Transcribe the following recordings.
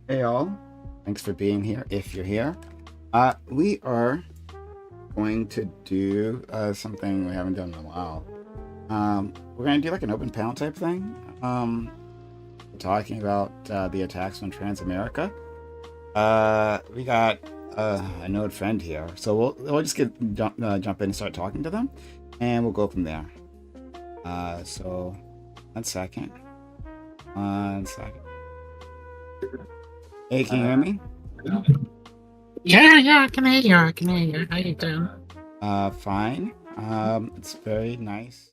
Hey all, thanks for being here. If you're here, we are going to do something we haven't done in a while. We're going to do like an open panel type thing, talking about the attacks on Transamerica. We got a node friend here, so we'll just jump in and start talking to them, and we'll go from there. So, 1 second. 1 second. Hey, can you hear me? Yeah, I can hear you. How you doing? Fine. It's very nice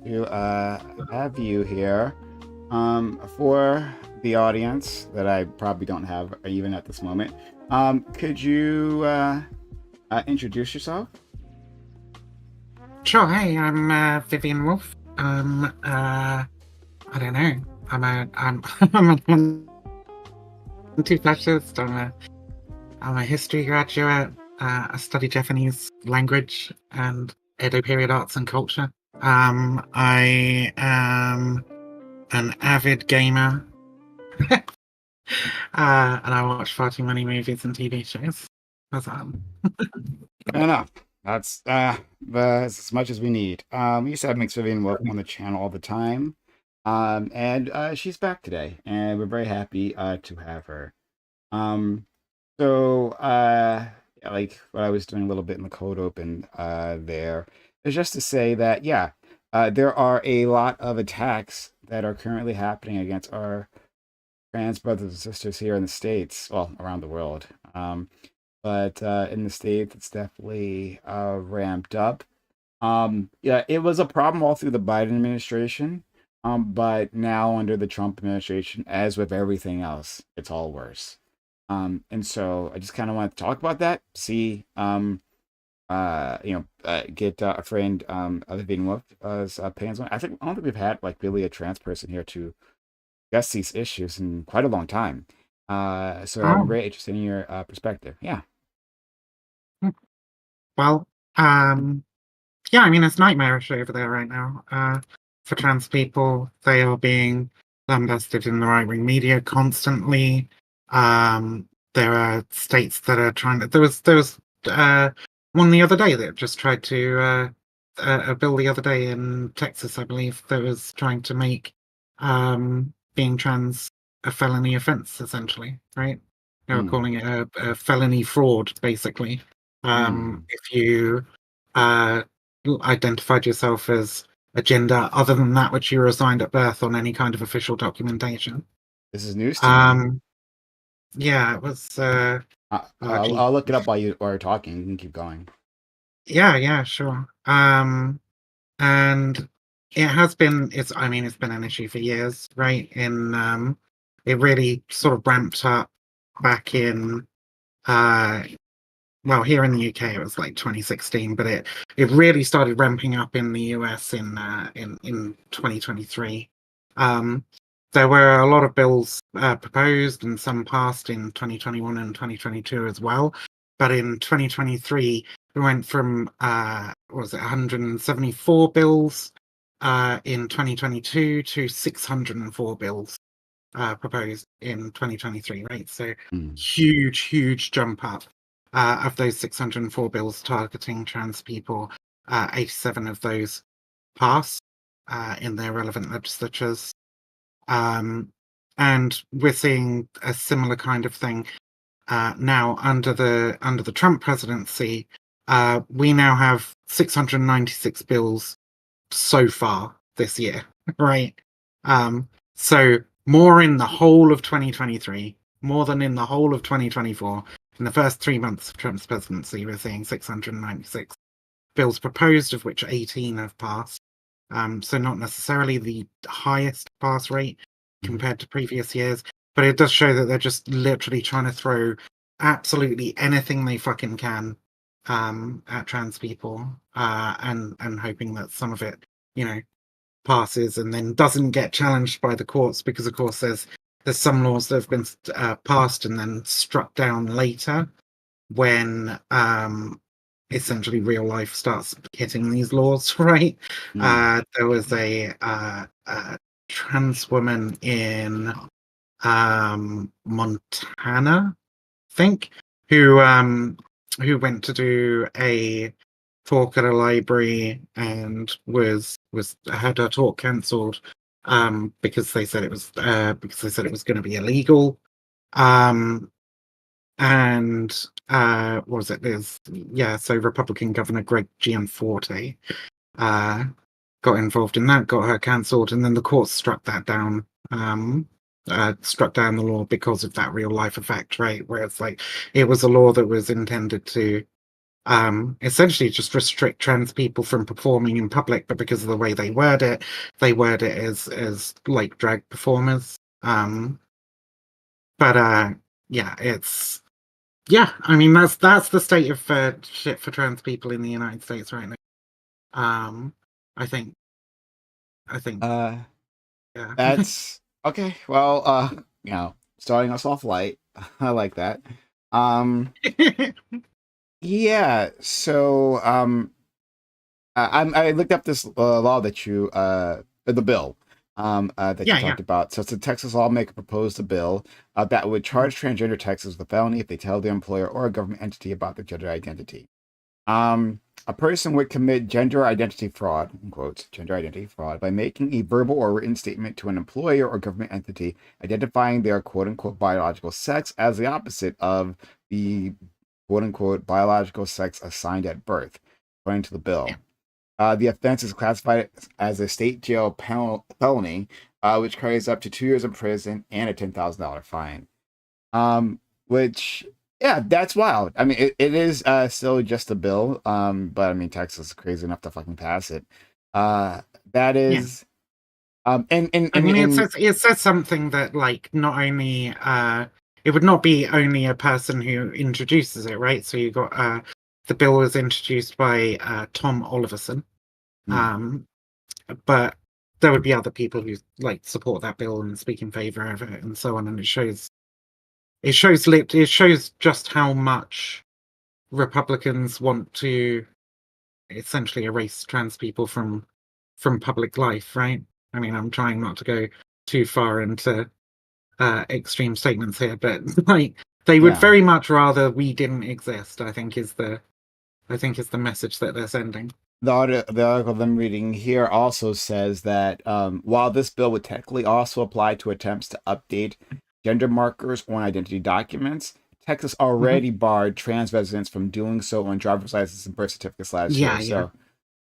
to have you here. For the audience that I probably don't have even at this moment, could you introduce yourself? Sure. Hey, I'm Vivian Wolf. I don't know. I'm I'm an anti-fascist. I'm a history graduate. I study Japanese language and Edo period arts and culture. I am an avid gamer, and I watch far too many movies and TV shows. That's Fair enough. That's as much as we need. We used to have Vivian Wolf on the channel all the time. And she's back today, and we're very happy to have her. Um, like what I was doing a little bit in the code open there is just to say that, yeah, there are a lot of attacks that are currently happening against our trans brothers and sisters here in the States, well, around the world. But in the States, it's definitely ramped up. Yeah, it was a problem all through the Biden administration. But now under the Trump administration, as with everything else, it's all worse. And so I just kind of want to talk about that, see, get a friend, Vivian Wolf, opinions on. I don't think we've had like really a trans person here to discuss these issues in quite a long time. So I'm oh very interested in your perspective. Yeah. well. Um, yeah. I mean, it's nightmarish over there right now. For trans people, they are being lambasted in the right-wing media constantly. Um, there are states that are trying to. There was one the other day that just tried to a bill the other day in Texas, I believe, that was trying to make being trans a felony offense, essentially, right? They were Mm, calling it a felony fraud, basically. mm. If you uh, identified yourself as a gender other than that which you were assigned at birth on any kind of official documentation. This is news to me. Um, yeah, it was. Oh, gee. I'll look it up while you're talking. You can keep going. Yeah, yeah, sure. And it has been. It's. I mean, it's been an issue for years, right? It really sort of ramped up back in uh well, here in the UK it was like 2016, but it really started ramping up in the US in 2023. Um, there were a lot of bills proposed and some passed in 2021 and 2022 as well. But in 2023, we went from what was it 174 bills in 2022 to 604 bills proposed in 2023, right? So Mm. huge jump up. Of those 604 bills targeting trans people, 87 of those passed in their relevant legislatures. Um, and we're seeing a similar kind of thing now under the Trump presidency. We now have 696 bills so far this year, right? So more in the whole of 2023, more than in the whole of 2024. In the first 3 months of Trump's presidency, we're seeing 696 bills proposed, of which 18 have passed. So not necessarily the highest pass rate Mhm. compared to previous years, but it does show that they're just literally trying to throw absolutely anything they fucking can at trans people, and hoping that some of it, you know, passes and then doesn't get challenged by the courts because, of course, there's some laws that have been passed and then struck down later when essentially real life starts hitting these laws, right? Mm. There was a trans woman in Montana, I think, who went to do a talk at a library and was had her talk cancelled because they said it was going to be illegal. Um, and what was it? There's yeah, so Republican Governor Greg Gianforte uh got involved in that, got her cancelled, and then the courts struck that down. Struck down the law because of that real life effect, right? Where it's like it was a law that was intended to essentially just restrict trans people from performing in public, but because of the way they word it as like drag performers. But yeah, I mean that's the state of shit for trans people in the United States right now. Um, I think I think Uh, yeah. that's okay. Well, starting us off light. I like that. Um, yeah. So, I looked up this law that the bill, that you Yeah, yeah. talked about. So it's a Texas lawmaker proposed a bill that would Mhm. charge transgender Texans with a felony if they tell their employer or a government entity about their gender identity. Um, a person would commit gender identity fraud, in quotes, gender identity fraud, by making a verbal or written statement to an employer or government entity identifying their quote unquote biological sex as the opposite of the quote unquote biological sex assigned at birth, according to the Yeah. bill. The offense is classified as a state jail felony, which carries up to 2 years in prison and a $10,000 fine. Which, yeah, that's wild. I mean, it is still just a bill, but I mean, Texas is crazy enough to fucking pass it. Uh, that Yeah. is, and I mean, and it says something that like not only it would not be only a person who introduces it, right? So you got the bill was introduced by Tom Oliverson, mm, um, but there would be other people who like support that bill and speak in favor of it and so on, and it shows just how much Republicans want to essentially erase trans people from public life, right? I mean, I'm trying not to go too far into extreme statements here, but like they would yeah. very much rather we didn't exist. I think is the message that they're sending. The article I'm reading here also says that while this bill would technically also apply to attempts to update gender markers on identity documents, Texas Hmm. already barred trans residents from doing so on driver's licenses and birth certificates last year. Yeah, yeah, So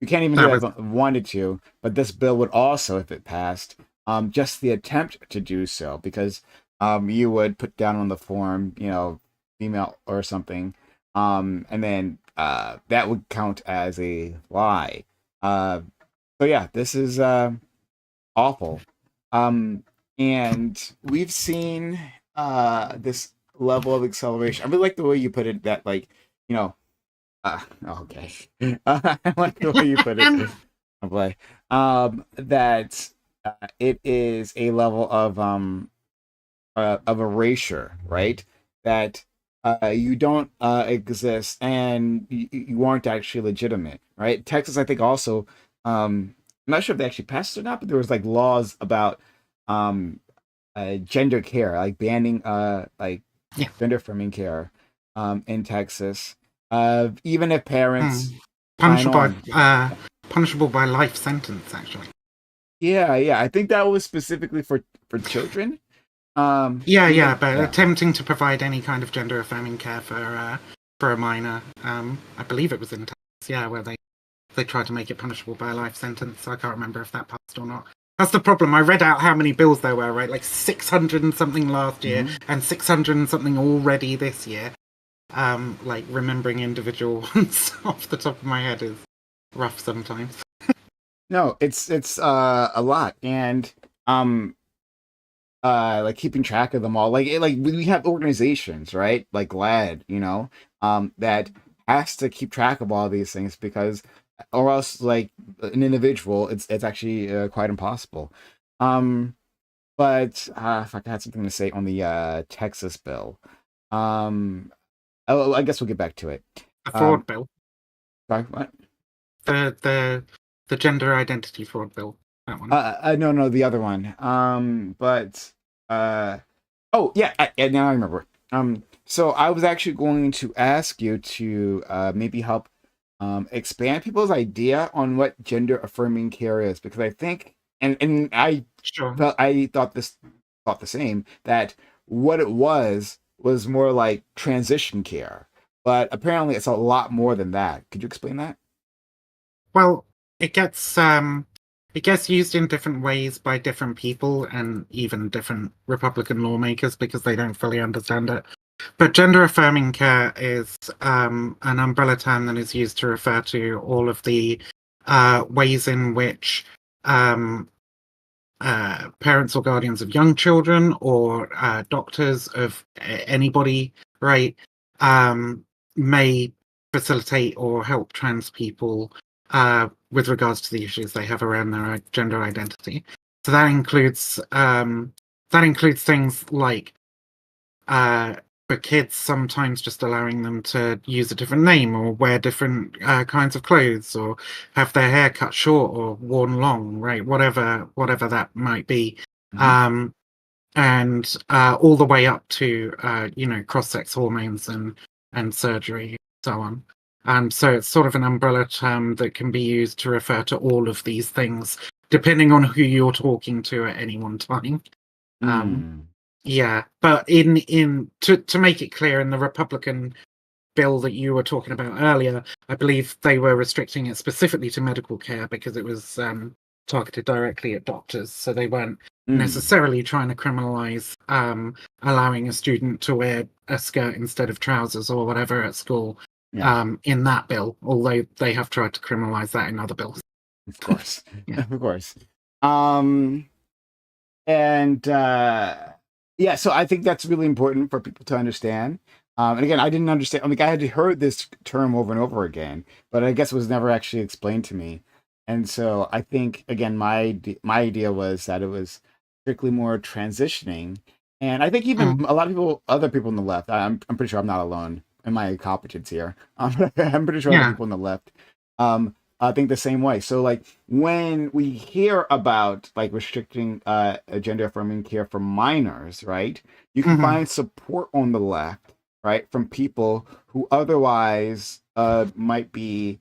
you can't even do that that was if you wanted to. But this bill would also, if it passed, just the attempt to do so, because you would put down on the form, female or something, and then that would count as a lie. Uh, so yeah, this is awful. Um, and we've seen this level of acceleration. I really like the way you put it. That like, you know, okay. I like the way you put it. Okay. That it is a level of erasure, right? That you don't exist and you aren't actually legitimate, right? Texas, I think, also. I'm not sure if they actually passed it or not, but there was like laws about um, gender care, like banning like yeah. gender affirming care in Texas. Even if parents Mm. sign Punishable by on. punishable by life sentence, actually. Yeah, yeah. I think that was specifically for children. Yeah, yeah, Even but yeah. attempting to provide any kind of gender affirming care for a minor, I believe it was in Texas, yeah, where they tried to make it punishable by a life sentence. So I can't remember if that passed or not. That's the problem. I read out how many bills there were, right? Like 600 and something last year Mhm. and 600 and something already this year. Like remembering individual ones off the top of my head is rough sometimes. No, it's a lot, and um like keeping track of them all. Like we have organizations, right? Like GLAD, that has to keep track of all these things because or else like an individual, it's actually quite impossible. Um but if I had something to say on the Texas bill. Um I guess we'll get back to it. The Um fraud bill, sorry, what? the the the gender identity fraud bill, that one. No, the other one. But oh yeah, now I remember. So I was actually going to ask you to maybe help expand people's idea on what gender affirming care is, because I think, and Sure. I thought the same, that what it was more like transition care, but apparently it's a lot more than that. Could you explain that? Well, it gets used in different ways by different people and even different Republican lawmakers because they don't fully understand it. But gender affirming care is an umbrella term that is used to refer to all of the ways in which um, parents or guardians of young children or doctors of anybody, right, may facilitate or help trans people with regards to the issues they have around their gender identity. So that includes things like for kids, sometimes just allowing them to use a different name or wear different kinds of clothes or have their hair cut short or worn long, right? Whatever that might be. Mhm. And all the way up to cross-sex hormones and surgery, and so on. So it's sort of an umbrella term that can be used to refer to all of these things, depending on who you're talking to at any one time. Um, Mm. yeah, but in to make it clear, in the Republican bill that you were talking about earlier, I believe they were restricting it specifically to medical care because it was targeted directly at doctors. So they weren't Mm. necessarily trying to criminalize allowing a student to wear a skirt instead of trousers or whatever at school Yeah, in that bill, although they have tried to criminalize that in other bills. of course. Yeah. Of course. Um, and yeah, so I think that's really important for people to understand. And again, I didn't understand. I mean, I had heard this term over and over again, but I guess it was never actually explained to me. And so I think again, my idea was that it was strictly more transitioning. And I think even Mm, a lot of people, other people on the left, I'm pretty sure I'm not alone in my competence here. I'm pretty sure other yeah. people on the left um, I think the same way. So like when we hear about like restricting gender affirming care for minors, right? You can Hmm. find support on the left, right, from people who otherwise might be,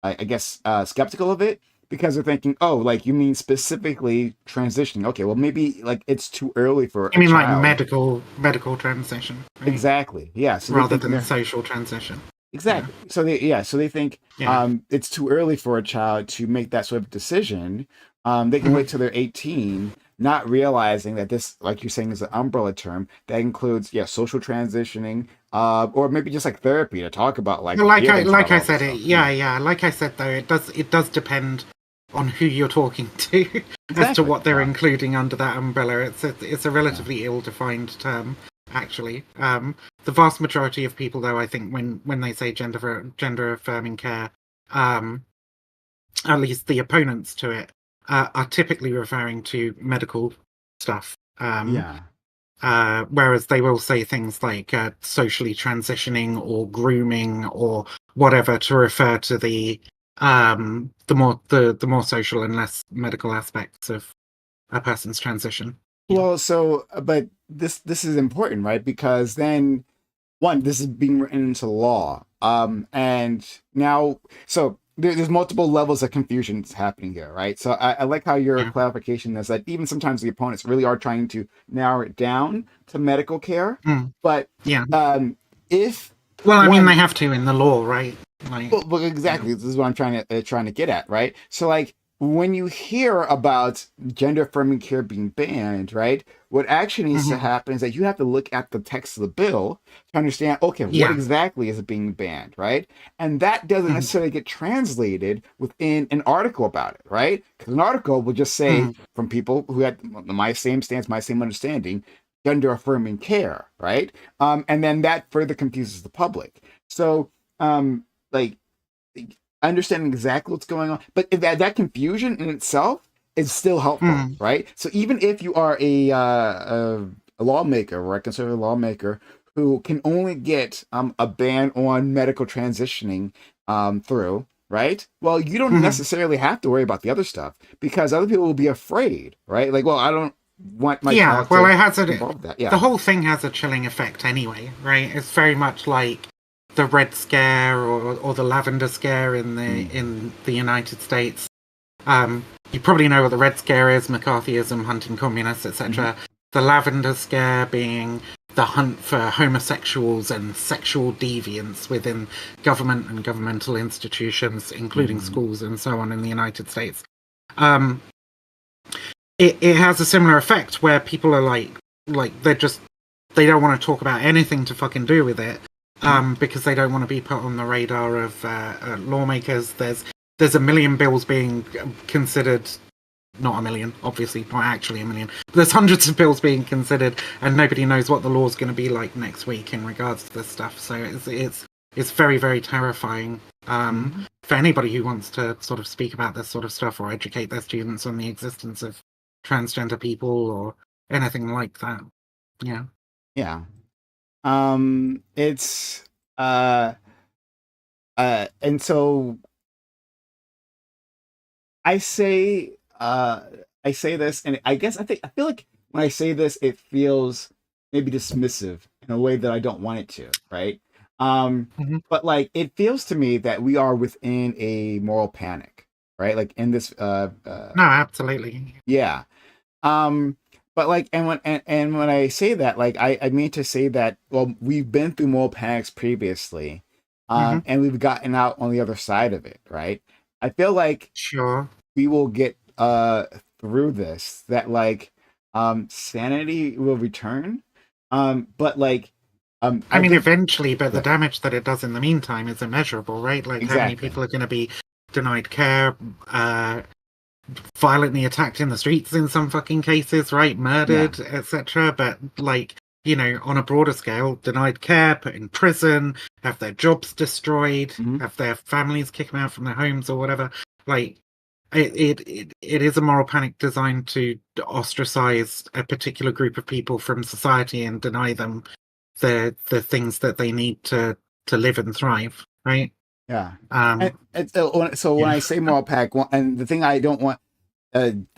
I guess, skeptical of it because they're thinking, oh, like you mean specifically transitioning. Okay, well maybe like it's too early for I a mean, like child. medical transition, right? Exactly. Yeah. So they Rather think than they're social transition. Yeah. exactly. So they think Yeah. it's too early for a child to make that sort of decision. They can Mhm. wait till they're 18, not realizing that this, like you're saying, is an umbrella term that includes, yeah, social transitioning, or maybe just like therapy to talk about like Well, feelings about like I all this said, stuff. Yeah, like I said though, it does depend on who you're talking to as to exactly. what they're Yeah, including under that umbrella. It's a yeah. relatively ill-defined term, actually. The vast majority of people, though, I think when they say gender affirming care, um, at least the opponents to it, are typically referring to medical stuff. Yeah. Whereas they will say things like socially transitioning or grooming or whatever to refer to the more social and less medical aspects of a person's transition. Yeah. Well, so, but this is important, right? Because then one, this is being written into law. And now, so there's multiple levels of confusion happening here, right? So I like how your Yeah. clarification is that even sometimes the opponents really are trying to narrow it down to medical care. Mm, But yeah. if Well, I mean, they one, have to in the law, right? Like, well, you know. exactly. This is what I'm trying to get at, right? So, like, when you hear about gender affirming care being banned, right? What actually needs to Mhm. happen is that you have to look at the text of the bill to understand, okay, what Yeah. exactly is being banned, right? And that doesn't Mhm. necessarily get translated within an article about it, right? Because an article will just say Mhm. from people who had my same stance, my same understanding, gender affirming care, right? And then that further confuses the public. So, like understanding exactly what's going on, but if that confusion in itself is still helpful, Mhm. right? So even if you are a lawmaker or a conservative lawmaker who can only get a ban on medical transitioning through, right? Well, you don't Mhm. necessarily have to worry about the other stuff because other people will be afraid, right? Like, well, I don't want my Yeah. child Well, to it has involve that. the Yeah. whole thing has a chilling effect anyway, right? It's very much like the Red Scare or the Lavender Scare Mm. in the United States. You probably know what the Red Scare is: McCarthyism, hunting communists, Hmm. etc. The Lavender Scare being the hunt for homosexuals and sexual deviants within government and governmental institutions, including Hmm. schools and so on in the United States. Um, it has a similar effect where people are like they're just they don't want to talk about anything to fucking do with it, because they don't want to be put on the radar of lawmakers. There's a million bills being considered. Not a million, obviously, not actually a million. But there's hundreds of bills being considered, and nobody knows what the law's going to be like next week in regards to this stuff. So it's very, very terrifying for anybody who wants to sort of speak about this sort of stuff or educate their students on the existence of transgender people or anything like that. Yeah. Yeah. It's and so I say this, and I feel like when I say this, it feels maybe dismissive in a way that I don't want it to, right? But like it feels to me that we are within a moral panic, right? Like in this No, absolutely. yeah. But like and when I say that, like I mean to say that, well, we've been through moral panics previously, and we've gotten out on the other side of it, right? I feel like Sure. we will get through this, that like sanity will return, but like I mean, think eventually, but the damage that it does in the meantime is immeasurable, right? Like, how many exactly. people are going to be denied care, violently attacked in the streets in some fucking cases, right? Murdered, etc. But like, you know, on a broader scale, denied care, put in prison, have their jobs destroyed, have their families kick them out from their homes or whatever. Like, it is a moral panic designed to ostracize a particular group of people from society and deny them the things that they need to live and thrive, right? Yeah. Um, So when yeah. I say moral panic, and the thing I don't want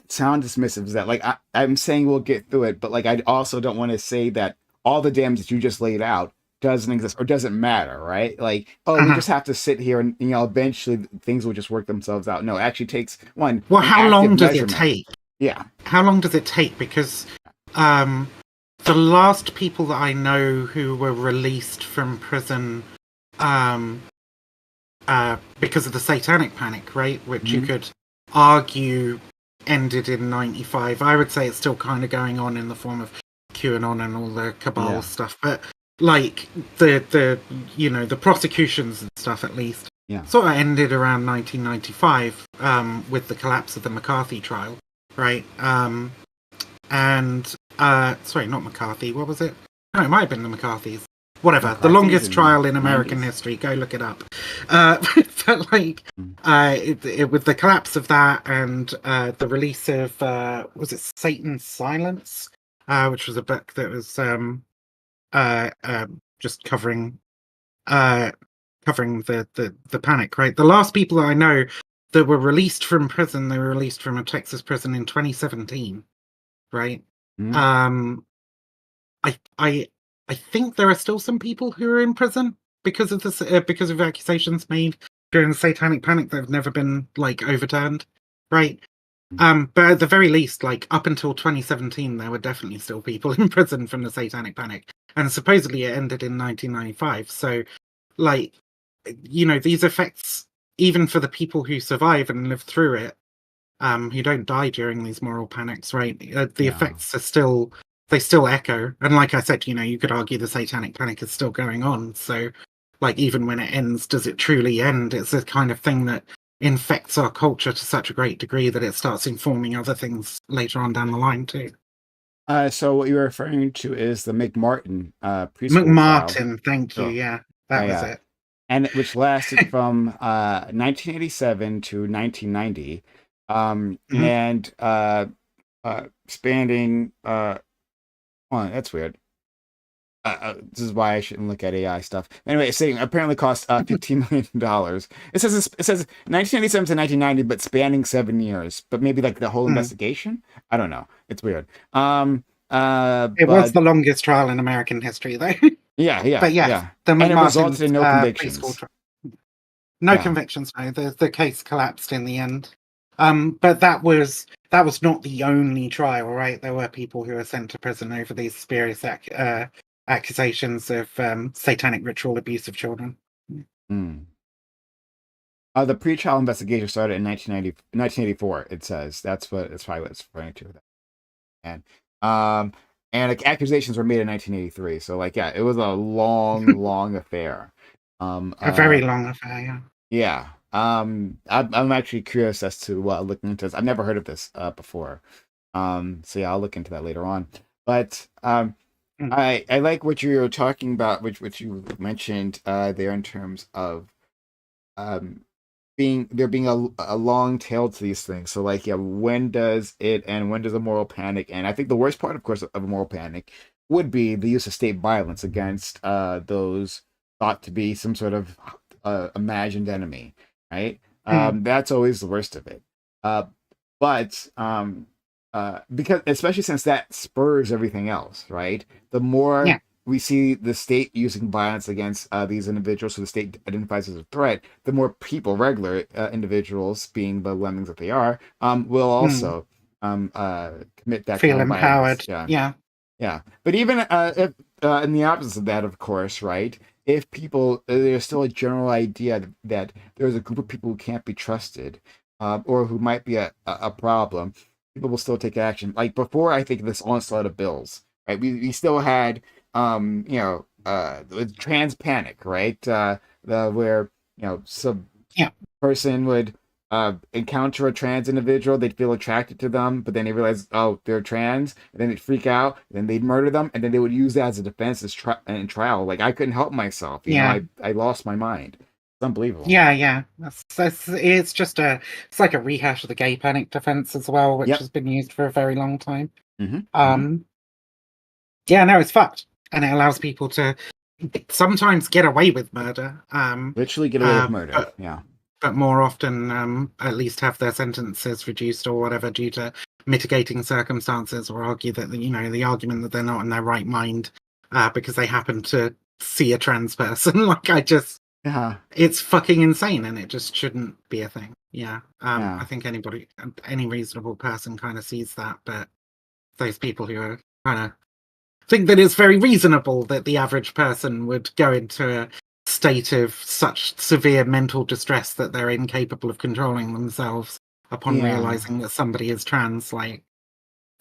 sound dismissive is that like I'm saying we'll get through it, but like I also don't want to say that all the damage that you just laid out doesn't exist or doesn't matter, right? Like, oh, we Uh-huh. just have to sit here and eventually things will just work themselves out. No, it actually takes an Well, how active long does it measurement. take? Yeah. How long does it take? Because um, the last people that I know who were released from prison um, because of the Satanic Panic, right, which you could argue ended in '95. I would say it's still kind of going on in the form of QAnon and all the cabal stuff, but like the you know, the prosecutions and stuff at least sort of ended around 1995 with the collapse of the McCarthy trial, right? And sorry, not McCarthy. What was it? No, it might have been the McCarthys. Whatever. The longest trial in American history. Go look it up. But like, with the collapse of that and the release of was it Satan's Silence, which was a book that was just covering the panic. Right. The last people that I know that were released from prison, they were released from a Texas prison in 2017. Right. I think there are still some people who are in prison because of this, because of accusations made during the Satanic Panic that have never been like overturned, right? But at the very least, like up until 2017, there were definitely still people in prison from the Satanic Panic, and supposedly it ended in 1995. So, like, you know, these effects, even for the people who survive and live through it, who don't die during these moral panics, right? The effects are still, they still echo. And like I said, you know, you could argue the Satanic Panic is still going on. So, like, even when it ends, does it truly end? It's the kind of thing that infects our culture to such a great degree that it starts informing other things later on down the line too. So what you're referring to is the McMartin preschool trial. McMartin, thank you. Oh, Yeah, that was yeah. it. And which lasted from 1987 to 1990, and spanning. Oh, that's weird. This is why I shouldn't look at AI stuff. Anyway, it's saying apparently cost $15 million. It says 1987 to 1990, but spanning 7 years. But maybe like the whole investigation. I don't know. It's weird. It was But the longest trial in American history, though. yeah, But yes, yeah. the And it resulted McMartin's in no preschool convictions. trial. No Yeah. convictions, no. The case collapsed in the end. But that was not the only trial, right? There were people who were sent to prison over these spurious accusations of satanic ritual abuse of children. The pre-trial investigation started in 1984. It says that's probably what it's referring to. And and like accusations were made in 1983. So like, yeah, it was a long, long affair. Um, A uh, very long affair, yeah. yeah. I'm actually curious as to looking into this. I've never heard of this before. So yeah, I'll look into that later on. But Mm. I like what you're talking about, which you mentioned there in terms of um being a long tail to these things. So like, yeah, when does it end? When does a moral panic end? I think the worst part, of course, of a moral panic would be the use of state violence against those thought to be some sort of imagined enemy, right? Mm. That's always the worst of it. Uh, but because especially since that spurs everything else, right? The more Yeah. we see the state using violence against these individuals who the state identifies as a threat, the more people, regular individuals, being the lemmings that they are, will Mm. also commit that kind Feel of violence. empowered. Yeah, Yeah. yeah. But even if, in the opposite of that, of course, right? If people, there's still a general idea that there's a group of people who can't be trusted, or who might be a problem, people will still take action. Like before, I think this onslaught of bills, right? We still had with trans panic, right? The where some Yeah. person would encounter a trans individual, they'd feel attracted to them, but then they realize, oh, they're trans, and then they'd freak out, and then they'd murder them, and then they would use that as a defense in trial. Like I couldn't help myself, Yeah. I lost my mind. It's unbelievable. Yeah, yeah. It's just it's like a rehash of the gay panic defense as well, which Yep. has been used for a very long time. Hmm. Um, yeah, no, it's fucked, and it allows people to sometimes get away with murder. Literally get away with murder. But Yeah. more often, at least have their sentences reduced or whatever due to mitigating circumstances, or argue that the argument that they're not in their right mind because they happen to see a trans person. Like Yeah. it's fucking insane, and it just shouldn't be a thing. Yeah. I Yeah. think any reasonable person kind of sees that, but those people who are kind of think that it's very reasonable that the average person would go into a state of such severe mental distress that they're incapable of controlling themselves upon Yeah. realizing that somebody is trans. Like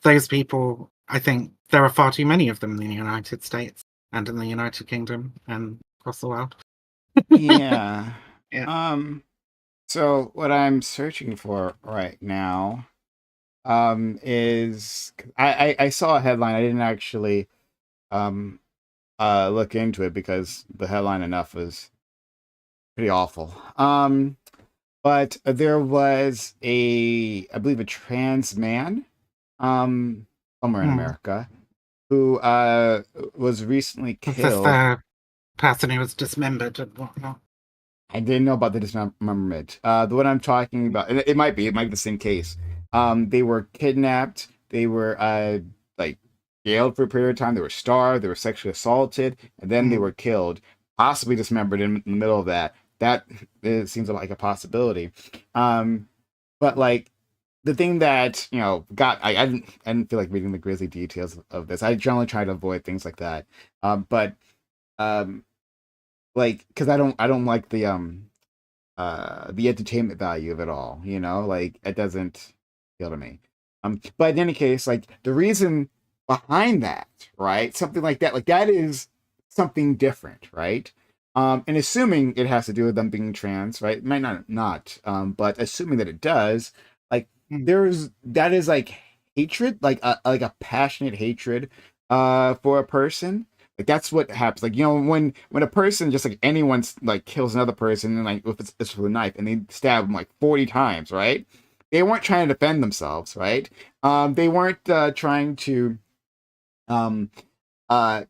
those people, I think there are far too many of them in the United States and in the United Kingdom and across the world. Yeah. Yeah. So what I'm searching for right now is I saw a headline. I didn't actually um look into it because the headline enough was pretty awful. But there was I believe a trans man somewhere in Hmm. America who was recently Is this killed. the person who was dismembered and whatnot? I didn't know about the dismemberment. The one I'm talking about, and it might be the same case. They were kidnapped. They were like jailed for a period of time. They were starved. They were sexually assaulted, and then they Hmm. were killed, possibly dismembered in the middle of that. That it seems like a possibility. Um, but like the thing that got I didn't feel like reading the grisly details of this. I generally try to avoid things like that. But um, like because I don't like the entertainment value of it all, like it doesn't appeal to me. But in any case, like the reason behind that, right, something like that is something different, right? And assuming it has to do with them being trans, right, it might not but assuming that it does, like Hmm. that is like hatred, like a passionate hatred for a person. Like that's what happens. Like when a person, just like anyone's, like kills another person, and like if it's with a knife, and they stab them like 40 times, right? They weren't trying to defend themselves, right? They weren't trying to um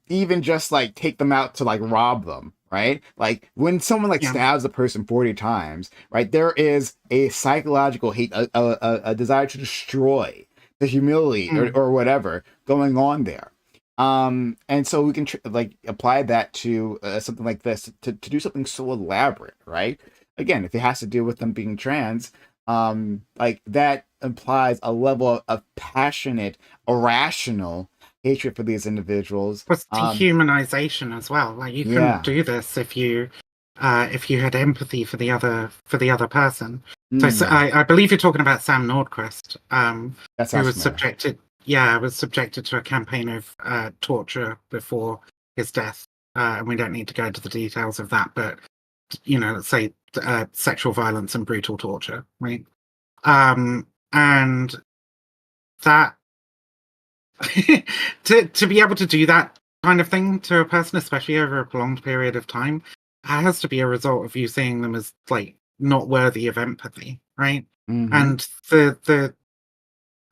even just like take them out to like rob them, right? Like when someone like Yeah. stabs a person 40 times, right, there is a psychological hate, a desire to destroy, to humiliate, Hmm. or whatever going on there. And so we can like apply that to something like this, to do something so elaborate, right? Again, if it has to do with them being trans, like that implies a level of passionate, irrational hatred for these individuals. Was dehumanization as well. Like you couldn't Yeah. do this if you had empathy for the other person. So Mm, I believe you're talking about Sam Nordquist, that who sounds was familiar. subjected was subjected to a campaign of torture before his death. And we don't need to go into the details of that, but let's say sexual violence and brutal torture, right? And that to be able to do that kind of thing to a person, especially over a prolonged period of time, it has to be a result of you seeing them as like not worthy of empathy, right? Mm-hmm. And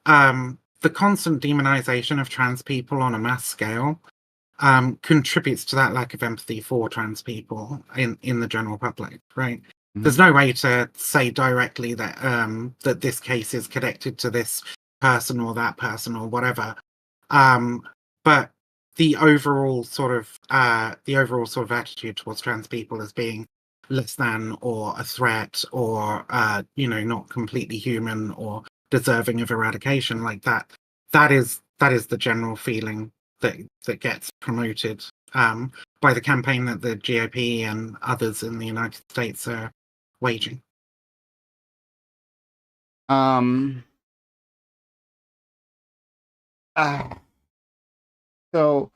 the constant demonization of trans people on a mass scale contributes to that lack of empathy for trans people in the general public, right? Mm-hmm. There's no way to say directly that that this case is connected to this person or that person or whatever, but the overall sort of attitude towards trans people as being less than or a threat or not completely human or deserving of eradication, like that is the general feeling that gets promoted by the campaign that the GOP and others in the United States are waging. So,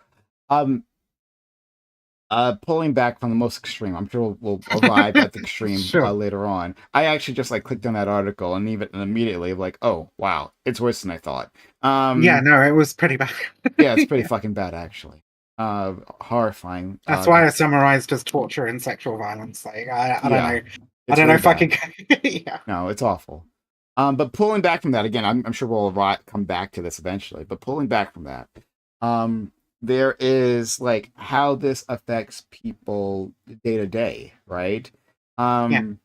pulling back from the most extreme, I'm sure we'll arrive at the extreme Sure. later on. I actually just like clicked on that article and even immediately like, oh wow, it's worse than I thought. Yeah, no, it was pretty bad. Yeah, it's pretty fucking bad actually. Horrifying. That's why I summarized as torture and sexual violence. Like I don't know. I don't know if I can. Yeah. No, it's awful. But pulling back from that again, I'm sure we'll come back to this eventually. But pulling back from that, there is like how this affects people day to day, right? And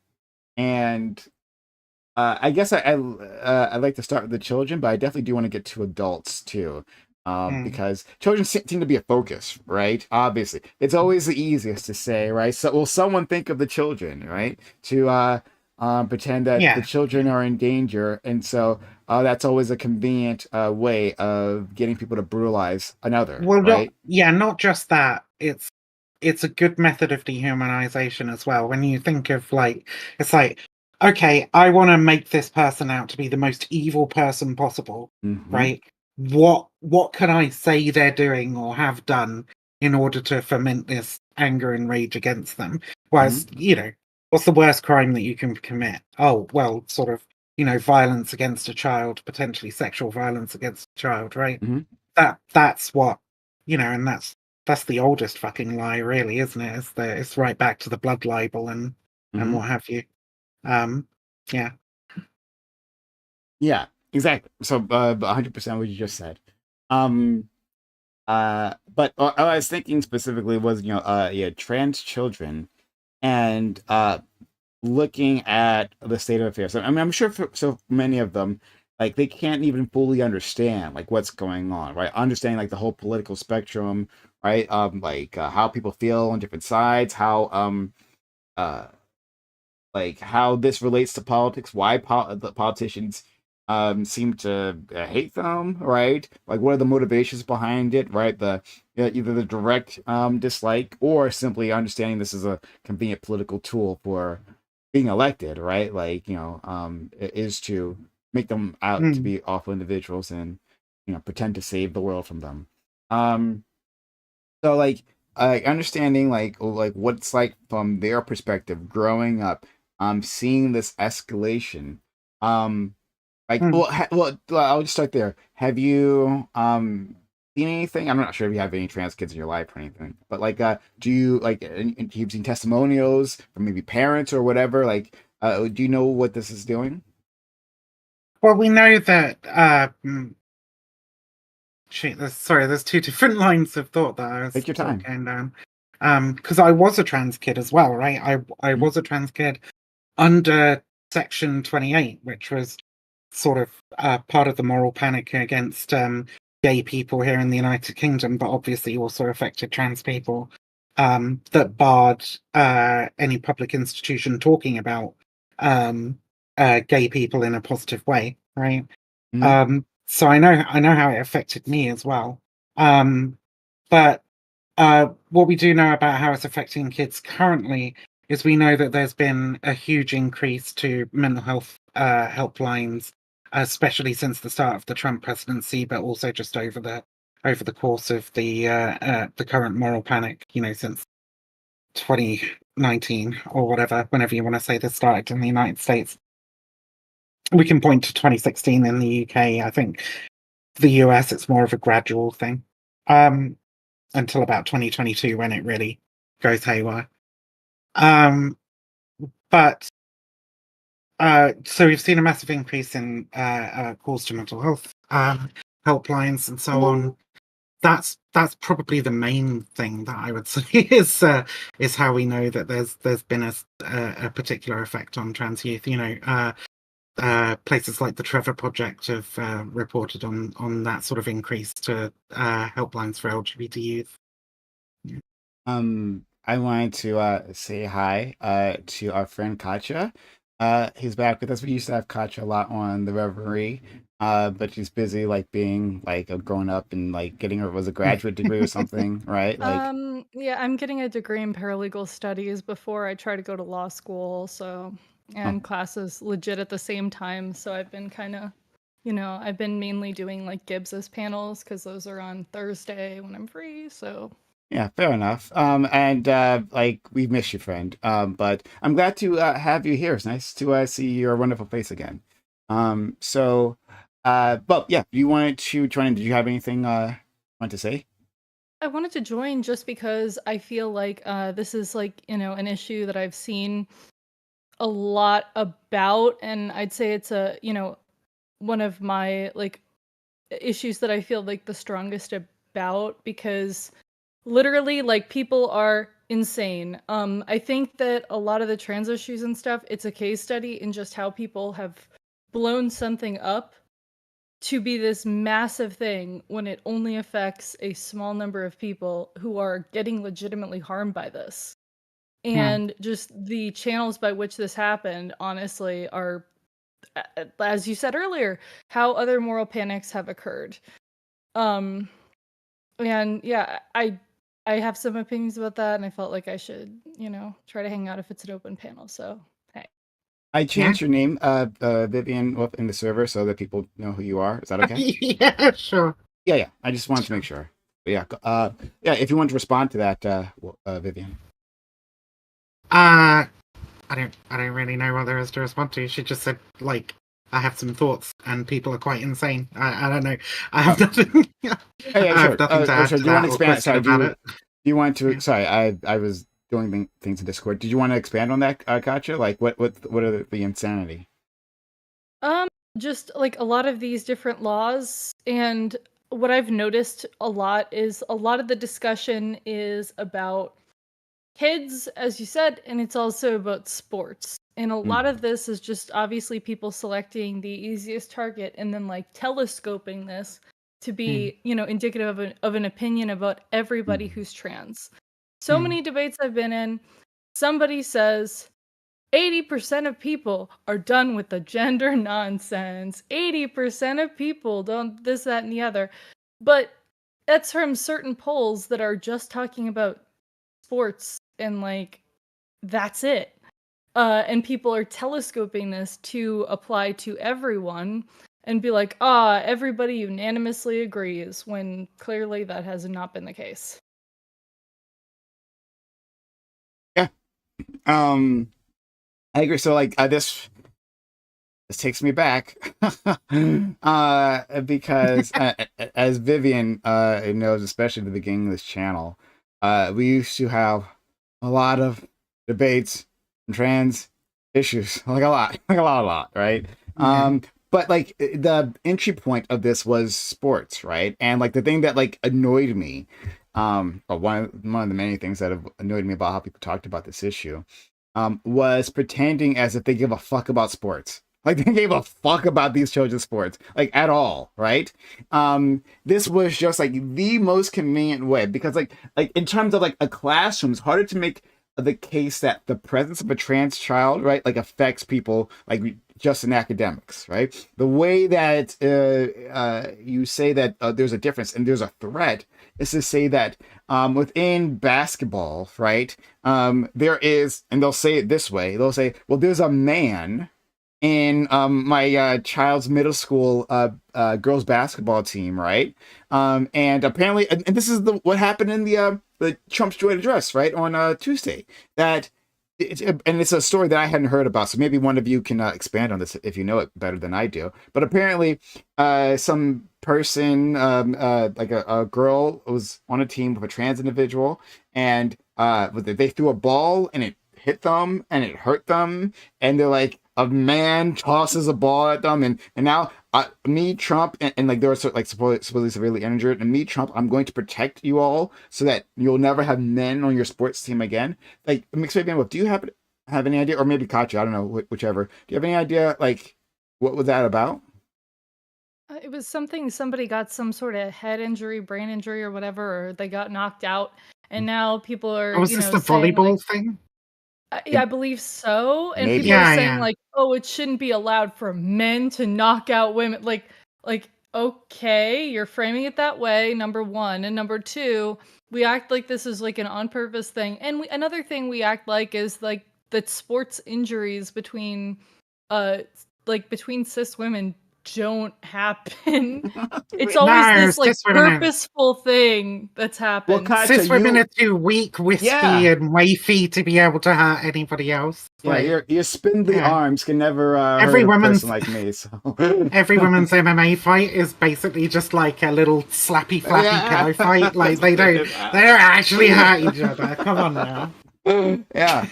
I guess I'd like to start with the children, but I definitely do want to get to adults too. Because children seem to be a focus, right? Obviously, it's always the easiest to say, right? So, will someone think of the children, right? To pretend that the children are in danger, and so that's always a convenient way of getting people to brutalize another. Well, right? not just that. It's a good method of dehumanization as well. When you think of it's like, okay, I want to make this person out to be the most evil person possible, right? What can I say they're doing or have done in order to foment this anger and rage against them? Whereas, what's the worst crime that you can commit? Oh, well, sort of, violence against a child, potentially sexual violence against a child, right? That's what, and that's the oldest fucking lie, really, isn't it? It's right back to the blood libel and what have you. Yeah. Yeah, exactly. So 100% what you just said. But I was thinking specifically was trans children and looking at the state of affairs. I mean, I'm sure for so many of them, like they can't even fully understand like what's going on, right? Understanding like the whole political spectrum, right? Like how people feel on different sides, how like how this relates to politics, why the politicians seem to hate them, right? Like what are the motivations behind it, right? The either the direct dislike or simply understanding this is a convenient political tool for being elected, right? Like it is to make them out to be awful individuals and pretend to save the world from them. So like understanding like what it's like from their perspective growing up, seeing this escalation, like I'll just start there. Have you seen anything? I'm not sure if you have any trans kids in your life or anything, but like do you like you've seen testimonials from maybe parents or whatever? Like do you know what this is doing? Well, we know that there's two different lines of thought that I was Take your time. going down. Because I was a trans kid as well, right? I was a trans kid under Section 28, which was sort of part of the moral panic against gay people here in the United Kingdom, but obviously also affected trans people, that barred any public institution talking about gay people in a positive way, right? So I know how it affected me as well. But what we do know about how it's affecting kids currently is we know that there's been a huge increase to mental health helplines especially since the start of the Trump presidency, but also just over the course of the current moral panic, since 2019 or whatever, whenever you want to say this started in the United States. We can point to 2016 in the UK. I think the US, it's more of a gradual thing, until about 2022 when it really goes haywire. Um, but so we've seen a massive increase in calls to mental health helplines and so on. That's probably the main thing that I would say is how we know that there's been a particular effect on trans youth. Places like the Trevor Project have reported on that sort of increase to helplines for LGBT youth. I wanted to say hi to our friend Katja. He's back with us. We used to have Katja a lot on the Reverie, but she's busy like being like a grown up and like getting her was a graduate degree or something, right? Like, Yeah, I'm getting a degree in paralegal studies before I try to go to law school, so oh, and classes legit at the same time. So I've been kind of, I've been mainly doing like Gibbs's panels because those are on Thursday when I'm free. So yeah, fair enough. And like we miss you, friend. But I'm glad to have you here. It's nice to see your wonderful face again. So, but yeah, you wanted to join in. Did you have anything want to say? I wanted to join just because I feel like this is like, an issue that I've seen a lot about, and I'd say it's one of my like issues that I feel like the strongest about because literally like people are insane. I think that a lot of the trans issues and stuff, it's a case study in just how people have blown something up to be this massive thing when it only affects a small number of people who are getting legitimately harmed by this. Yeah. And just the channels by which this happened, honestly, are, as you said earlier, how other moral panics have occurred. Um, and yeah, I have some opinions about that, and I felt like I should, try to hang out if it's an open panel. So hey, I Yeah. changed your name, Vivian, up in the server so that people know who you are. Is that okay? Yeah, sure. Yeah, yeah. I just wanted to make sure. But yeah, yeah. If you want to respond to that, Vivian. I don't really know what there is to respond to. She just said like I have some thoughts and people are quite insane. I don't know. I have Oh, nothing. yeah, I yeah, have sure. nothing to add Sure. to Do you want that to or expand? question Sorry, about it. do you want to? Yeah. Sorry, I was doing things in Discord. Did you want to expand on that, Katja? Like, what are the insanity? um, just like a lot of these different laws, and what I've noticed a lot is a lot of the discussion is about kids, as you said, and it's also about sports. And a lot Mm, of this is just obviously people selecting the easiest target and then like telescoping this to Mm, be, indicative of an opinion about everybody mm, who's trans. So mm, many debates I've been in, somebody says 80% of people are done with the gender nonsense. 80% of people don't this, that, and the other. But that's from certain polls that are just talking about sports and like that's it. And people are telescoping this to apply to everyone and be like, everybody unanimously agrees when clearly that has not been the case. yeah. Um, I agree. So, like, this takes me back, because as Vivian knows, especially at the beginning of this channel, we used to have a lot of debates on trans issues, like a lot, a lot, right? yeah. But like the entry point of this was sports, right? And like the thing that like annoyed me, or one of the many things that have annoyed me about how people talked about this issue, was pretending as if they give a fuck about sports. Like they gave a fuck about these children's sports, like at all, right? This was just like the most convenient way because, like in terms of like a classroom, it's harder to make the case that the presence of a trans child, right, like affects people like just in academics, right? The way that you say that there's a difference and there's a threat is to say that within basketball, right, there is, and they'll say it this way, they'll say, well, there's a man in my child's middle school girls basketball team, right? And apparently, and this is what happened in the Trump's joint address, right, on Tuesday. That and it's a story that I hadn't heard about, so maybe one of you can expand on this if you know it better than I do. But apparently, some person, like a girl, was on a team with a trans individual, and they threw a ball and it hit them and it hurt them, and they're like, a man tosses a ball at them, and now me, Trump, and like they were like supposedly severely injured, and me, Trump, I'm going to protect you all so that you'll never have men on your sports team again. Like, mixed baby, do you have any idea, or maybe Katya, I don't know, whichever. Do you have any idea, like, what was that about? It was somebody got some sort of head injury, brain injury, or whatever, or they got knocked out, and now people are, Was this the saying like, volleyball thing? yeah, I believe so. And Maybe. people are Yeah, saying yeah. like, oh, it shouldn't be allowed for men to knock out women. Like, okay, you're framing it that way, number one. And number two, we act like this is like an on purpose thing. And another thing we act like is like that sports injuries between between cis women don't happen. It's always No, this like cis women are purposeful thing that's Well, happened. Katya, cis women are too weak, wispy, Yeah. and wafy to be able to hurt anybody else. yeah, Like, your spindly yeah. arms can never Every hurt a woman's- person like me. So every woman's MMA fight is basically just like a little slappy flappy Yeah. pillow fight. Like they don't actually hurt each other. Come on now. yeah.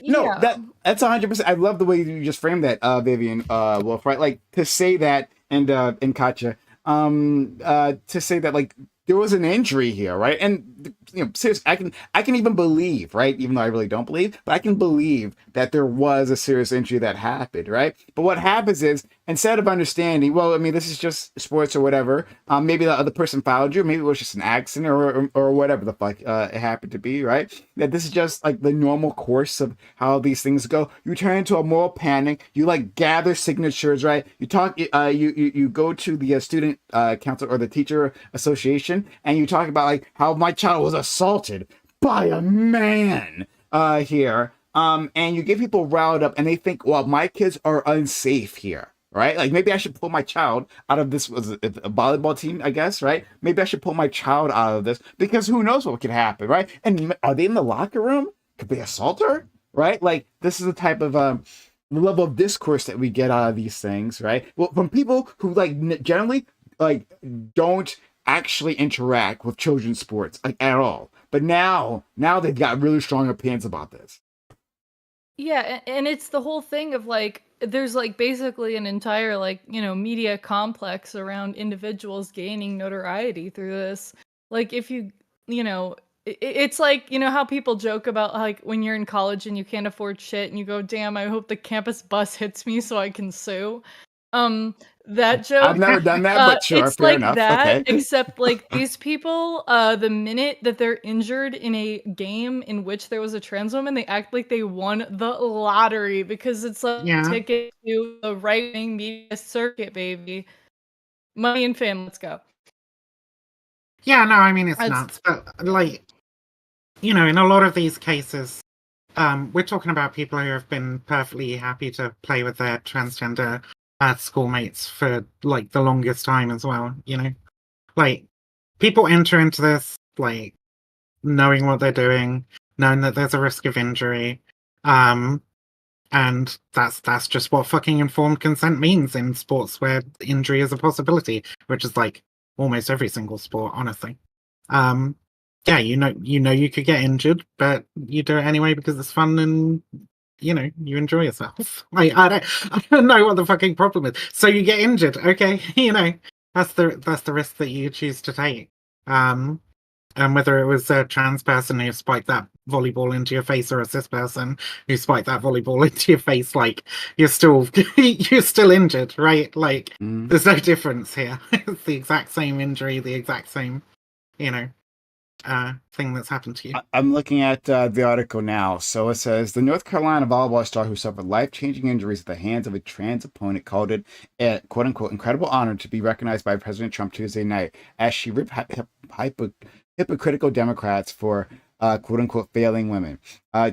No, Yeah. that's 100%. I love the way you just framed that, Vivian Wolf. Right, like to say that, and Katya, to say that like there was an injury here, right? And seriously, I can even believe, right? Even though I really don't believe, but I can believe that there was a serious injury that happened, right? But what happens is instead of understanding, well, I mean, this is just sports or whatever. Maybe the other person fouled you, maybe it was just an accident or whatever the fuck it happened to be, right? That this is just like the normal course of how these things go. You turn into a moral panic. You like gather signatures, right? You talk. You go to the student council or the teacher association, and you talk about like how my child was assaulted by a man here. And you get people riled up, and they think, well, my kids are unsafe here, right? Like maybe I should pull my child out of this. Was it a volleyball team, I guess, right? Maybe I should pull my child out of this because who knows what could happen, right? And are they in the locker room? Could they assault her, right? Like this is the type of the level of discourse that we get out of these things, right? Well, from people who like generally like don't actually interact with children's sports like at all, but now they've got really strong opinions about this. Yeah, and it's the whole thing of like there's like basically an entire like, media complex around individuals gaining notoriety through this. Like if it's like, how people joke about like when you're in college and you can't afford shit and you go, "Damn, I hope the campus bus hits me so I can sue." That joke. I've never done that, but sure, it's fair like enough. that, Okay. except like these people, the minute that they're injured in a game in which there was a trans woman, they act like they won the lottery because it's like Yeah. a ticket to the right-wing media circuit, baby. Money and fame, let's go. Yeah, no, I mean it's That's- nuts, but like, in a lot of these cases, we're talking about people who have been perfectly happy to play with their transgender schoolmates for like the longest time as well. Like people enter into this like knowing what they're doing, knowing that there's a risk of injury, and that's just what fucking informed consent means in sports where injury is a possibility, which is like almost every single sport, honestly. Yeah, you could get injured, but you do it anyway because it's fun and you enjoy yourself. Like I don't know what the fucking problem is. So you get injured, okay? That's the risk that you choose to take. And whether it was a trans person who spiked that volleyball into your face or a cis person who spiked that volleyball into your face, like you're still injured, right? Like there's no difference here. It's the exact same injury, the exact same, thing that's happened to you. I'm looking at the article now. So it says the North Carolina volleyball star who suffered life-changing injuries at the hands of a trans opponent called it a quote-unquote incredible honor to be recognized by President Trump Tuesday night as she ripped hypocritical Democrats for quote unquote failing women.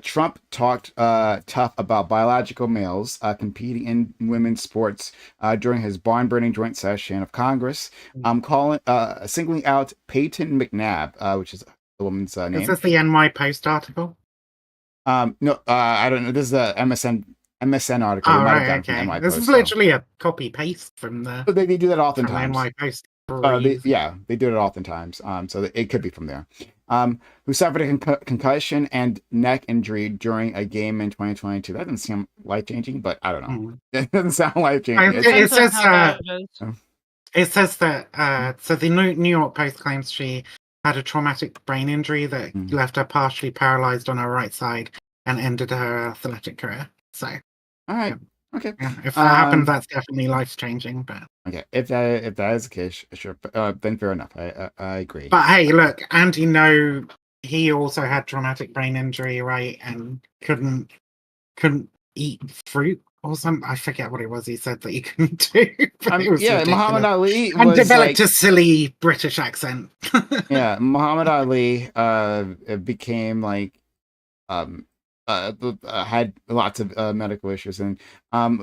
Trump talked tough about biological males competing in women's sports during his barn burning joint session of Congress, singling out Peyton McNabb, which is the woman's Is name. this the NY Post article? No, I don't know. This is a MSN article. Oh, They might have right, gotten from okay. NY This Post. is So. literally a copy paste from the They do that from oftentimes. NY Post. They do it oftentimes. So it could be from there. Who suffered a concussion and neck injury during a game in 2022. That doesn't seem life changing, but I don't know. It doesn't sound life changing. It says Depends on how bad it is. it says that so the New York Post claims she had a traumatic brain injury that left her partially paralyzed on her right side and ended her athletic career. So, all right, okay. Yeah, if that happens, that's definitely life changing. But okay, if that is the case, sure. Then fair enough. I agree. But hey, look, Andy No, he also had traumatic brain injury, right? And couldn't eat fruit or something. I forget what it was he said that he couldn't do. Muhammad Ali and was developed a silly British accent. Yeah, Muhammad Ali became like had lots of medical issues, and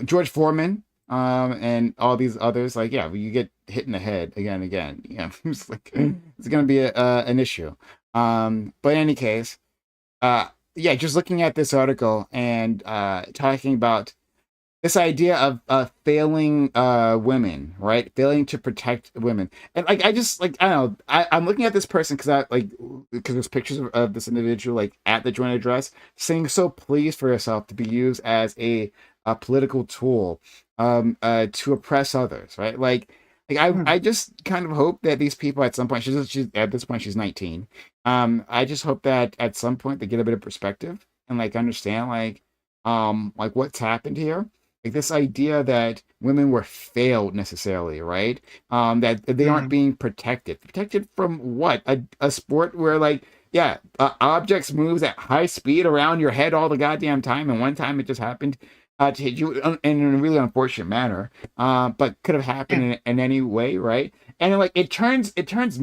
George Foreman and all these others, like, yeah, you get hit in the head again and again, it's like it's gonna be an issue. But in any case, just looking at this article and talking about this idea of failing women, right? Failing to protect women. And like I don't know, I'm looking at this person because there's pictures of this individual like at the joint address saying so pleased for herself to be used as a political tool to oppress others, right? I just kind of hope that these people at some point, she's at this point she's 19. I just hope that at some point they get a bit of perspective and like understand like what's happened here. Like this idea that women were failed necessarily, right? That they aren't being protected. Protected from what? A sport where objects moves at high speed around your head all the goddamn time, and one time it just happened to hit you in a really unfortunate manner, but could have happened in any way, right? And like it turns trans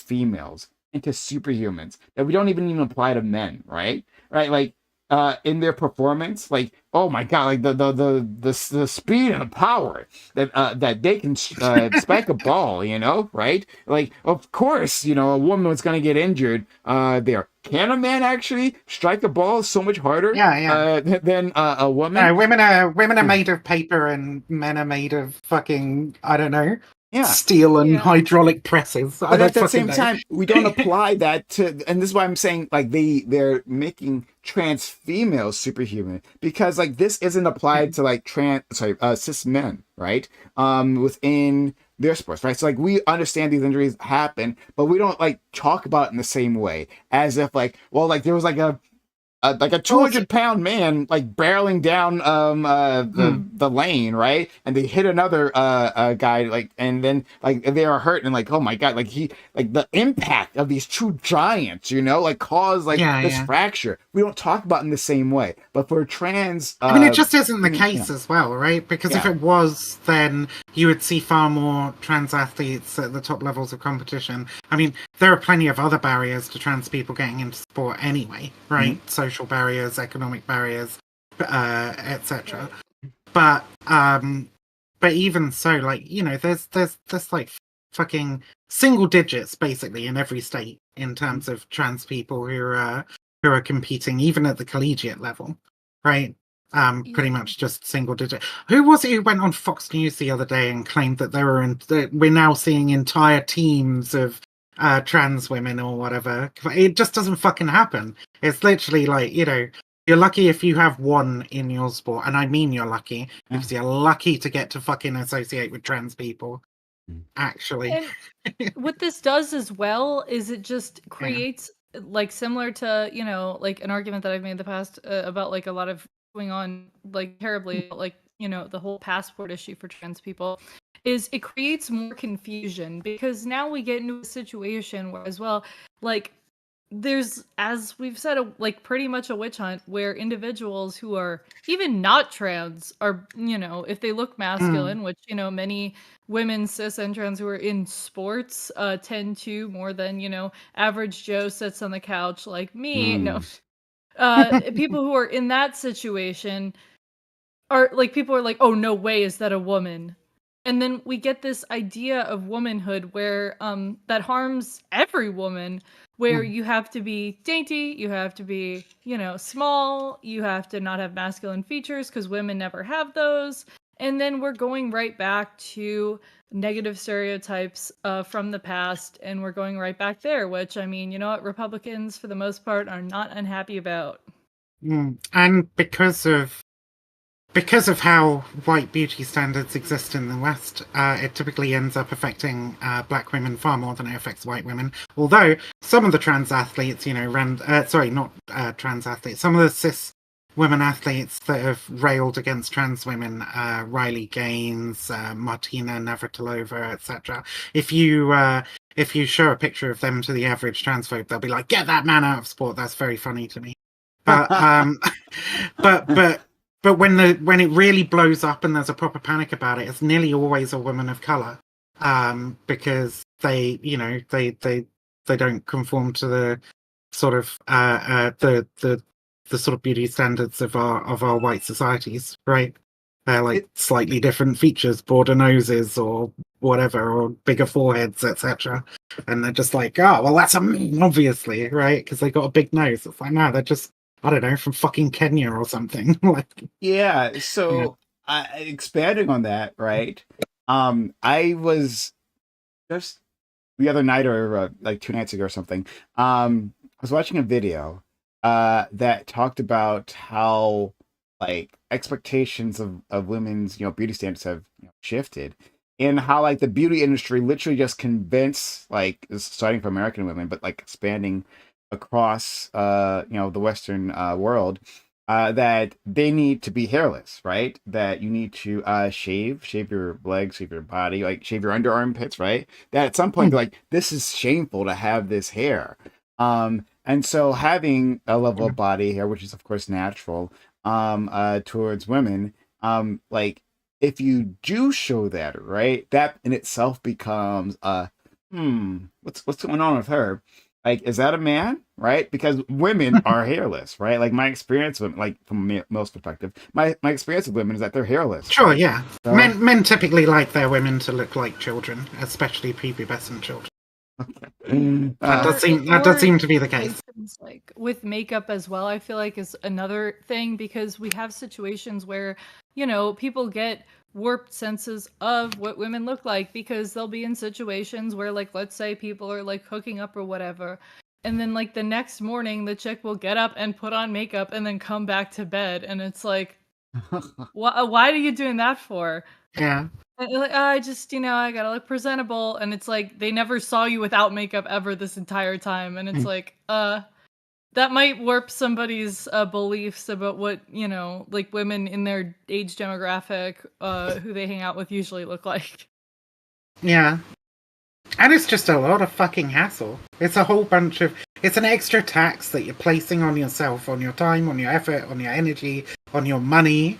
females into superhumans that we don't even apply to men, right? Right, like in their performance, like, oh my god, like the speed and the power that they can spike a ball, right? Like, of course, a woman was going to get injured there. Can a man actually strike a ball so much harder than a woman? Women are made of paper and men are made of fucking, I don't know, steel and hydraulic presses. But at the same time, we don't apply that to, and this is why I'm saying like they're making trans females superhuman, because like this isn't applied to like cis men, right? Within their sports, right? So like we understand these injuries happen, but we don't like talk about it in the same way as if like, well, like there was like a 200-pound man like barreling down the lane, right? And they hit another guy, like, and then like they are hurt, and like, oh my god, like the impact of these two giants, like cause like this fracture. We don't talk about it in the same way. But for trans, I mean, it just isn't the case as well, right? Because if it was, then you would see far more trans athletes at the top levels of competition. I mean, there are plenty of other barriers to trans people getting into sport anyway, right? Social barriers, economic barriers, etc. But even so, like, there's like fucking single digits basically in every state in terms of trans people who are competing, even at the collegiate level, right? Pretty much just single digit. Who was it who went on Fox News the other day and claimed that we're now seeing entire teams of trans women or whatever? It just doesn't fucking happen. It's literally like, you're lucky if you have one in your sport, and I mean you're lucky because you're lucky to get to fucking associate with trans people. Actually, and what this does as well is it just creates like similar to like an argument that I've made in the past about like a lot of going on like terribly, like the whole passport issue for trans people, is it creates more confusion because now we get into a situation where as well, like there's, as we've said, like pretty much a witch hunt where individuals who are even not trans are, if they look Mm, masculine, which, many women, cis and trans who are in sports tend to more than, average Joe sits on the couch like me. No, Mm. people who are in that situation are like, people are like, "Oh, no way is that a woman?" And then we get this idea of womanhood where that harms every woman, where mm, you have to be dainty, you have to be, small, you have to not have masculine features because women never have those. And then we're going right back to negative stereotypes from the past, and we're going right back there, which, I mean, you know what, Republicans for the most part are not unhappy about. And because of how white beauty standards exist in the West, it typically ends up affecting black women far more than it affects white women. Although some of the trans athletes, not trans athletes, some of the cis women athletes that have railed against trans women, Riley Gaines, Martina Navratilova, etc. If you show a picture of them to the average transphobe, they'll be like, "Get that man out of sport." That's very funny to me. But but but when it really blows up and there's a proper panic about it, it's nearly always a woman of color, because they don't conform to the sort of the sort of beauty standards of our white societies, right? They're like It, slightly different features, broader noses or whatever, or bigger foreheads, etc. And they're just like, oh, well, that's a me, obviously, right? Because they got a big nose. It's like, no, they're just, I don't know, from fucking Kenya or something. Like, yeah. yeah. So, expanding on that, right? I was just the other night, or like 2 nights ago or something. I was watching a video that talked about how like expectations of women's beauty standards have shifted, and how like the beauty industry literally just convinced, like, starting from American women, but like expanding across the Western world, that they need to be hairless, right? That you need to shave your legs, shave your body, like shave your under armpits, right? That at some point Mm, they're like, this is shameful to have this hair. And so having a level of body hair, which is of course natural, towards women, like, if you do show that, right, that in itself becomes what's going on with her? Like, is that a man, right? Because women are hairless, right? Like, my experience with, like, from most perspective, my experience with women is that they're hairless, sure, right? yeah. So, Men typically like their women to look like children, especially prepubescent children. uh, That does Or seem to be the for case. instance, like with makeup as well, I feel like is another thing because we have situations where, people get warped senses of what women look like because they'll be in situations where, like, let's say people are like hooking up or whatever. And then like the next morning the chick will get up and put on makeup and then come back to bed and it's like, why are you doing that for? Yeah. And you're like, "Oh, I just, I gotta look presentable," and it's like they never saw you without makeup ever this entire time, and it's Mm. like, that might warp somebody's beliefs about what, like women in their age demographic, who they hang out with usually look like. Yeah. And it's just a lot of fucking hassle. It's a whole bunch of. It's an extra tax that you're placing on yourself, on your time, on your effort, on your energy, on your money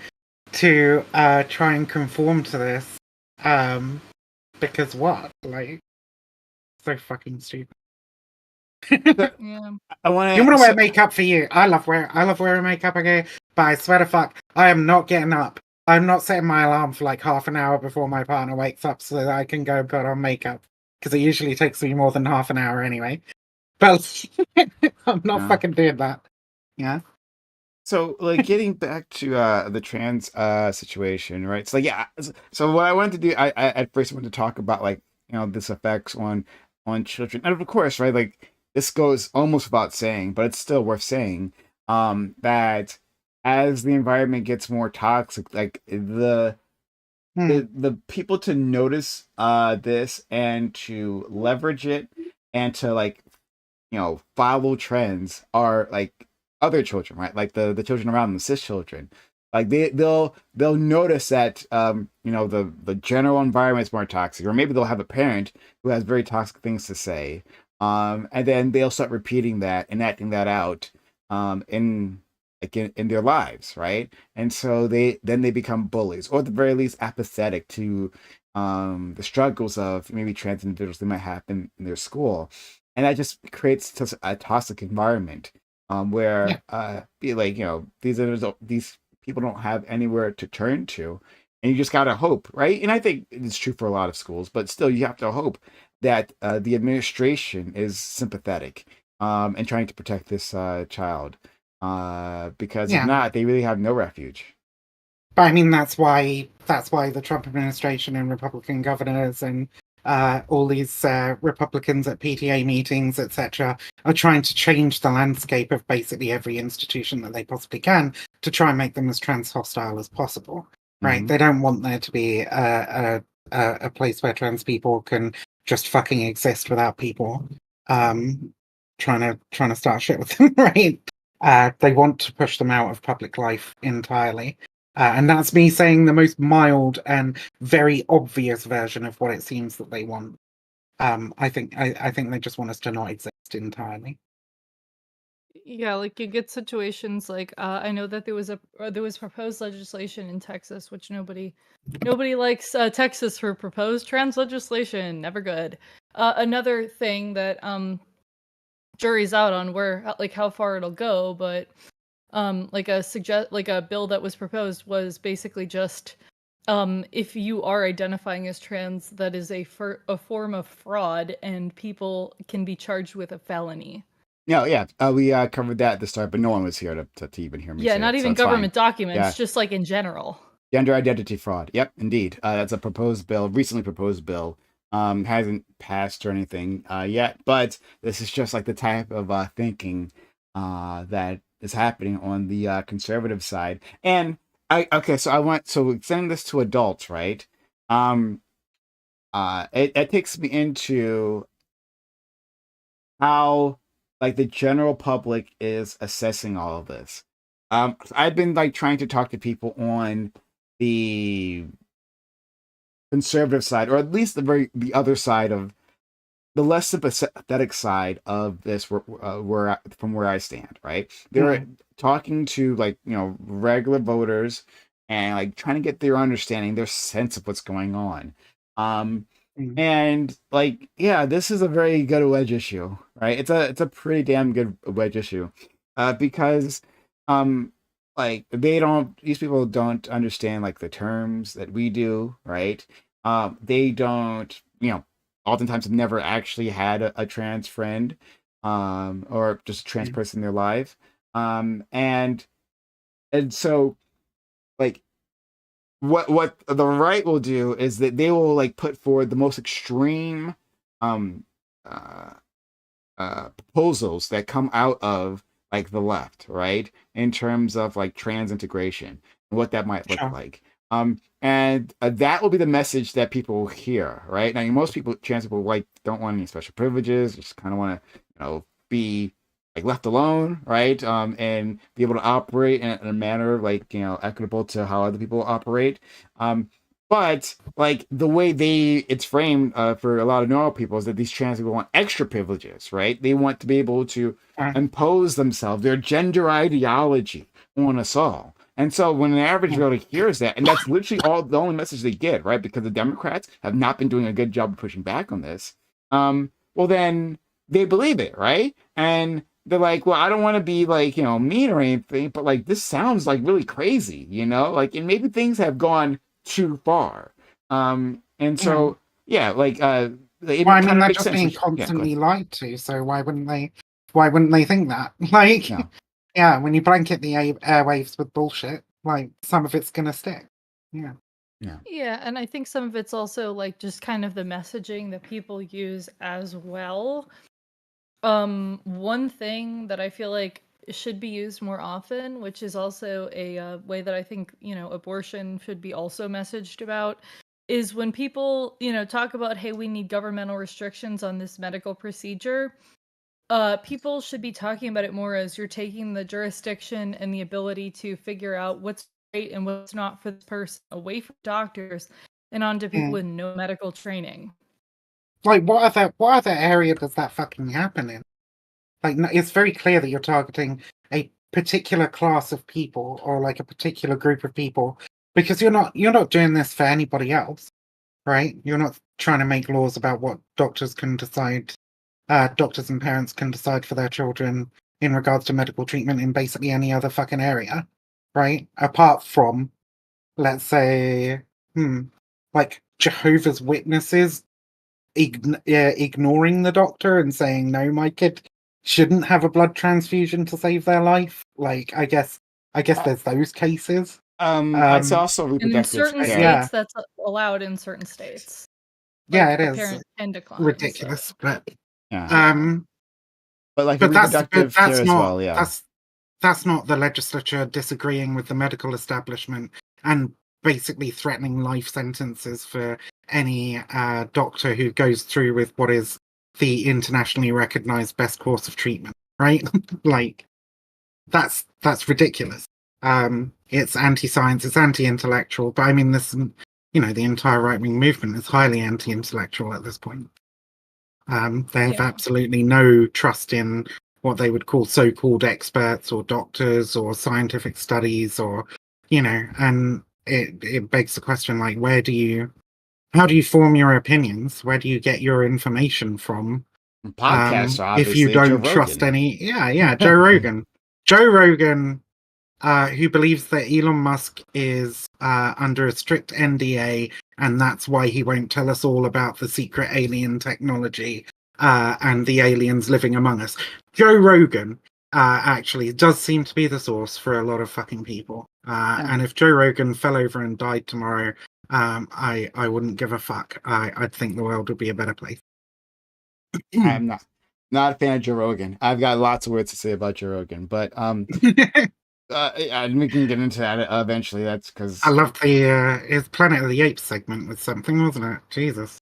to try and conform to this. Um, because what? Like, so fucking stupid. so Yeah. I You want want to. to wear So, makeup for you? I love wearing makeup. Okay, but I swear to fuck, I am not getting up. I'm not setting my alarm for like half an hour before my partner wakes up so that I can go put on makeup because it usually takes me more than half an hour anyway. But I'm not yeah. fucking doing that. Yeah. So, like, getting back to the trans situation, right? So, like, yeah. So what I wanted to do, I at first wanted to talk about, like, this effects on children, and of course, right, like, this goes almost without saying, but it's still worth saying, that as the environment gets more toxic, like, Hmm. the people to notice this and to leverage it and to, like, follow trends are like other children, right? Like the children around them, the cis children. Like they'll notice that the general environment is more toxic, or maybe they'll have a parent who has very toxic things to say, And then they'll start repeating that and acting that out in like in their lives, right? And so they become bullies, or at the very least apathetic to the struggles of maybe trans individuals they might have in their school, and that just creates such a toxic environment Yeah. where be like, these people don't have anywhere to turn to, and you just gotta hope, right? And I think it's true for a lot of schools, but still, you have to hope that the administration is sympathetic and trying to protect this child, because if Yeah. not, they really have no refuge. But I mean, that's why the Trump administration and Republican governors and all these Republicans at PTA meetings, etc., are trying to change the landscape of basically every institution that they possibly can to try and make them as trans hostile as possible. Right? Mhm. They don't want there to be a place where trans people can just fucking exist without people trying to start shit with them. Right? They want to push them out of public life entirely. And that's me saying the most mild and very obvious version of what it seems that they want. I think they just want us to not exist entirely. Yeah, like you get situations like I know that there was proposed legislation in Texas, which nobody likes Texas for proposed trans legislation. Never good. Another thing that jury's out on where like how far it'll go, but like a bill that was proposed was basically just if you are identifying as trans, that is a form of fraud, and people can be charged with a felony. No, yeah, we covered that at the start, but no one was here to even hear me Yeah, say not it, so even it's fine. government documents, Yeah, just like in general. gender identity fraud. Yep, indeed. That's a proposed bill, recently proposed bill. Hasn't passed or anything yet, but this is just like the type of thinking that is happening on the conservative side. And okay, so extending this to adults, right? Um, it takes me into how like the general public is assessing all of this. I've been like trying to talk to people on the conservative side, or at least the other side of the less sympathetic side of this, from where I stand, right? They're Mm, talking to like regular voters and like trying to get their understanding, their sense of what's going on. Um, mm, and like, yeah, this is a very good wedge issue, right? It's a pretty damn good wedge issue, because um, like these people don't understand like the terms that we do, right? They don't, oftentimes have never actually had a trans friend, or just a trans mm, person in their life. And so like what the right will do is that they will like put forward the most extreme um uh proposals that come out of like the left, right? In terms of like trans integration and what that might look sure. like. And that will be the message that people will hear, right? Now, most people, trans people, like don't want any special privileges, just kind of want to, be like left alone, right? And be able to operate in a manner like equitable to how other people operate. But like the way it's framed for a lot of normal people is that these trans people want extra privileges, right? They want to be able to Uh, impose themselves, their gender ideology on us all. And so when an average mm, voter hears that, and that's literally all the only message they get, right? Because the Democrats have not been doing a good job of pushing back on this. Well then they believe it, right? And they're like, well, I don't want to be like, mean or anything, but like this sounds like really crazy, Like, and maybe things have gone too far. And yeah. so yeah, like Well, it I kind mean, of they're makes just sense. being Yeah, go ahead. constantly lied to, so why wouldn't they? Why wouldn't they think that? Like, Yeah, yeah, when you blanket the airwaves with bullshit, like some of it's gonna stick. Yeah. yeah. Yeah, and I think some of it's also like just kind of the messaging that people use as well. One thing that I feel like should be used more often, which is also a way that I think, abortion should be also messaged about, is when people, talk about, hey, we need governmental restrictions on this medical procedure. People should be talking about it more as you're taking the jurisdiction and the ability to figure out what's right and what's not for this person away from doctors and onto people Mm. with no medical training. like, what other area does that fucking happen in? Like, it's very clear that you're targeting a particular class of people or like a particular group of people, because you're not doing this for anybody else, right? You're not trying to make laws about what doctors can decide, doctors and parents can decide for their children in regards to medical treatment in basically any other fucking area, right? Apart from, let's say, like Jehovah's Witnesses ignoring the doctor and saying, no, my kid shouldn't have a blood transfusion to save their life. Like, I guess there's those cases. It's also And in reproductive certain care. states, that's allowed in certain states. Yeah, Like, it the is parent can decline. ridiculous, So. but Yeah. But like but reproductive care as not well, yeah. that's not the legislature disagreeing with the medical establishment and basically threatening life sentences for any doctor who goes through with what is the internationally recognized best course of treatment, right? Like, that's ridiculous. It's anti-science, it's anti-intellectual, but I mean, this, the entire right-wing movement is highly anti-intellectual at this point. They have absolutely no trust in what they would call so-called experts or doctors or scientific studies, or, and it begs the question, like, how do you form your opinions? Where do you get your information from? Podcasts, obviously. If you don't trust any, Joe Rogan. Joe Rogan, who believes that Elon Musk is under a strict NDA, and that's why he won't tell us all about the secret alien technology and the aliens living among us. Joe Rogan actually does seem to be the source for a lot of fucking people. And if Joe Rogan fell over and died tomorrow, I wouldn't give a fuck. I'd think the world would be a better place. I'm not a fan of Joe Rogan. I've got lots of words to say about Joe Rogan, but we can get into that eventually. That's because I loved his Planet of the Apes segment with something, wasn't it? Jesus,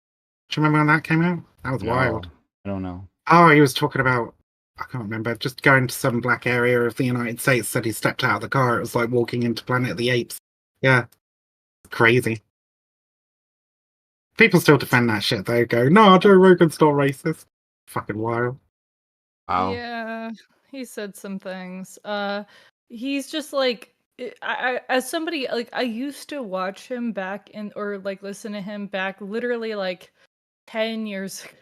do you remember when that came out? That was wild. I don't know. Oh, he was talking about, I can't remember, just going to some black area of the United States. Said he stepped out of the car. It was like walking into Planet of the Apes. Yeah, crazy. People still defend that shit though. Go, no, Joe Rogan's not racist. Fucking wild. Wow. Yeah, he said some things. He's just like, I as somebody, like, I used to watch him back or like listen to him back literally like 10 years ago.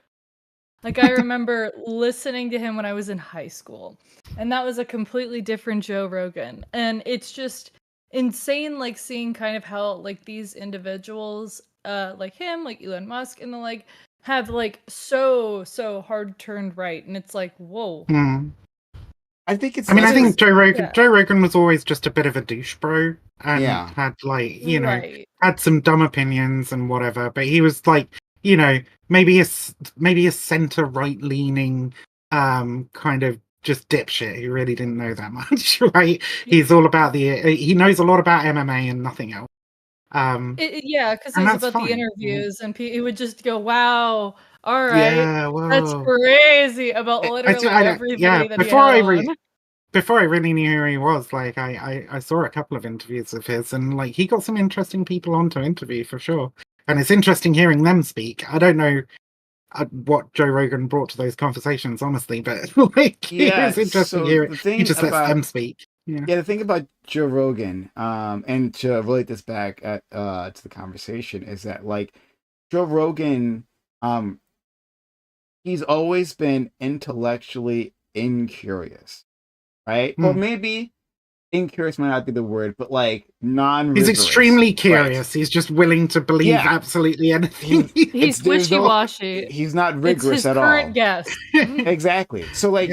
Like, I remember listening to him when I was in high school, and that was a completely different Joe Rogan. And it's just insane, like, seeing kind of how like these individuals, like him, like Elon Musk, and the like, have like so hard turned right, and it's like, whoa. I think it's. I mean, I think Joe Rogan was always just a bit of a douche bro, and had like had some dumb opinions and whatever. But he was like, maybe a center right leaning, kind of just dipshit who really didn't know that much, right? He's all about he knows a lot about MMA and nothing else. Because it was about the interviews, and he would just go, "Wow, all right, that's crazy," about literally everybody that before I really knew who he was, like I saw a couple of interviews of his, and like he got some interesting people on to interview for sure. And it's interesting hearing them speak. I don't know what Joe Rogan brought to those conversations, honestly, but like, it's interesting hearing. He just lets them speak. Yeah, the thing about Joe Rogan, and to relate this back to the conversation, is that like Joe Rogan, he's always been intellectually incurious, right? Or maybe incurious might not be the word, but like non-rigorous. He's extremely curious. Right? He's just willing to believe absolutely anything. He's wishy-washy. He's not rigorous at all. Current guess. Exactly. So like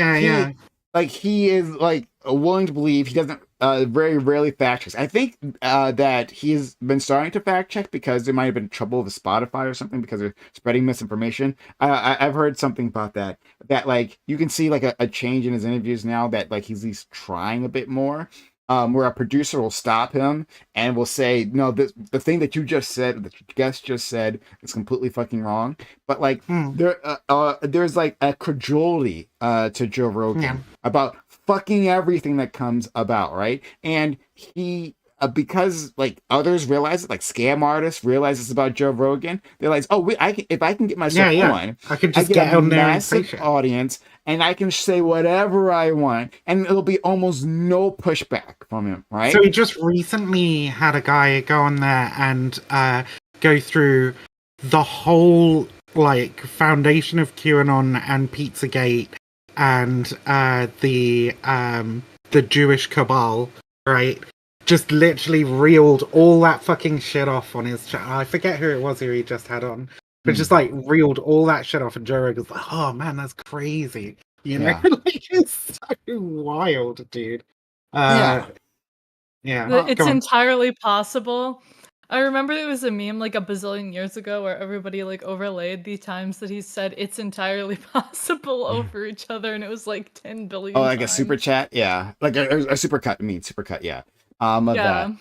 he is like willing to believe. He doesn't very rarely fact checks. I think that he's been starting to fact check because there might have been trouble with Spotify or something because they're spreading misinformation. I've heard something about that like you can see like a change in his interviews now, that like he's at least trying a bit more. Where a producer will stop him and will say, no, the thing that you just said, that your guest just said, is completely fucking wrong. But like there's like a credulity to Joe Rogan about fucking everything that comes about, right? And he because like others realize it, like scam artists realize it's about Joe Rogan. They're like, oh, if I can get myself Yeah. on, I could I just get get a on there and say massive shit. audience, and I can say whatever I want, and it'll be almost no pushback from him, right? So he just recently had a guy go on there and go through the whole like foundation of QAnon and Pizzagate and the Jewish cabal, right? Just literally reeled all that fucking shit off on his channel. I forget who it was who he just had on, but just like reeled all that shit off, and Joe Rogan's like, "Oh man, that's crazy," you know? Yeah. Like it's so wild, dude. Yeah. Yeah, It's go on. entirely possible. I remember it was a meme like a bazillion years ago where everybody like overlaid the times that he said it's entirely possible over each other, and it was like 10 billion Oh, like a super times. chat, yeah, like a super cut. I mean, super cut, yeah. Of Yeah.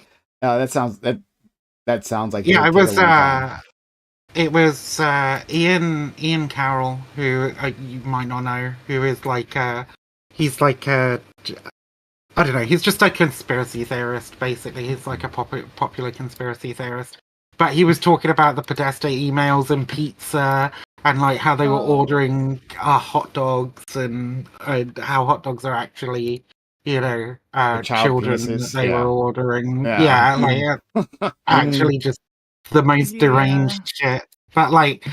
that. That sounds like it Yeah, would take a long time. it was Ian Carroll, who you might not know, who is like he's like I don't know, he's just a conspiracy theorist basically. He's like a popular conspiracy theorist. But he was talking about the Podesta emails and pizza and like how they were Oh. ordering hot dogs and how hot dogs are actually, you know, child children penises, that they yeah. were ordering. Yeah. Yeah, like actually just the most Yeah. deranged shit. But like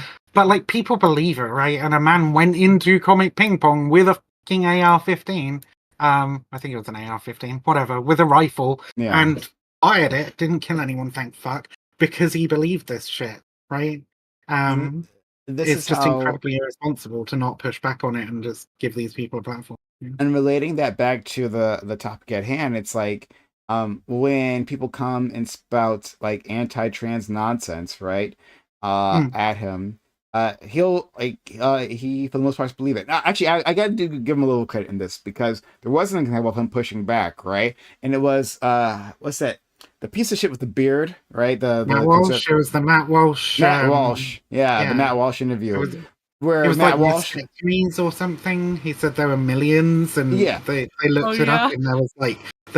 people believe it, right? And a man went into Comic Ping Pong with a fucking AR-15. I think it was an AR-15, whatever, with a rifle, Yeah. and fired it. Didn't kill anyone, thank fuck, because he believed this shit, right? This It's is just how, incredibly irresponsible to not push back on it and just give these people a platform. and relating that back to the topic at hand, it's like when people come and spout like anti-trans nonsense, right? At him, he'll like he for the most part believe it. Actually, I gotta give him a little credit in this because there was an example of him pushing back, right? And it was what's that? The piece of shit with the beard, right? Matt Walsh, it was the Matt Walsh. Matt Walsh, yeah, the yeah. Matt Walsh interview, It where was Matt like Walsh, mastectomies or something. He said there were millions, and Yeah. they looked Oh, it up, yeah? and there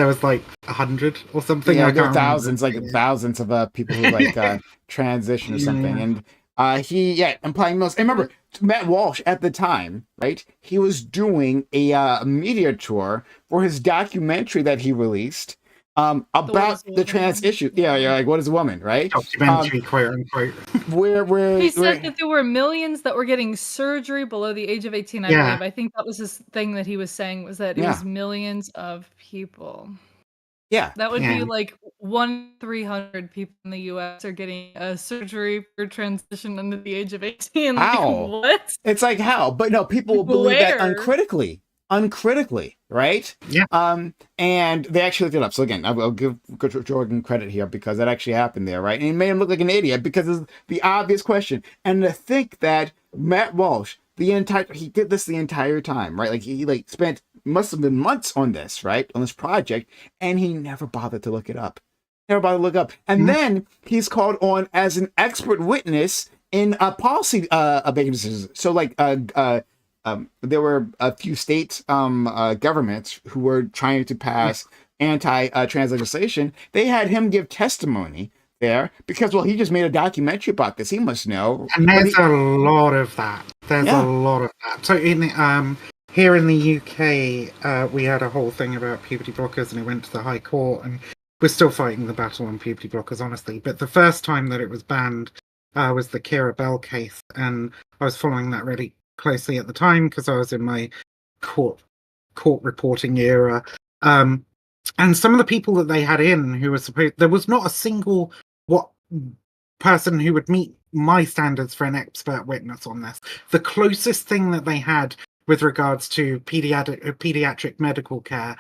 was like 100 or something. yeah, I there can't are remember. thousands, like thousands of people who like transition or something, and he implying most. And remember, Matt Walsh at the time, right? He was doing a media tour for his documentary that he released about Is a the trans Woman? issue. Yeah, like what is a woman, right? Documentary, quote unquote. Where He said that there were millions that were getting surgery below the age of 18, I Yeah. believe. I think that was his thing that he was saying, was that it was millions of people. Yeah. That would Yeah. be like 1/300 people in the US are getting a surgery for transition under the age of 18. How? Like, what? It's like how? But no, people will believe that Where? uncritically, right? Yeah. And they actually looked it up. So again, I'll give Jordan credit here because that actually happened there, right? And it made him look like an idiot because it's the obvious question. And to think that Matt Walsh, he did this the entire time, right? Like he like spent must have been months on this, right? On this project, and he never bothered to look it up. Never bothered to look up. And then he's called on as an expert witness in policy making decisions. So like there were a few state governments who were trying to pass anti-trans legislation. They had him give testimony there because, well, he just made a documentary about this. He must know. And there's a lot of that. There's a lot of that. So in here in the UK, we had a whole thing about puberty blockers, and it went to the High Court, and we're still fighting the battle on puberty blockers, honestly. But the first time that it was banned was the Kira Bell case, and I was following that really closely at the time because I was in my court reporting era. And some of the people that they had in who were supposed, there was not a single person who would meet my standards for an expert witness on this. The closest thing that they had with regards to pediatric medical care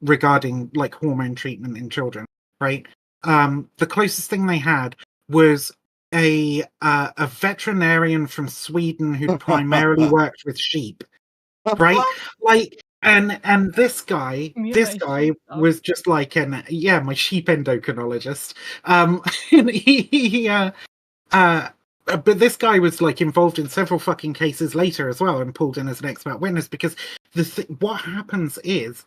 regarding like hormone treatment in children, right? The closest thing they had was a veterinarian from Sweden who primarily worked with sheep, right? Like, and this guy was just like my sheep endocrinologist. But this guy was like involved in several fucking cases later as well and pulled in as an expert witness because what happens is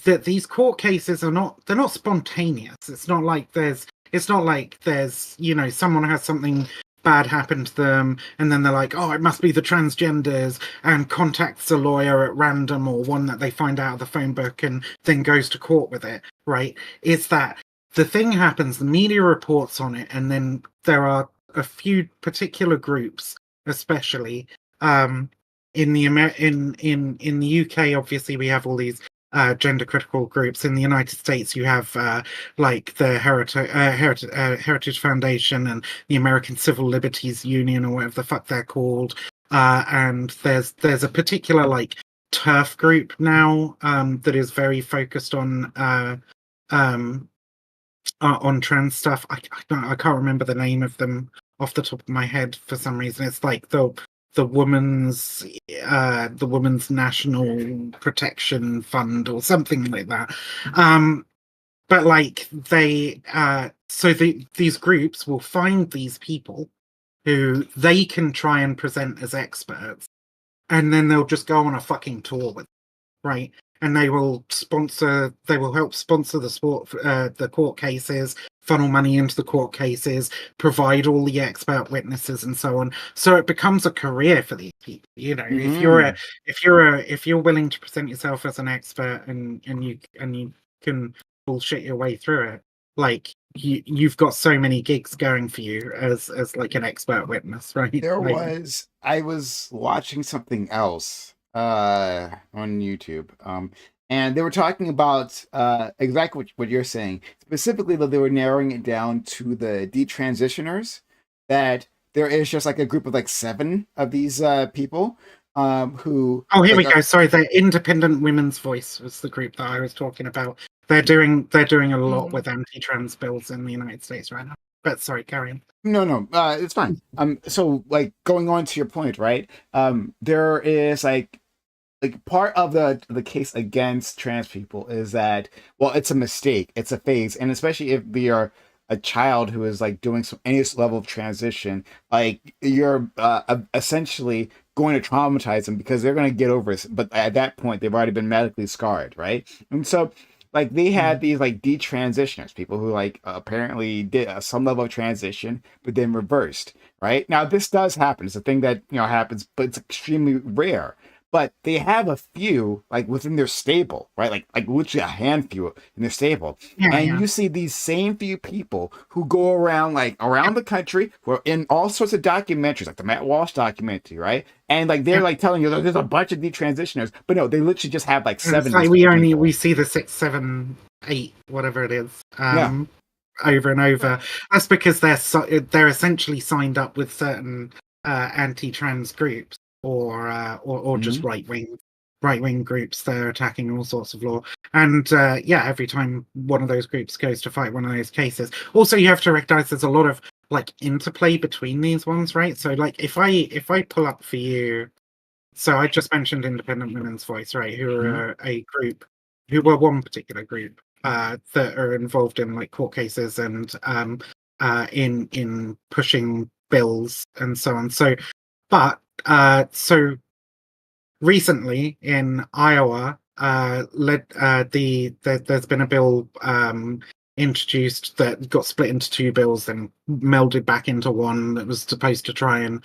that these court cases they're not spontaneous. It's not like there's someone has something bad happen to them and then they're like, oh, it must be the transgenders, and contacts a lawyer at random or one that they find out of the phone book and then goes to court with it, right? It's that the thing happens, the media reports on it, and then there are a few particular groups, especially in the in the UK. Obviously, we have all these gender critical groups. In the United States, you have like the Heritage Foundation and the American Civil Liberties Union, or whatever the fuck they're called. And there's a particular like TERF group now that is very focused on trans stuff. I can't remember the name of them off the top of my head for some reason. It's like the woman's national protection fund or something like that. But like these groups will find these people who they can try and present as experts, and then they'll just go on a fucking tour with them, right? And they will help sponsor the court cases, funnel money into the court cases, provide all the expert witnesses and so on. So it becomes a career for these people. You know, if you're willing to present yourself as an expert and you can bullshit your way through it, like you've got so many gigs going for you as like an expert witness, right? I was watching something else on YouTube, and they were talking about exactly what you're saying. Specifically, though, they were narrowing it down to the detransitioners. That there is just like a group of like 7 of these people who. Oh, here we go. Sorry, the Independent Women's Voice was the group that I was talking about. They're doing a lot with anti-trans bills in the United States right now. But sorry, carry on. No, it's fine. So like going on to your point, right? There is like part of the case against trans people is that, well, it's a mistake, it's a phase, and especially if you're a child who is like doing any level of transition, like you're essentially going to traumatize them because they're going to get over it, but at that point they've already been medically scarred, right? And so like they had these like detransitioners, people who like apparently did some level of transition but then reversed, right? Now this does happen, it's a thing that happens, but it's extremely rare. But they have a few like within their stable, right? Like literally a handful in their stable. You see these same few people who go around the country, who are in all sorts of documentaries, like the Matt Walsh documentary, right? And like they're like telling you there's a bunch of detransitioners, but no, they literally just have like 7. Like we see the 6, 7, 8, whatever it is. Over and over. That's because they're essentially signed up with certain anti-trans groups. Or just right wing groups that are attacking all sorts of law. And every time one of those groups goes to fight one of those cases. Also, you have to recognize there's a lot of like interplay between these ones, right? So like if I pull up for you, so I just mentioned Independent Women's Voice, right? Who are a group, who were one particular group that are involved in like court cases and in pushing bills and so on. So recently in Iowa, there's been a bill introduced that got split into 2 bills and melded back into one that was supposed to try and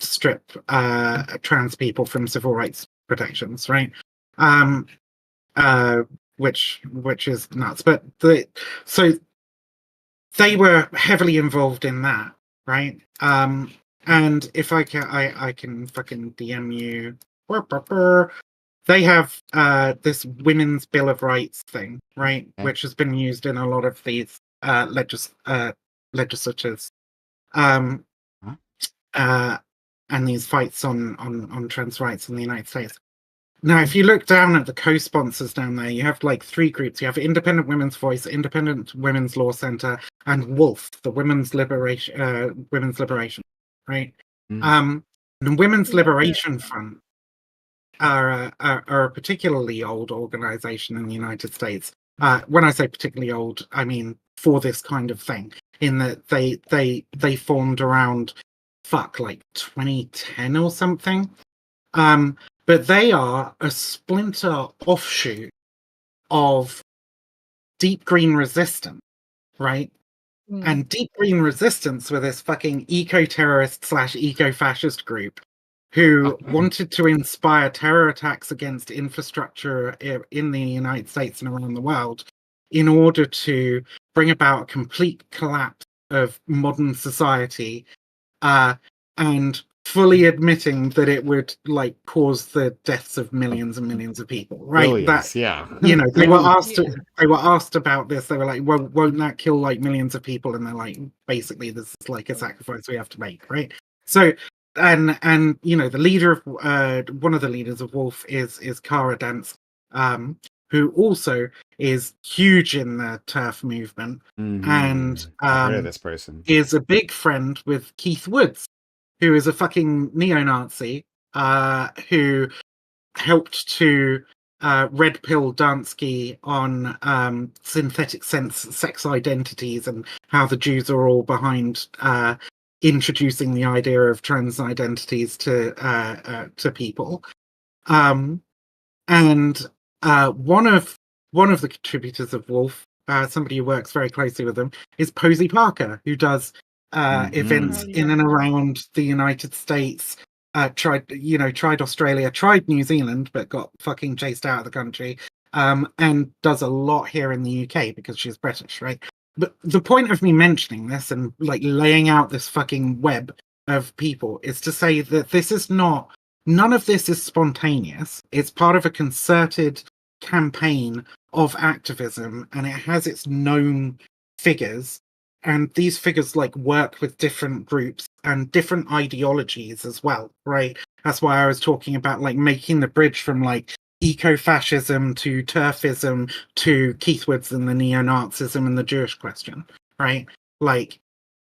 strip trans people from civil rights protections, right? Which is nuts. But so they were heavily involved in that, right? And if I can fucking DM you. They have this Women's Bill of Rights thing, right? Okay. Which has been used in a lot of these legislatures. And these fights on trans rights in the United States. Now, if you look down at the co-sponsors down there, you have like 3 groups. You have Independent Women's Voice, Independent Women's Law Center, and WOLF, the Women's Liberation, right? The Women's Liberation Front are a particularly old organization in the United States. When I say particularly old, I mean for this kind of thing, in that they formed around like 2010 or something. But they are a splinter offshoot of Deep Green Resistance, right? Mm. And Deep Green Resistance were this fucking eco-terrorist / eco-fascist group who wanted to inspire terror attacks against infrastructure in the United States and around the world in order to bring about a complete collapse of modern society, and fully admitting that it would like cause the deaths of millions and millions of people, right? Billions, yeah. You know, they were asked Yeah. they were asked about this. They were like, well, won't that kill like millions of people? And they're like, basically, this is like a sacrifice we have to make, right? So, and you know, the leader of one of the leaders of Wolf is Kara Dance, who also is huge in the TERF movement, and I've heard of this person. is a big friend with Keith Woods, who is a fucking neo-Nazi, who helped to red pill Dansky on synthetic sex identities and how the Jews are all behind introducing the idea of trans identities to people. And one of the contributors of Wolf, somebody who works very closely with them, is Posey Parker, who does events Oh, in yeah. and around the United States. Tried Australia, tried New Zealand, but got fucking chased out of the country. And does a lot here in the UK because she's British, right? But the point of me mentioning this and like laying out this fucking web of people is to say that this is not, none of this is spontaneous. It's part of a concerted campaign of activism, and it has its known figures, and these figures like work with different groups and different ideologies as well, right? That's why I was talking about like making the bridge from like eco-fascism to turfism to Keith Woods and the neo-Nazism and the Jewish question, right? Like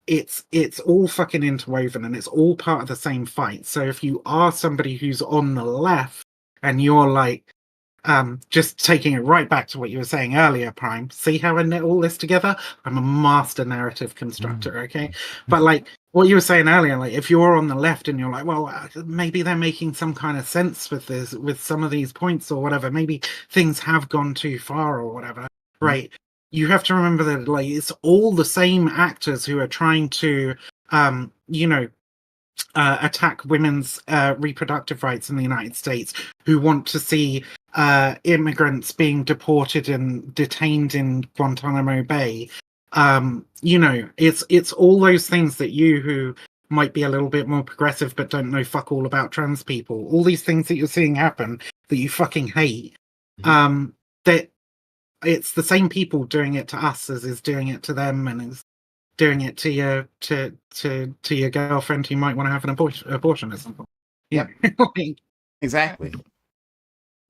it's all fucking interwoven and it's all part of the same fight. So if you are somebody who's on the left and you're like just taking it right back to what you were saying earlier, Prime. See how I knit all this together? I'm a master narrative constructor, okay? But like what you were saying earlier, like if you're on the left and you're like, well, maybe they're making some kind of sense with this, with some of these points or whatever. Maybe things have gone too far or whatever, right? You have to remember that like it's all the same actors who are trying to, attack women's reproductive rights in the United States, who want to see immigrants being deported and detained in Guantanamo Bay. It's all those things that you who might be a little bit more progressive but don't know fuck all about trans people, all these things that you're seeing happen that you fucking hate, that it's the same people doing it to us as is doing it to them, and is doing it to your girlfriend who might want to have an abortion at some point. Yeah. Exactly.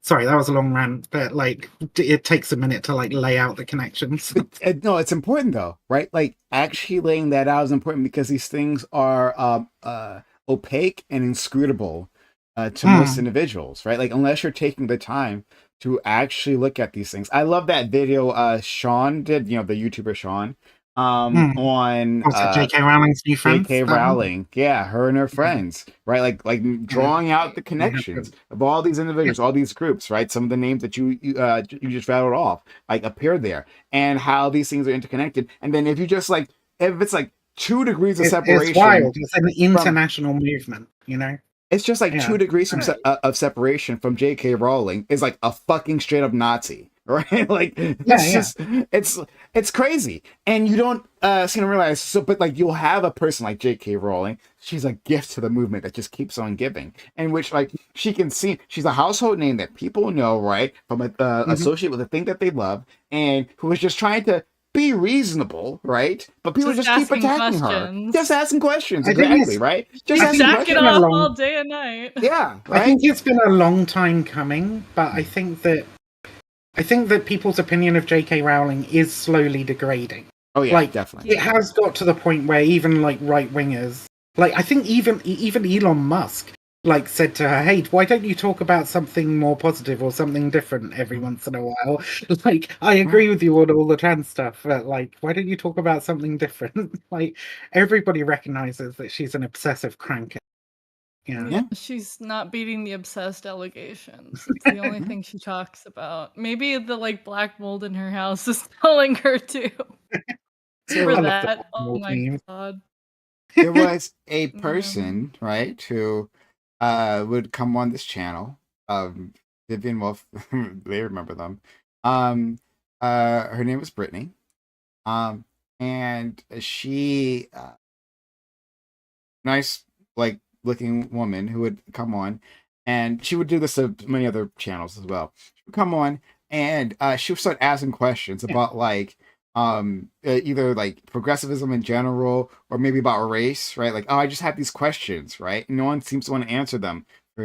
Sorry, that was a long rant, but like it takes a minute to like lay out the connections. No, it's important though, right? Like actually laying that out is important because these things are opaque and inscrutable to most individuals, right? Like unless you're taking the time to actually look at these things. I love that video Sean did, the YouTuber Sean, on J.K. Rowling's new friends. J.K. Rowling, yeah, her and her friends, right? Like drawing out the connections of all these individuals, all these groups, right? Some of the names that you just rattled off, like appear there, and how these things are interconnected. And then if you just like, if it's like 2 degrees of separation, it's wild. It's an international movement, It's just like 2 degrees of separation from J.K. Rowling is like a fucking straight up Nazi, right? Like it's crazy, and you don't seem to realize. So, but like you'll have a person like J.K. Rowling. She's a gift to the movement that just keeps on giving, in which like she can see she's a household name that people know, right, from associate with the thing that they love, and who is just trying to be reasonable, right? But people just keep attacking her. Just asking questions, exactly, right? Just asking jack questions. it off all day and night. Yeah, right? I think it's been a long time coming, but I think that people's opinion of J.K. Rowling is slowly degrading. Oh yeah, like, definitely. It has got to the point where even like right wingers, like I think even Elon Musk, like said to her, "Hey, why don't you talk about something more positive or something different every once in a while?" Like, I agree with you on all the trans stuff, but like, why don't you talk about something different? Like, everybody recognizes that she's an obsessive crank. Yeah. Yeah, she's not beating the obsessed allegations. It's the only thing she talks about. Maybe the like black mold in her house is telling her to. So For I love the that, oh mold my memes. god. there was a Yeah. person, right, who would come on this channel. Vivian Wolf, they remember them. Her name was Brittany. And she nice like looking woman who would come on, and she would do this to many other channels as well. She would come on, and she would start asking questions Yeah. about like either like progressivism in general or maybe about race, right? Like, oh, I just have these questions, right? And no one seems to want to answer them for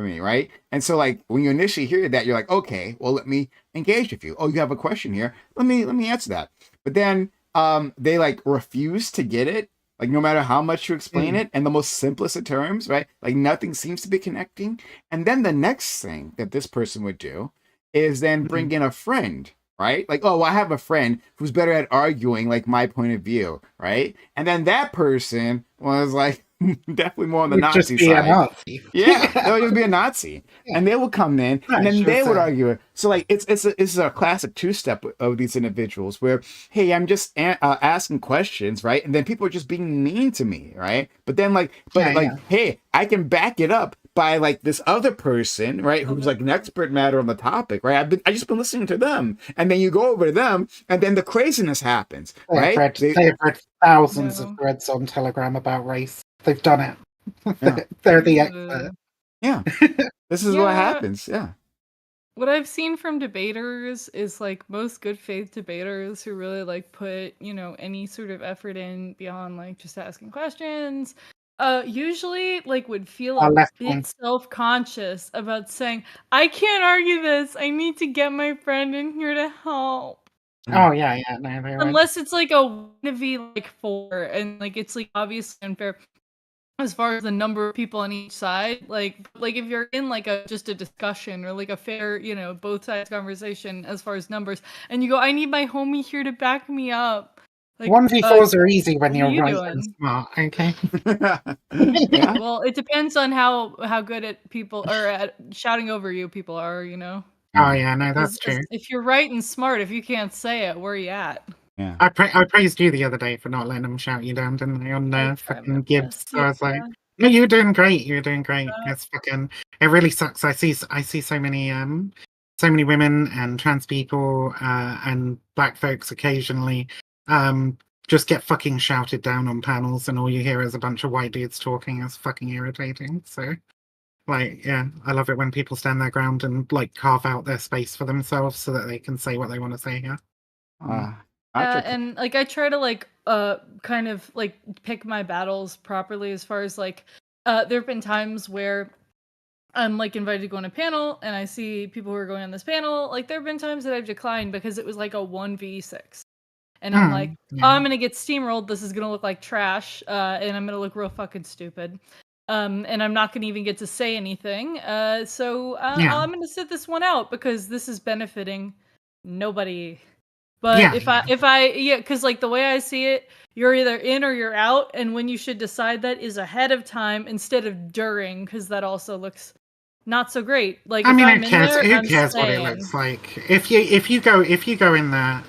me, right? And so like when you initially hear that, you're like, okay, well, let me engage with you. Oh, you have a question here, let me answer that. But then they like refuse to get it, like no matter how much you explain it in the most simplest of terms, right? Like nothing seems to be connecting. And then the next thing that this person would do is then bring in a friend, right? Like, oh, well, I have a friend who's better at arguing like my point of view, right? And then that person was like definitely more on the Would just Nazi be a side. Nazi. Yeah, they would just be a Nazi, and they would come in, Yeah, and then sure they would thing. argue it. So like it's a classic two-step of these individuals where, hey, I'm just asking questions, right? And then people are just being mean to me, right? But then hey, I can back it up by like this other person, right, who's like an expert matter on the topic, right? I just been listening to them, and then you go over to them, and then the craziness happens, right? They have read thousands Yeah. of threads on Telegram about race. They've done it. Yeah. They're the expert. Yeah, this is what happens. Yeah. What I've seen from debaters is like most good faith debaters who really like put, any sort of effort in beyond like just asking questions, usually like would feel Our a left bit wing. self-conscious about saying, I can't argue this. I need to get my friend in here to help. Oh yeah, no, they would. Unless it's like a 1v like 4 and like it's like obviously unfair as far as the number of people on each side. Like if you're in like just a discussion or like a fair, both sides conversation as far as numbers, and you go, I need my homie here to back me up. Like 1v4s are easy when what you're are you right doing? and smart, okay? Yeah. Well, it depends on how good at people or at shouting over you people are, Oh yeah, no, that's 'Cause true. if you're right and smart, if you can't say it, where are you at? Yeah. I praised you the other day for not letting them shout you down, didn't I, on I try my fucking Gibbs. best. So I was like, Yeah. no, you're doing great. You're doing great. Uh, It's fucking. It really sucks. I see so many women and trans people and black folks occasionally just get fucking shouted down on panels, and all you hear is a bunch of white dudes talking. It's fucking irritating. So, like, yeah, I love it when people stand their ground and like carve out their space for themselves so that they can say what they want to say here. and like I try to like kind of like pick my battles properly as far as like there have been times where I'm like invited to go on a panel and I see people who are going on this panel. Like there have been times that I've declined because it was like a 1v6. And I'm like, yeah. oh, I'm gonna get steamrolled. This is gonna look like trash, and I'm gonna look real fucking stupid. And I'm not gonna even get to say anything. So I'm gonna sit this one out because this is benefiting nobody. But because like the way I see it, you're either in or you're out, and when you should decide that is ahead of time instead of during, because that also looks not so great. Like I if mean, I'm who in cares? there, Who I'm cares what it staying. looks like? If you go in there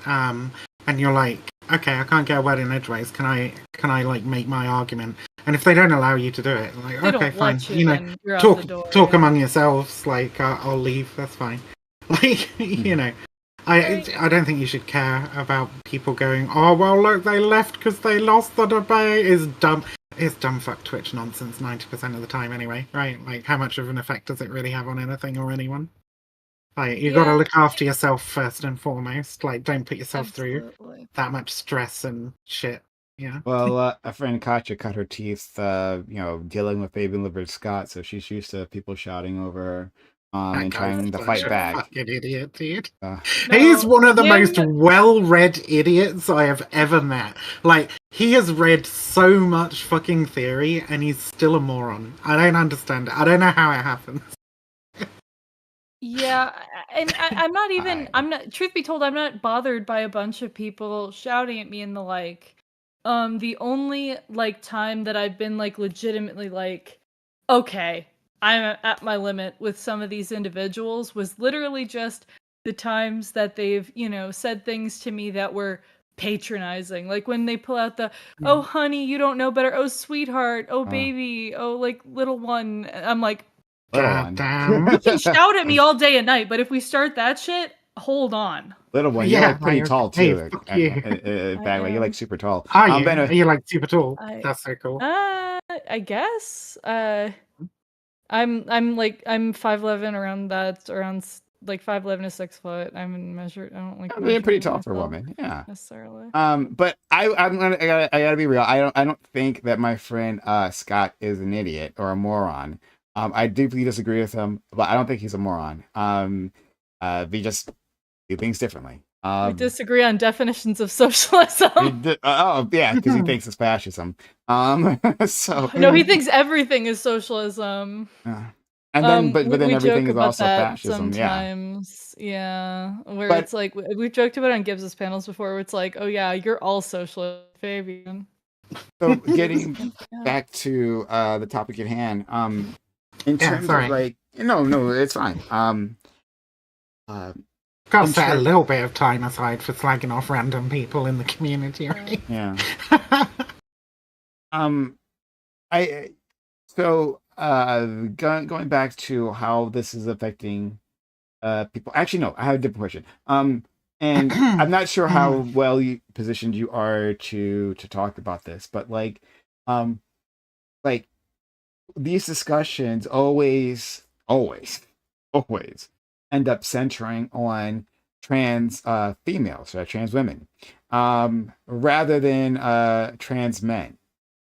and you're like, okay, I can't get a word in edgeways. Can I like make my argument? And if they don't allow you to do it, like, They okay, don't fine. let you in, you're out talk the door, talk yeah. among yourselves. Like, I'll leave. That's fine. Like, I don't think you should care about people going, oh well, look, they left because they lost the debate. It's dumb. It's dumb fuck Twitch nonsense 90% of the time anyway, right? Like, how much of an effect does it really have on anything or anyone? Like, you gotta look after yourself first and foremost. Like, don't put yourself through that much stress and shit. Yeah. Well, a friend Katja cut her teeth, dealing with Fabian Livered Scott, so she's used to people shouting over her, and trying to fight back. Fucking idiot, dude. No, He's one of the most well-read idiots I have ever met. Like, he has read so much fucking theory, and he's still a moron. I don't understand it. I don't know how it happens. Yeah, and I'm not even. I'm not. Truth be told, I'm not bothered by a bunch of people shouting at me and the like. The only like time that I've been like legitimately like okay, I'm at my limit with some of these individuals was literally just the times that they've, said things to me that were patronizing. Like when they pull out the, oh, Mm. honey, you don't know better. Oh, sweetheart. Oh, Oh, baby. Oh, like little one. I'm like, little God one. you damn. can shout at me all day and night, but if we start that shit, hold on. Little one. You're Yeah, like pretty like, tall hey, too. fuck you. I Back, like you're like am. super tall. Are you? Ben, Are you like super tall? I, That's so cool. I guess. I'm 5'11", like 5'11" to 6 foot. I'm measured. I don't like I'm being pretty measuring tall for a myself woman. Yeah. necessarily. But I gotta be real. I don't think that my friend Scott is an idiot or a moron. I deeply disagree with him, but I don't think he's a moron. We just do things differently. We disagree on definitions of socialism. Oh yeah, because he thinks it's fascism. So No, he thinks everything is socialism. and then but then We everything joke is about also that fascism. Yeah, sometimes. Yeah, where but it's like we've joked about it on Gibbs's panels before. Where it's like, oh yeah, you're all socialist, Fabian. so getting Yeah. back to the topic at hand, in Yeah, terms of sorry. like no, it's fine. Gotta in set a ter- little bit of time aside for slagging off random people in the community, right? Yeah. I so going back to how this is affecting people. Actually, no, I have a different question. And I'm not sure how well you positioned you are to talk about this, but um, like these discussions always end up centering on trans females or trans women, rather than trans men.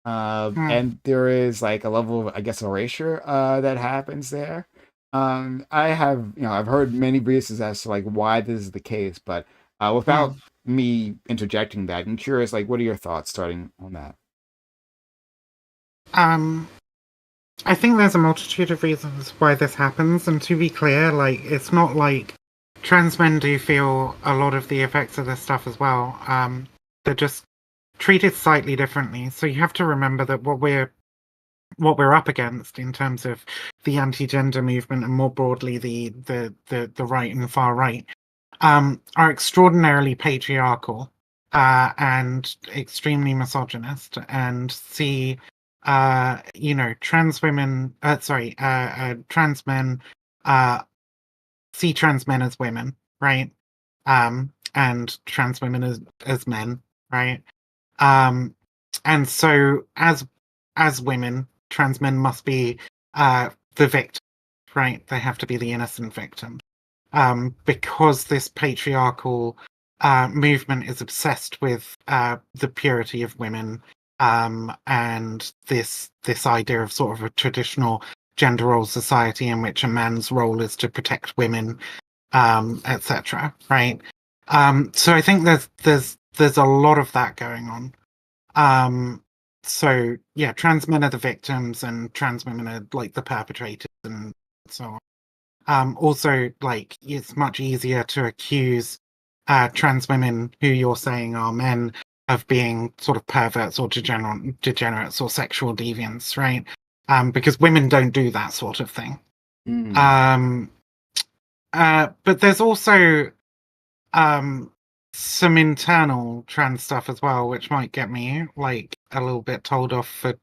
And there is like a level of, I guess, erasure that happens there. I've heard many reasons as to like why this is the case, but without me interjecting that, I'm curious, like, what are your thoughts starting on that? I think there's a multitude of reasons why this happens, and to be clear, like, it's not like trans men do feel a lot of the effects of this stuff as well. They're just treated slightly differently. So you have to remember that what we're up against in terms of the anti-gender movement and more broadly the right and far right are extraordinarily patriarchal and extremely misogynist and see trans women trans men see trans men as women, right? And trans women as men, right? And so as women, trans men must be the victim, right? They have to be the innocent victim. Because this patriarchal movement is obsessed with the purity of women, and this idea of sort of a traditional gender role society in which a man's role is to protect women, etc. Right? So I think there's a lot of that going on. So yeah, trans men are the victims and trans women are like the perpetrators and so on. Also, like, it's much easier to accuse trans women who you're saying are men of being sort of perverts or degenerates or sexual deviants, right? Because women don't do that sort of thing. But there's also some internal trans stuff as well, which might get me like a little bit told off for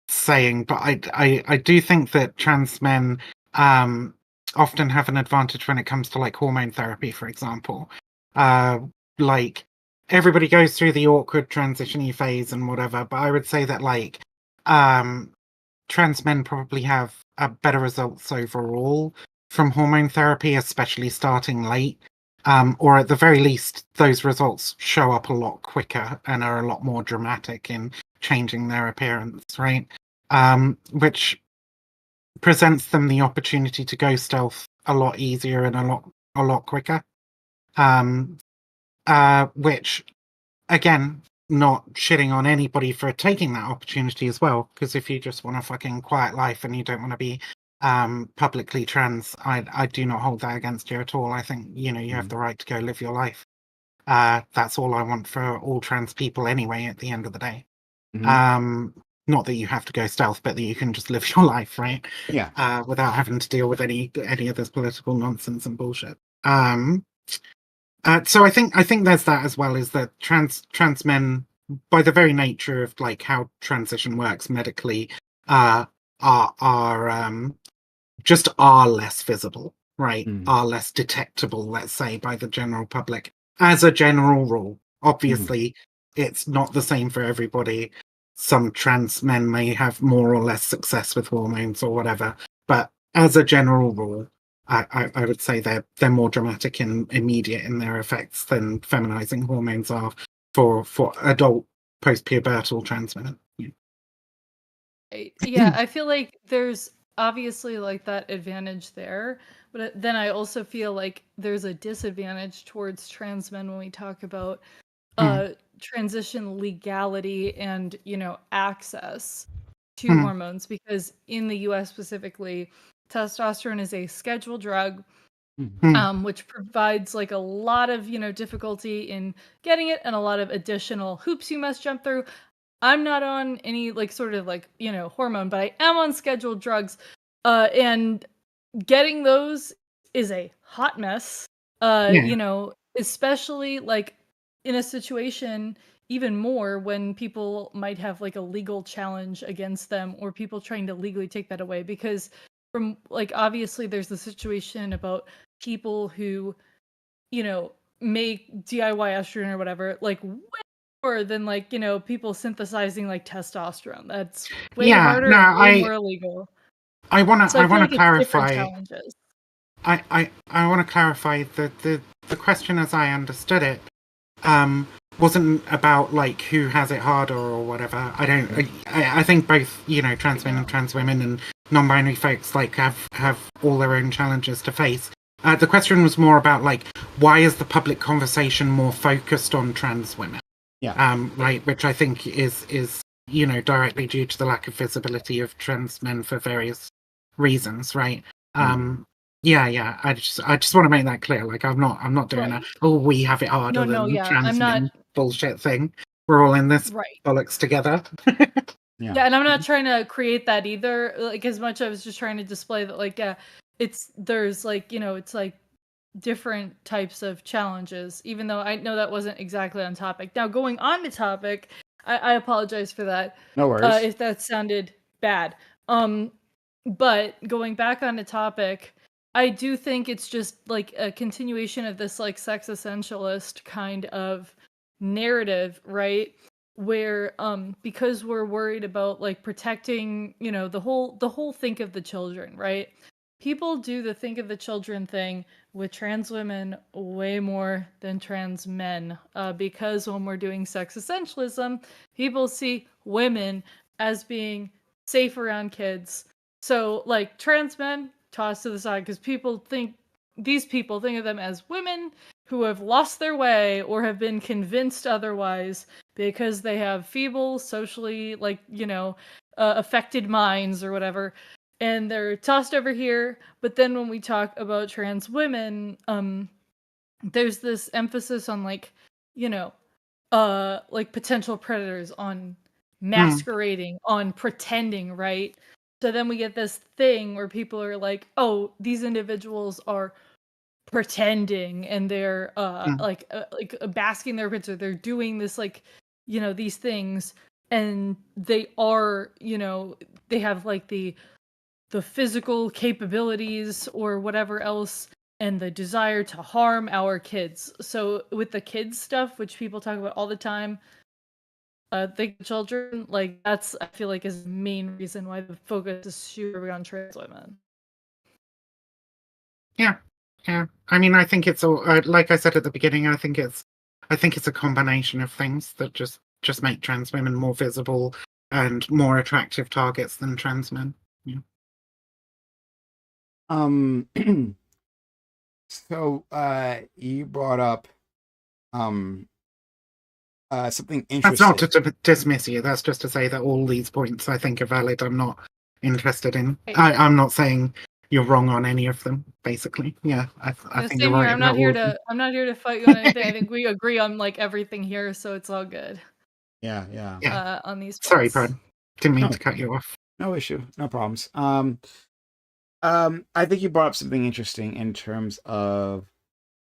saying, but I do think that trans men often have an advantage when it comes to like hormone therapy, for example. Like, everybody goes through the awkward transition-y phase and whatever, but I would say that like trans men probably have better results overall from hormone therapy, especially starting late. Or at the very least, those results show up a lot quicker and are a lot more dramatic in changing their appearance, right? Which presents them the opportunity to go stealth a lot easier and a lot quicker. Which, again, not shitting on anybody for taking that opportunity as well, because if you just want a fucking quiet life and you don't want to be publicly trans, I do not hold that against you at all. I think, you have the right to go live your life. That's all I want for all trans people anyway, at the end of the day. not that you have to go stealth, but that you can just live your life, right? Yeah. Without having to deal with any of this political nonsense and bullshit. So I think there's that as well, is that trans men, by the very nature of like how transition works medically, are just are less visible, right? Are less detectable, let's say, by the general public as a general rule. Obviously, it's not the same for everybody. Some trans men may have more or less success with hormones or whatever, but as a general rule, I would say they're more dramatic and immediate in their effects than feminizing hormones are for adult post-pubertal trans men. Yeah, I feel like there's obviously like that advantage there, but then I also feel like there's a disadvantage towards trans men when we talk about transition legality and, access to hormones, because in the US specifically, testosterone is a scheduled drug, which provides like a lot of, difficulty in getting it and a lot of additional hoops you must jump through. I'm not on any like sort of like, hormone, but I am on scheduled drugs. And getting those is a hot mess. Especially like in a situation even more when people might have like a legal challenge against them, or people trying to legally take that away, because from like obviously there's the situation about people who, make DIY estrogen or whatever, like more than like, people synthesizing like testosterone. That's way harder and way more illegal. I want So I feel to like it's different clarify. challenges. I want to clarify that the question, as I understood it, wasn't about like who has it harder or whatever. I think both, trans men and trans women and non-binary folks like have all their own challenges to face. The question was more about like, why is the public conversation more focused on trans women? Yeah. Right, which I think is directly due to the lack of visibility of trans men for various reasons, right? Yeah. I just want to make that clear. Like, I'm not doing we have it harder than trans men bullshit thing. We're all in this bollocks together. Yeah, and I'm not trying to create that either. Like, as much I was just trying to display that, like, there's like, it's like different types of challenges, even though I know that wasn't exactly on topic. Now, going on to topic, I apologize for that. No worries. If that sounded bad. But going back on the topic, I do think it's just like a continuation of this like sex essentialist kind of narrative, right? Where because we're worried about like protecting, the whole think of the children, right? People do the think of the children thing with trans women way more than trans men, because when we're doing sex essentialism, people see women as being safe around kids. So like trans men tossed to the side because these people think of them as women who have lost their way or have been convinced otherwise because they have feeble, socially like, affected minds or whatever, and they're tossed over here. But then when we talk about trans women, there's this emphasis on like, like potential predators, on masquerading, on pretending, right? So then we get this thing where people are like, oh, these individuals are pretending, and they're like basking their pits, or they're doing this like, these things, and they are, they have like the physical capabilities or whatever else, and the desire to harm our kids. So with the kids stuff, which people talk about all the time, the children, like that's, I feel like, is the main reason why the focus is super on trans women. Yeah. I mean, I think it's all like I said at the beginning. I think it's a combination of things that just make trans women more visible and more attractive targets than trans men. Yeah. So you brought up something interesting. That's not to dismiss you. That's just to say that all these points I think are valid. I'm not interested in. I'm not saying you're wrong on any of them. Basically, yeah. I think you're right. I'm not here to fight you on anything. I think we agree on like everything here, so it's all good. Yeah. On these points. Sorry, pardon. Didn't mean No, to cut you off. no issue, no problems. I think you brought up something interesting in terms of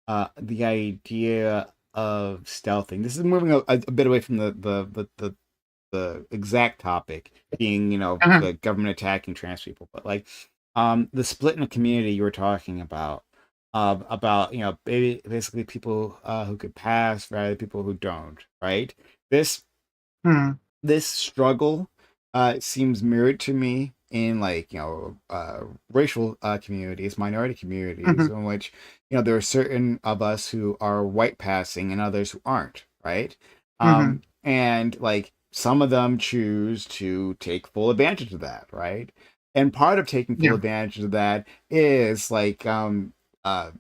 the idea of stealthing. This is moving a bit away from the exact topic being, Uh-huh. the government attacking trans people, but like the split in the community you were talking about, basically people who could pass rather than people who don't, right? This Hmm. this struggle seems mirrored to me in like racial communities, minority communities, Mhm. in which there are certain of us who are white passing and others who aren't, right? Mhm. And like some of them choose to take full advantage of that, right? And part of taking full Yeah. advantage of that is uh, uh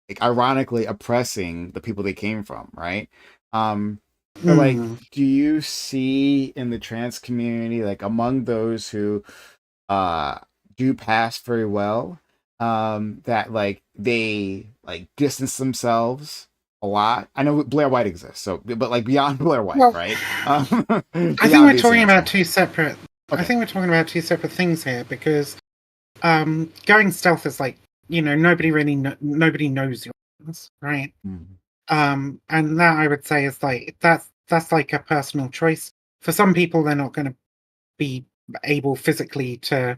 like ironically oppressing the people they came from, right? But like, Mm. do you see in the trans community, like among those who uh do pass very well, that like they like distance themselves a lot? I know Blair White exists, so but like beyond Blair White, Well, right? I think Beyond we're the talking about example. two separate. I Okay. think we're talking about two separate things here because going stealth is like nobody really nobody knows your things, right? Mhm. And that I would say is like that's like a personal choice. For some people, they're not going to be able physically to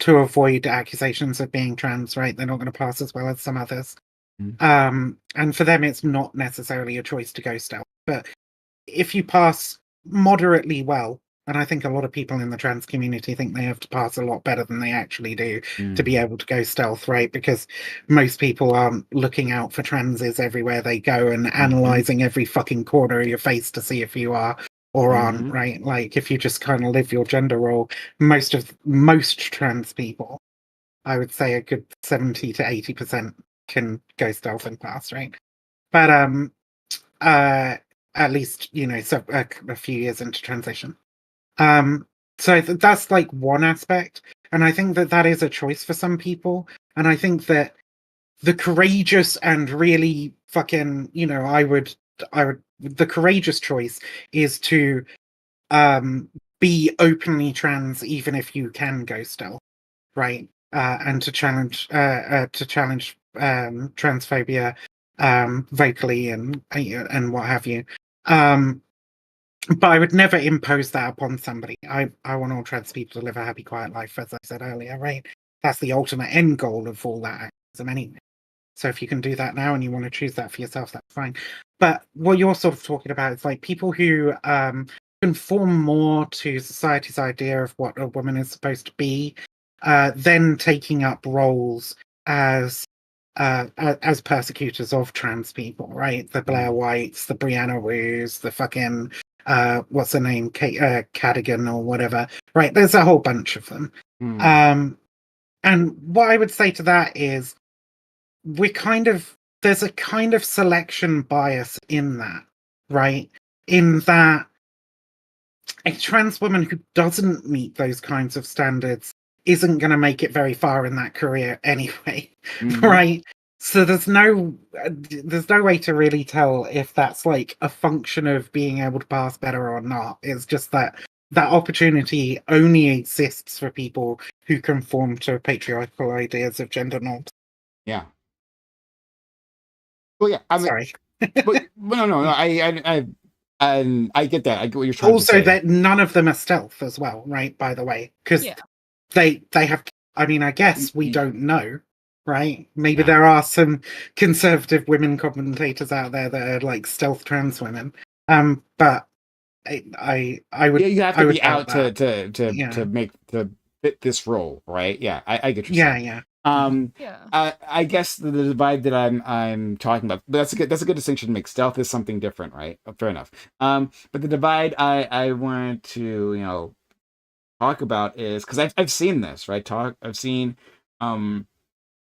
avoid accusations of being trans, right? They're not going to pass as well as some others. Mhm. And for them, it's not necessarily a choice to go stealth. But if you pass moderately well, and I think a lot of people in the trans community think they have to pass a lot better than they actually do to be Mhm. able to go stealth, right? Because most people aren't looking out for transes everywhere they go and Mhm. analyzing every fucking corner of your face to see if you are or aren't, Mhm. right? Like if you just kind of live your gender role, most trans people, I would say a good 70 to 80% can go stealth and pass, right? But uh at least so a few years into transition. um so that's like one aspect, and I think that that is a choice for some people, and I think that the courageous and really fucking I would the courageous choice is to um be openly trans even if you can go stealth, right? And to challenge transphobia vocally and what have you. Um, but I would never impose that upon somebody. I want all trans people to live a happy, quiet life, as I said earlier, right? That's the ultimate end goal of all that activism anyway. So if you can do that now and you want to choose that for yourself, that's fine. But what you're sort of talking about is like people who conform more to society's idea of what a woman is supposed to be, then taking up roles as as persecutors of trans people, right? The Blair Mhm. Whites, the Brianna Woos, the fucking what's her name, Kate Cadigan or whatever, right? There's a whole bunch of them. Mhm. Um, and what I would say to that is we kind of there's a kind of selection bias in that, right? In that a trans woman who doesn't meet those kinds of standards isn't going to make it very far in that career anyway, Mhm. right? So there's no way to really tell if that's like a function of being able to pass better or not. It's just that that opportunity only exists for people who conform to patriarchal ideas of gender norms. Yeah. Well, yeah. I mean, Sorry. but no. I get that. I get what you're trying to Also, say. that none of them are stealth as well, right? By the way, because Yeah. they have. I mean, I Y- guess we y- don't know, right? Maybe Yeah. there are some conservative women commentators out there that are like stealth trans women. But I Yeah, would you have I to would be doubt out that. to Yeah, make to fit this role, right? Yeah, I get what you're yeah, saying. yeah. Mhm. Um, Yeah. I guess the divide that I'm talking about, but that's a good distinction to make. Stealth is something different, right? Fair enough. But the divide I want to talk about is because I've seen this, right? I've seen um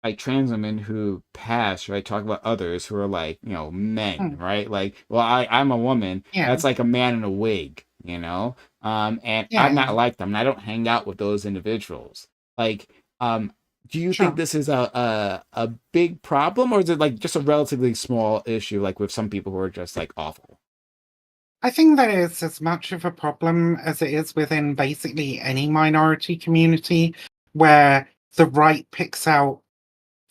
like trans women who pass, right, talk about others who are like, men, Mm, right? Like, well, I'm a woman. yeah, That's like a man in a wig, and yeah, I'm not yeah. like them. And I don't hang out with those individuals. Like, do you think Sure. this is a big problem, or is it like just a relatively small issue, like with some people who are just like awful? I think that it's as much of a problem as it is within basically any minority community where the right picks out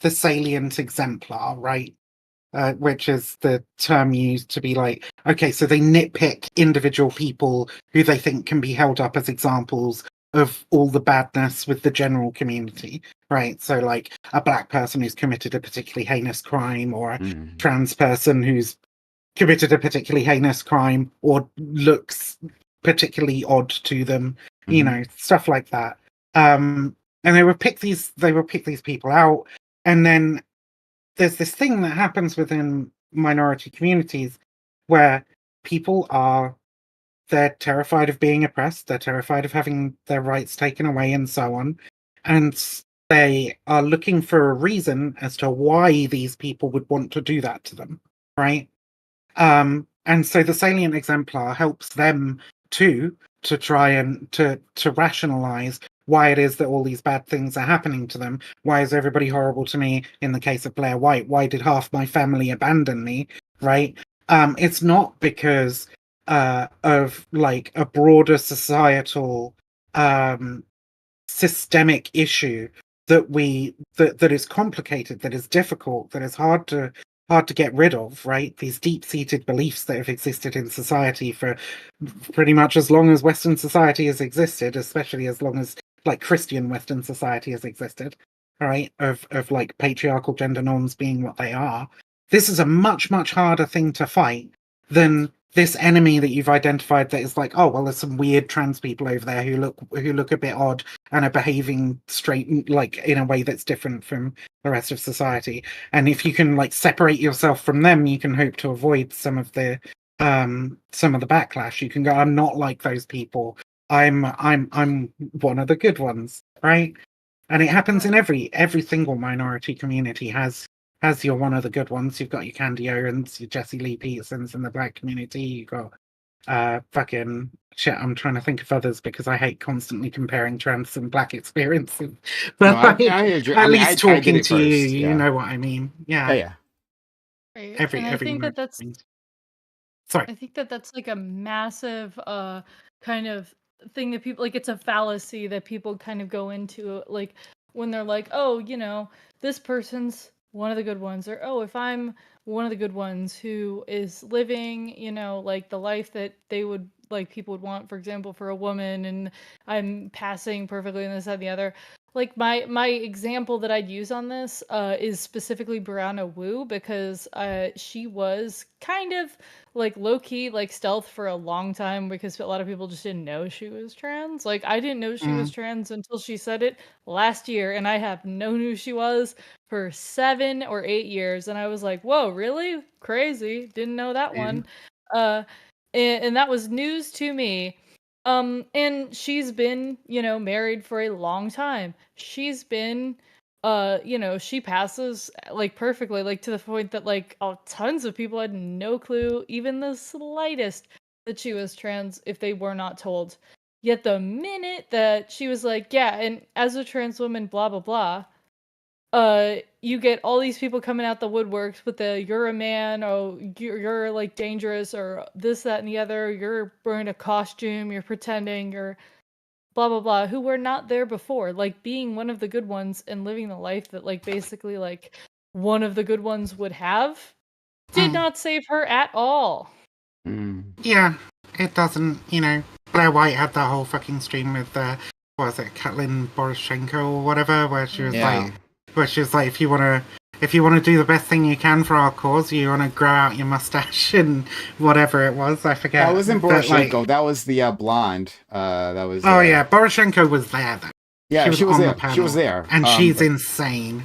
the salient exemplar, right? Which is the term used to be like, okay, so they nitpick individual people who they think can be held up as examples of all the badness with the general community, right? So, like a black person who's committed a particularly heinous crime, or a Mm. trans person who's committed a particularly heinous crime or looks particularly odd to them, you Mhm. know, stuff like that. And they would pick these people out, and then there's this thing that happens within minority communities where people are they're terrified of being oppressed, they're terrified of having their rights taken away and so on, and they are looking for a reason as to why these people would want to do that to them, right? And so the salient exemplar helps them too to try and to rationalize why it is that all these bad things are happening to them. Why is everybody horrible to me? In the case of Blair White, why did half my family abandon me? Right? It's not because of like a broader societal systemic issue that is complicated, that is difficult, that is hard to get rid of, right? These deep-seated beliefs that have existed in society for pretty much as long as Western society has existed, especially as long as like Christian Western society has existed, right? Of like patriarchal gender norms being what they are. This is a much, much harder thing to fight than this enemy that you've identified that is like, oh well, there's some weird trans people over there who look a bit odd and are behaving straight like in a way that's different from the rest of society. And if you can like separate yourself from them, you can hope to avoid some of the backlash. You can go, I'm not like those people. I'm one of the good ones, right? And it happens in every single minority community has your one of the good ones. You've got your Candy Owens, your Jesse Lee Petersons in the black community. You've got fucking shit. I'm trying to think of others because I hate constantly comparing trans and black experiences. No, But like, I hear you. at I mean, least I did talking it to you, first. you Yeah. know what I mean. Yeah. Yeah, Yeah. Right. And every minority community. Sorry. I think that that's like a massive kind of thing that people like it's a fallacy that people kind of go into like when they're like, "Oh, you know, this person's one of the good ones," or "Oh, if I'm one of the good ones who is living, you know, like the life that they would like people would want, for example, for a woman and I'm passing perfectly and this that and the other." Like my example that I'd use on this is specifically Brianna Wu because she was kind of like low key like stealth for a long time because a lot of people just didn't know she was trans. Like I didn't know she was Mm, trans until she said it last year and I have known who she was for 7 or 8 years and I was like, "Whoa, really? Crazy. Didn't know that yeah. one." Uh and that was news to me. And she's been, you know, married for a long time. She's been you know, she passes like perfectly, like to the point that like tons of people had no clue, even the slightest, that she was trans if they were not told. Yet the minute that she was like, yeah, and as a trans woman, blah blah blah, you get all these people coming out the woodworks with the you're a man, or you're like dangerous, or this, that, and the other, you're wearing a costume, you're pretending, you're blah blah blah, who were not there before, like being one of the good ones and living the life that like basically like one of the good ones would have, did Mm. not save her at all. Mm. Yeah, it doesn't, you know. Blair White had that whole fucking stream with, what was it, Katlin Poroshenko or whatever, where she was Yeah. like, if you wanna do the best thing you can for our cause, you wanna grow out your mustache and whatever it was, I forget. That wasn't But, like, Poroshenko. That was the blonde. That was. oh yeah, Poroshenko was there though. Yeah, she was on there. the panel. She was there. And she's but, insane.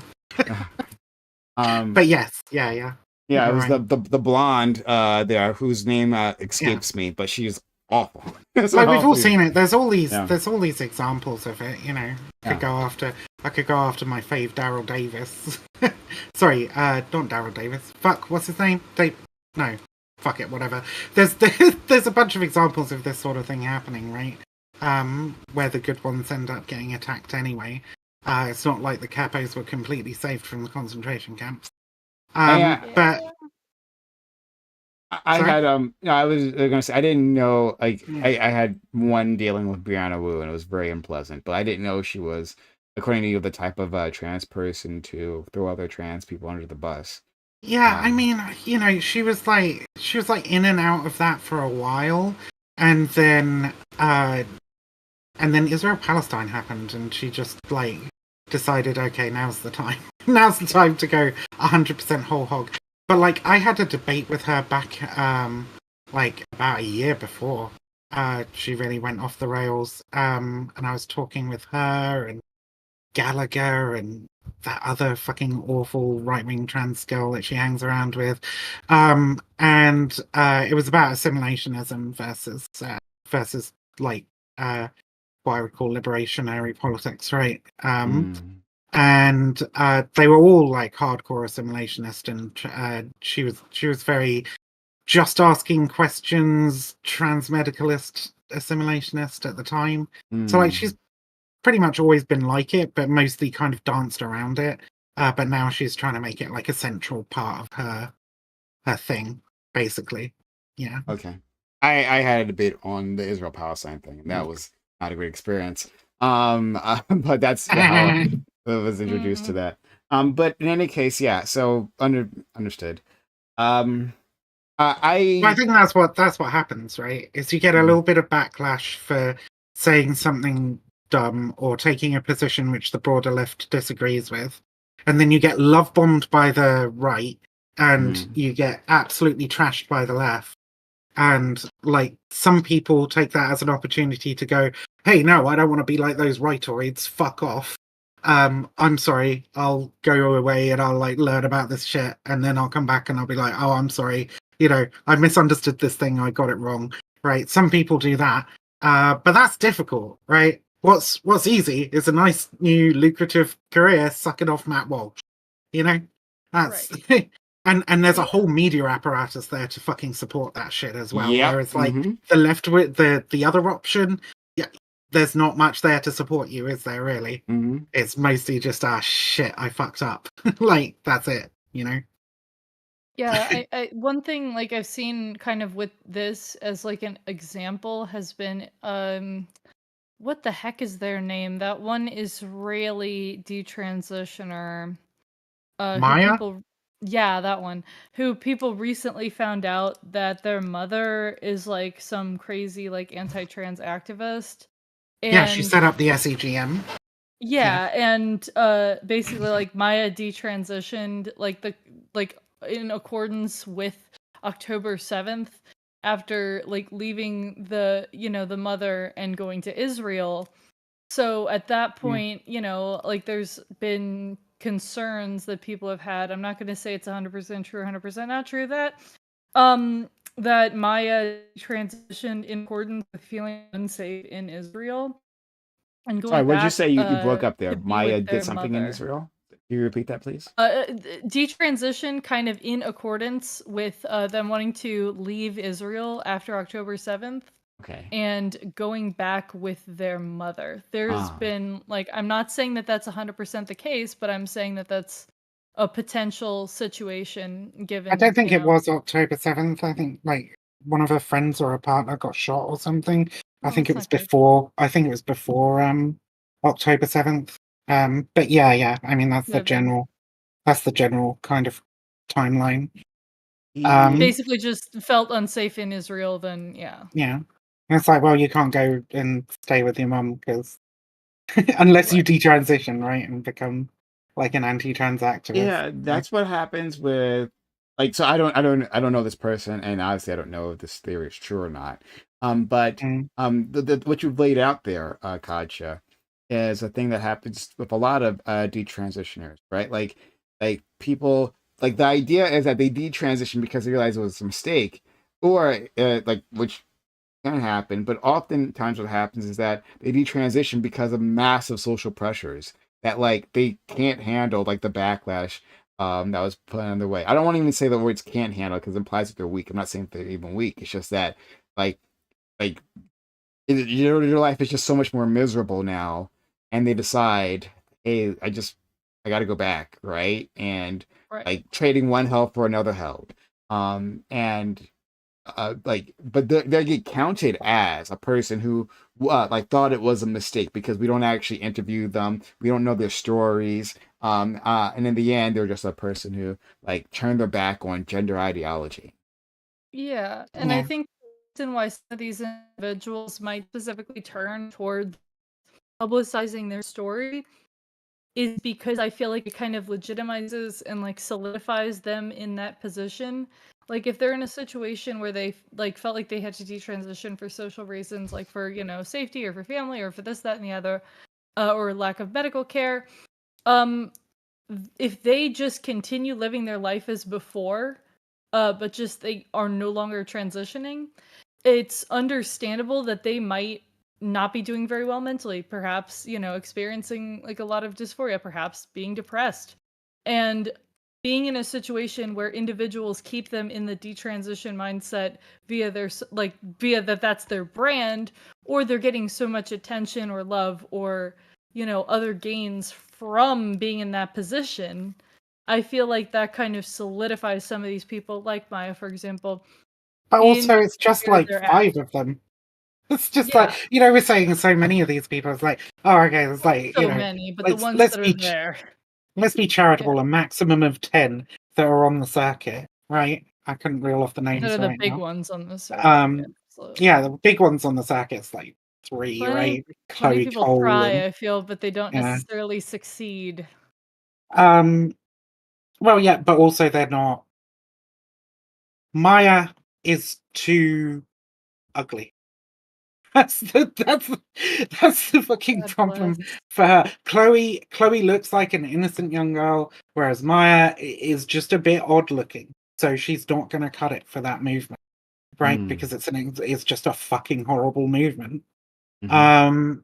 Um, But yes, yeah. yeah, You're it was right. the blonde there whose name escapes me, but she's awful. Like we've all seen it. There's all these Yeah. examples of it, you know. I could Yeah. go after my fave Daryl Davis. Sorry, not Daryl Davis. Fuck, what's his name? No. Fuck it, whatever. There's a bunch of examples of this sort of thing happening, right? Where the good ones end up getting attacked anyway. It's not like the capos were completely saved from the concentration camps. Yeah. But I Sorry? had I was gonna say I didn't know like Yeah. I had one dealing with Brianna Wu and it was very unpleasant, but I didn't know she was, according to you, the type of trans person to throw other trans people under the bus. Yeah, I Um, mean, she was like in and out of that for a while, and then Israel Palestine happened, and she just like decided, okay, now's the time. Now's the time to go 100% whole hog. But like, I had a debate with her back, like about a year before she really went off the rails. And I was talking with her and Gallagher and that other fucking awful right wing trans girl that she hangs around with. And it was about assimilationism versus like what I would call liberationary politics, right? mm, And they were all like hardcore assimilationist, and she was very just asking questions, transmedicalist assimilationist at the time. So like she's mm, pretty much always been like it, but mostly kind of danced around it. But now she's trying to make it like a central part of her thing, basically. Yeah. okay. I had a debate on the Israel Palestine thing, and that was not a great experience. But that's how I was introduced to Mm, that. But in any case, yeah. So understood. Um, Well, I I think that's what happens, right? Is you get a mhm, little bit of backlash for saying something dumb or taking a position which the broader left disagrees with, and then you get love bombed by the right, and mhm, you get absolutely trashed by the left. And like some people take that as an opportunity to go, "Hey, no, I don't want to be like those rightoids. Fuck off. I'm sorry. I'll go away and I'll like learn about this shit, and then I'll come back and I'll be like, oh, I'm sorry. I misunderstood this thing. I got it wrong. Right? Some people do that, but that's difficult, right? What's easy is a nice new lucrative career sucking off Matt Walsh. You know, that's right. and there's a Yeah. whole media apparatus there to fucking support that shit as well. yep, Whereas like hmm the left with the other option, yeah, there's not much there to support you, is there really? hmm It's mostly just shit, I fucked up. Like that's it, you know? Yeah, I one thing like I've seen kind of with this as like an example has been what the heck is their name? That one Israeli detransitioner who Maya? people yeah, that one. Who people recently found out that their mother is like some crazy like anti-trans activist Yeah, she and set up the SEGM. Yeah. yeah, and basically like Maya detransitioned like in accordance with October 7th after like leaving the mother and going to Israel. So at that Yeah. point, like there's been concerns that people have had. I'm not going to say it's 100% true, 100% not true um that Maya transitioned in accordance with feeling unsafe in Israel and Sorry, going what did you back say? You broke up there. to be with Maya did their something in mother. Israel. Can you repeat that, please? Detransition kind of in accordance with them wanting to leave Israel after October 7th Okay. and going back with their mother. There's Ah, been like I'm not saying that that's 100% the case, but I'm saying that that's a potential situation I don't given, think it was October 7th. I think like one of her friends or a partner got shot or something. I oh, think that's it was not good. before October 7th. But yeah, I mean Could have been. that's the general kind of timeline. ye- Um, Basically just felt unsafe in Israel, then yeah. yeah. And it's like, well, you can't go and stay with your mum because unless you Right. detransition, right, and become like an anti-trans activist. yeah, Like, that's what happens with like. So I don't know this person, and obviously I don't know if this theory is true or not. But mm, what you've laid out there, Katja, is a thing that happens with a lot of detransitioners, right? Like people like the idea is that they detransition because they realize it was a mistake, or like which can happen, but oftentimes what happens is that they detransition because of massive social pressures that like they can't handle like the backlash that was put on their way. I don't want to even say the words can't handle because it implies that they're weak. I'm not saying they're even weak. It's just that like like your life is just so much more miserable now, and they decide, hey, I got to go back, right? And Right. like trading one hell for another hell, and but they get counted as a person who like thought it was a mistake because we don't actually interview them, we don't know their stories, and in the end they're just a person who like turned their back on gender ideology. Yeah, and I Yeah. think the reason why some of these individuals might specifically turn towards publicizing their story is because I feel like it kind of legitimizes and like solidifies them in that position. Like if they're in a situation where they like felt like they had to detransition for social reasons, like for, you know, safety or for family or for this, that, and the other, or lack of medical care, um, if they just continue living their life as before, but just they are no longer transitioning, it's understandable that they might not be doing very well mentally, perhaps, you know, experiencing like a lot of dysphoria, perhaps being depressed. And being in a situation where individuals keep them in the detransition mindset via their like via that's their brand, or they're getting so much attention or love or, you know, other gains from being in that position, I feel like that kind of solidifies some of these people, like Maya, for example, But in also, it's just where like they're at. 5 of them. It's just like, Yeah, we're saying so many of these people. It's like, oh, okay, it's like, so many, but the let's ones let's that are be there. let's be Yeah, charitable. A maximum of 10 that are on the circuit, right? I couldn't reel off the that names are the right big now. ones on the circuit. Yeah, Um, yeah, absolutely. the big ones on the circuit's like 3, Plenty, right? plenty of Chloe people Cole try, and I feel, but they don't yeah. necessarily succeed. Um, well, yeah, but also they're not. Maya is too ugly. That's the fucking God problem bless. for her. Chloe looks like an innocent young girl, whereas Maya is just a bit odd looking. So she's not going to cut it for that movement, right? Mm. Because it's just a fucking horrible movement. Hmm. Um,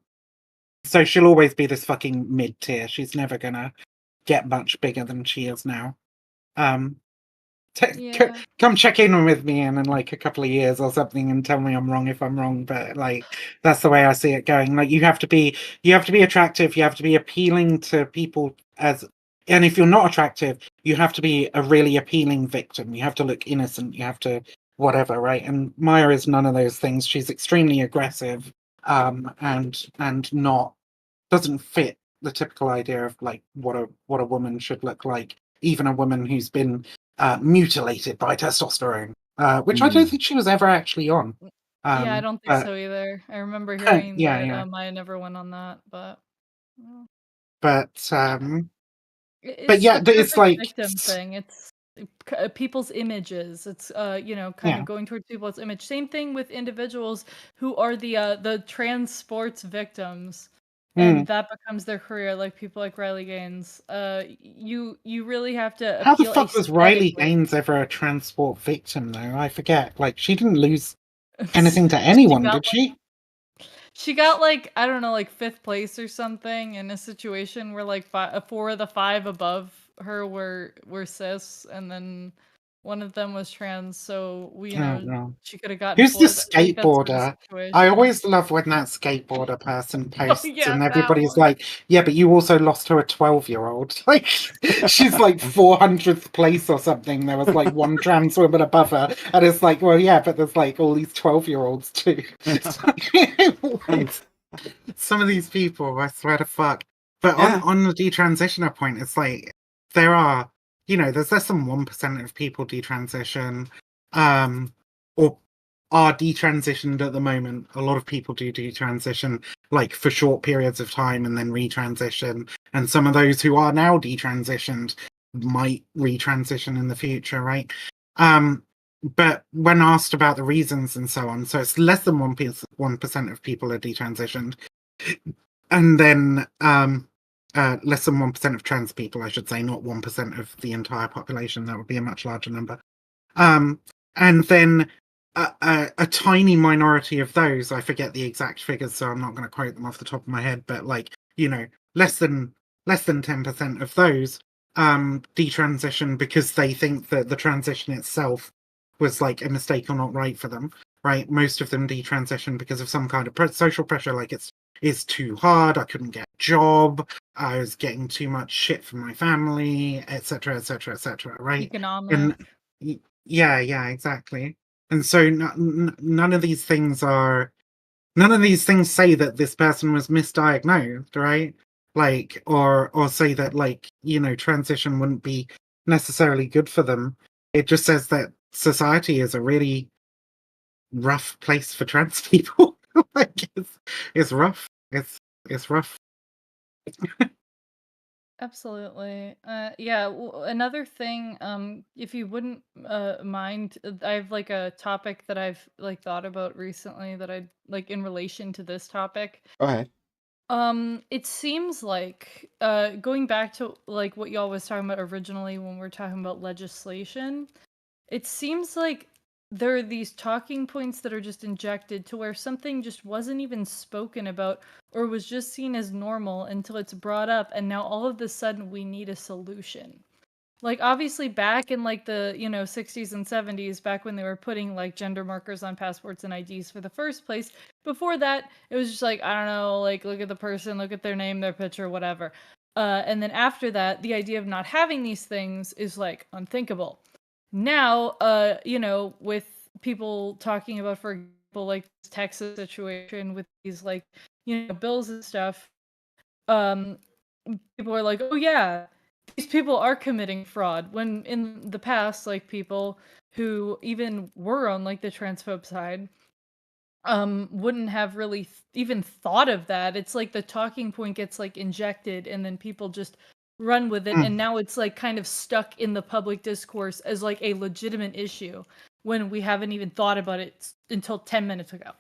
so she'll always be this fucking mid tier. She's never gonna get much bigger than she is now. Um, Yeah. come check in with me in like a couple of years or something and tell me I'm wrong if I'm wrong, but like that's the way I see it going. Like you have to be attractive, you have to be appealing to people as, and if you're not attractive you have to be a really appealing victim, you have to look innocent, you have to whatever, right? And Maya is none of those things. She's extremely aggressive, and not, doesn't fit the typical idea of like what a woman should look like, even a woman who's been mutilated by testosterone, which I don't Mm. think she was ever actually on. Yeah, I don't think But so either. I remember hearing yeah, that yeah. Maya never went on that, but well, But but it's yeah, the it's perfect like victim thing. It's people's images. It's you know, kind yeah. of going towards people's image. Same thing with individuals who are the trans sports victims, and Mm. that becomes their career, like people like Riley Gaines. You really have to How the appeal fuck was Riley aesthetically. Gaines ever a transport victim though? I forget. Like she didn't lose anything to She anyone, got did she? She got, like, I don't know, like, 5th place or something in a situation where, like, 4 of the 5 above her were cis, and then one of them was trans, so, you Oh know, no. she coulda gotten Who's the 4th, like, that sort of skateboarder? I situation. always love when that skateboarder person Oh, posts yeah, and that everybody's one. like, yeah, but you also lost to a 12-year-old. Like, she's like 400th place or something. There was like one trans woman above her. And it's like, well, yeah, but there's like all these 12-year-olds too. Some of these people, I swear to fuck. But on, Yeah. on the detransitioner point, it's like, there are, there's less than 1% of people detransition. Or are detransitioned at the moment. A lot of people do detransition like for short periods of time and then retransition. And some of those who are now detransitioned might retransition in the future, right? But when asked about the reasons and so on, so it's less than 1% of people are detransitioned. And then less than 1% of trans people, I should say, not 1% of the entire population. That would be a much larger number. And then a tiny minority of those, I forget the exact figures, so I'm not going to quote them off the top of my head, but like, less than 10% of those detransition because they think that the transition itself was like a mistake or not right for them, right? Most of them detransition because of some kind of social pressure, like it's too hard, I couldn't get a job, I was getting too much shit from my family, etc., etc., etc., right? Economic. And yeah, exactly. And so none of these things say that this person was misdiagnosed, right? Like, or say that, like, transition wouldn't be necessarily good for them. It just says that society is a really rough place for trans people. Like, it's rough. It's rough. Absolutely. Yeah. Another thing, if you wouldn't mind, I have like a topic that I've like thought about recently that I'd like in relation to this topic. Go ahead. It seems like going back to like what y'all was talking about originally when we were talking about legislation, it seems like there are these talking points that are just injected to where something just wasn't even spoken about or was just seen as normal until it's brought up, and now all of a sudden we need a solution. Like obviously back in like the 60s and 70s, back when they were putting like gender markers on passports and IDs for the first place, before that it was just like, I don't know, like look at the person, look at their name, their picture, whatever. And then after that, the idea of not having these things is like unthinkable. Now, with people talking about, for example, like this Texas situation with these like bills and stuff, um people are like, oh yeah, these people are committing fraud, when in the past, like people who even were on like the transphobe side wouldn't have really even thought of that. It's like the talking point gets like injected and then people just run with it, Mm. and now it's like kind of stuck in the public discourse as like a legitimate issue when we haven't even thought about it until 10 minutes ago.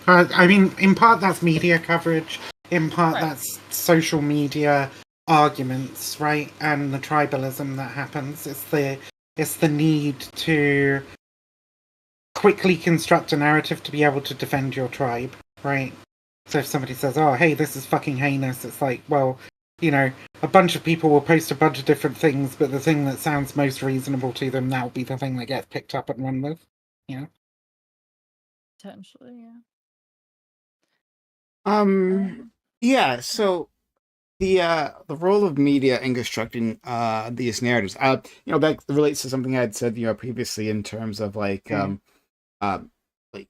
I mean, in part that's media coverage, in part Right. that's social media arguments, right? And the tribalism that happens. It's the need to quickly construct a narrative to be able to defend your tribe, right? So if somebody says, oh, hey, this is fucking heinous, it's like, well, a bunch of people will post a bunch of different things, but the thing that sounds most reasonable to them, that'll be the thing that gets picked up and run with, Potentially, yeah. Yeah, so the role of media in constructing these narratives, that relates to something I had said, previously in terms of like like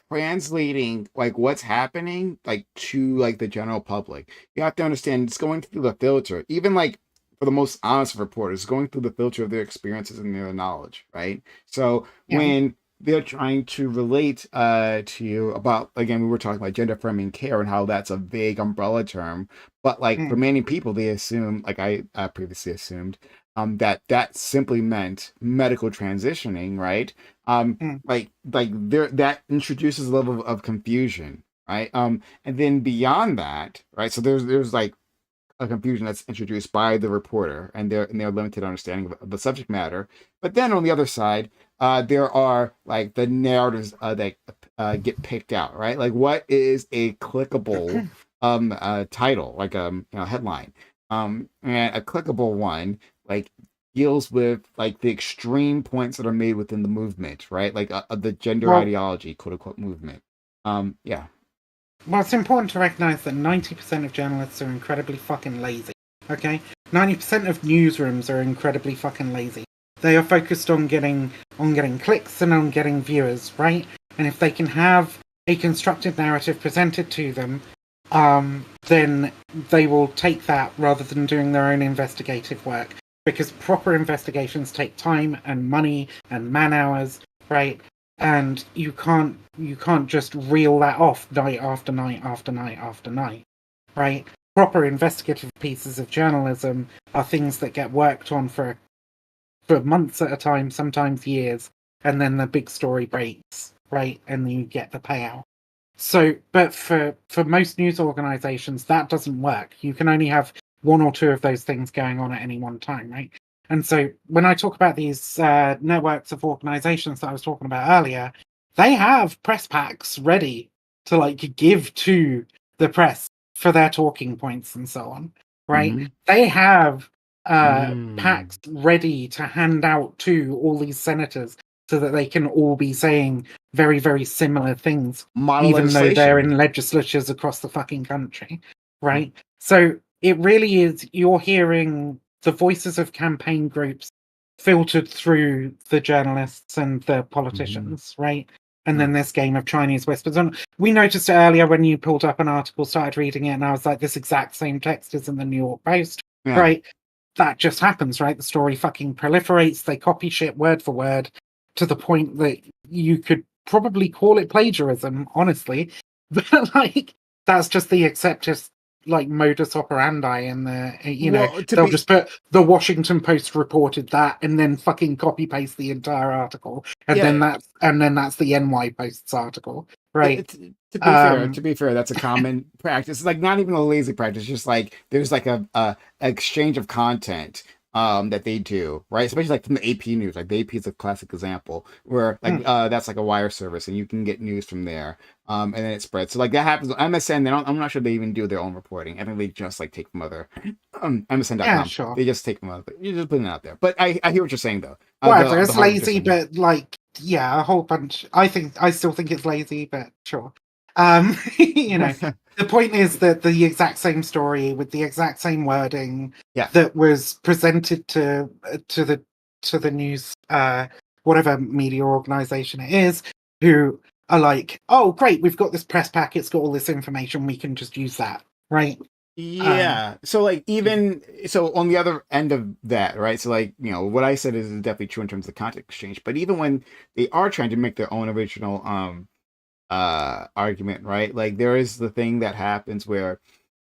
translating like what's happening like to like the general public. You have to understand it's going through the filter, even like for the most honest reporters, going through the filter of their experiences and their knowledge, right? So Yeah. when they're trying to relate to you about, again, we were talking about gender affirming care and how that's a vague umbrella term, but like for many people they assume, like I previously assumed, that simply meant medical transitioning, right? Like there, that introduces a level of confusion, right? And then beyond that, right? So there's like a confusion that's introduced by the reporter and their limited understanding of the subject matter. But then on the other side, there are like the narratives that get picked out, right? Like what is a clickable title, like headline, and a clickable one like deals with like the extreme points that are made within the movement, right? Like the gender Well, ideology, quote unquote, movement. Yeah. Well, it's important to recognize that 90% of journalists are incredibly fucking lazy. Okay? 90% of newsrooms are incredibly fucking lazy. They are focused on getting clicks and on getting viewers, right? And if they can have a constructed narrative presented to them, then they will take that rather than doing their own investigative work. Because proper investigations take time and money and man hours, right? And you can't just reel that off night after night after night after night, right? Proper investigative pieces of journalism are things that get worked on for months at a time, sometimes years, and then the big story breaks, right? And then you get the payout. So, but for most news organizations, that doesn't work. You can only have one or two of those things going on at any one time, right? And so when I talk about these networks of organizations that I was talking about earlier, they have press packs ready to like give to the press for their talking points and so on, right? Mhm. They have packs ready to hand out to all these senators so that they can all be saying very, very similar things, Model even though they're legislation. in legislatures across the fucking country, right? So it really is, you're hearing the voices of campaign groups filtered through the journalists and the politicians, right? And then this game of Chinese whispers. And we noticed it earlier when you pulled up an article, started reading it, and I was like, this exact same text is in the New York Post, Yeah. right? That just happens, right? The story fucking proliferates. They copy shit word for word to the point that you could probably call it plagiarism, honestly. But like, that's just the accepted like modus operandi, and Well, to they'll be just put the Washington Post reported that and then fucking copy paste the entire article, and Yeah. then that's the NY Post's article, right? to be fair, that's a common practice. It's like not even a lazy practice, just like there's like a exchange of content that they do, right? Especially like from the AP news. Like the AP is a classic example where like that's like a wire service and you can get news from there. And then it spreads. So like that happens on MSN. I'm not sure they even do their own reporting. I think they just like take from other MSN.com. Yeah, sure. They just take them out. You're just putting it out there. But I hear what you're saying though. Whatever, it's Harvard lazy, edition. but like, yeah, a whole bunch. I still think it's lazy, but sure. The point is that the exact same story with the exact same wording Yeah. that was presented to the news, whatever media organization it is, who are like, oh great, we've got this press pack, it's got all this information, we can just use that, right? Yeah. So like even so on the other end of that, right? So like, what I said is definitely true in terms of content exchange, but even when they are trying to make their own original argument, right? Like there is the thing that happens where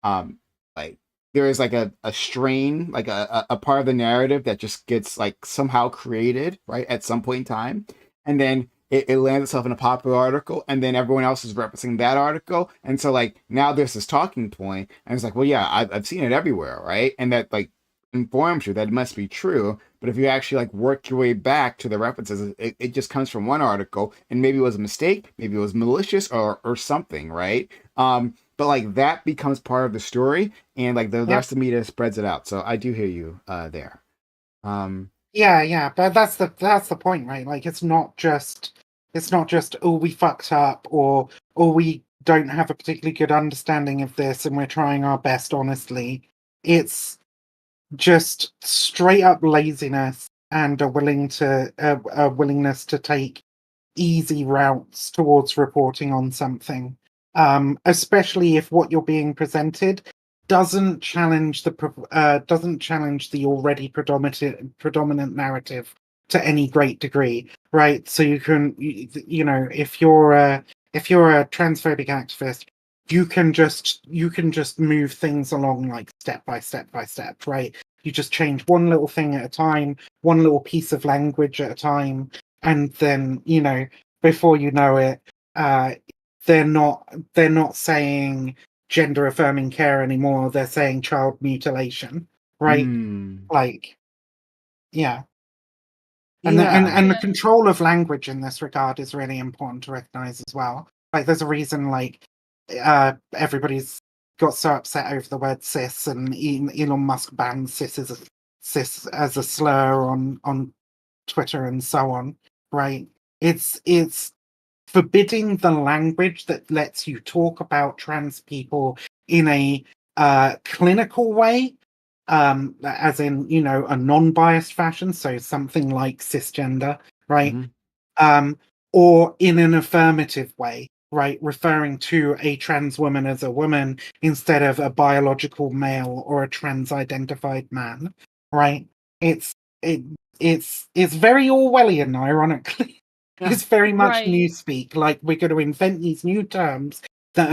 like there is like a strain, like a part of the narrative that just gets like somehow created, right, at some point in time. And then it lands itself in a popular article, and then everyone else is referencing that article. And so like now there's this talking point, and it's like, well, yeah, I've seen it everywhere, right? And that like informs you that it must be true. But if you actually like work your way back to the references, it just comes from one article, and maybe it was a mistake, maybe it was malicious or something, right? But like that becomes part of the story, and like the rest of the media spreads it out. So I do hear you there. Yeah, but that's the point, right? Like it's not just oh, we fucked up, or we don't have a particularly good understanding of this and we're trying our best honestly. It's just straight up laziness and a willingness to take easy routes towards reporting on something, especially if what you're being presented doesn't challenge the already predominant narrative to any great degree, right? So you can, if you're a transphobic activist, you can just move things along like step by step by step, right? You just change one little thing at a time, one little piece of language at a time, and then before you know it, they're not saying gender affirming care anymore, they're saying child mutilation, right? Like, yeah. And the control of language in this regard is really important to recognize as well. Like there's a reason like everybody's got so upset over the word cis, and Elon Musk banned cis as a slur on Twitter and so on, right? It's forbidding the language that lets you talk about trans people in a clinical way, as in a non-biased fashion, so something like cisgender, right? Or in an affirmative way, right, referring to a trans woman as a woman instead of a biological male or a trans-identified man, right? It's very Orwellian, ironically. It's very much newspeak. Like we're going to invent these new terms that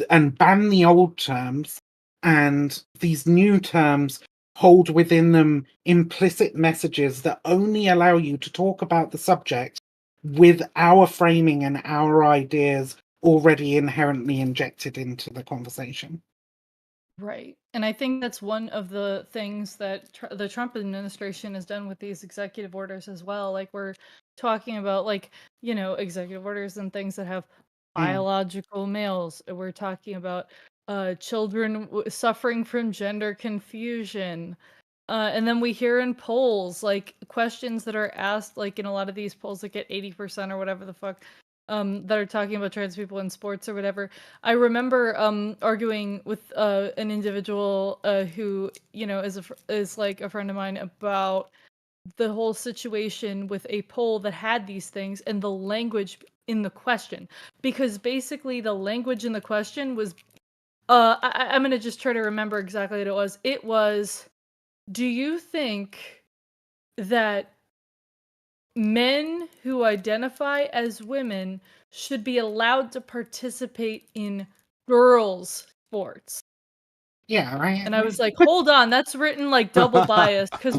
and ban the old terms, and these new terms hold within them implicit messages that only allow you to talk about the subject with our framing and our ideas already inherently injected into the conversation. Right. And I think that's one of the things that the Trump administration has done with these executive orders as well. Like we're talking about like, executive orders and things that have biological males. We're talking about children suffering from gender confusion. And then we hear in polls like questions that are asked like in a lot of these polls that get 80% or whatever the fuck, that are talking about trans people in sports or whatever. I remember arguing with an individual who is like a friend of mine about the whole situation with a poll that had these things and the language in the question, because basically the language in the question was I'm gonna just try to remember exactly what it was. It was, do you think that men who identify as women should be allowed to participate in girls' sports? Yeah, right. And I was like, hold on, that's written like double biased because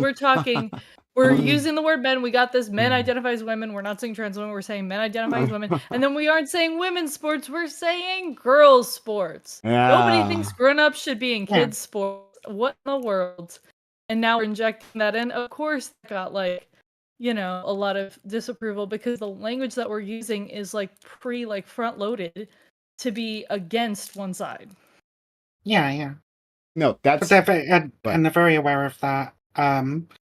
we're using the word men. We got this men identify as women. We're not saying trans women. We're saying men identify as women. And then we aren't saying women's sports. We're saying girls' sports. Nobody thinks Yeah. grown-ups should be in Yeah. kids' sports. What in the world? And now we're injecting that in. Of course, that got like, a lot of disapproval because the language that we're using is like front loaded to be against one side. Yeah, yeah. No, But and but they're very aware of that.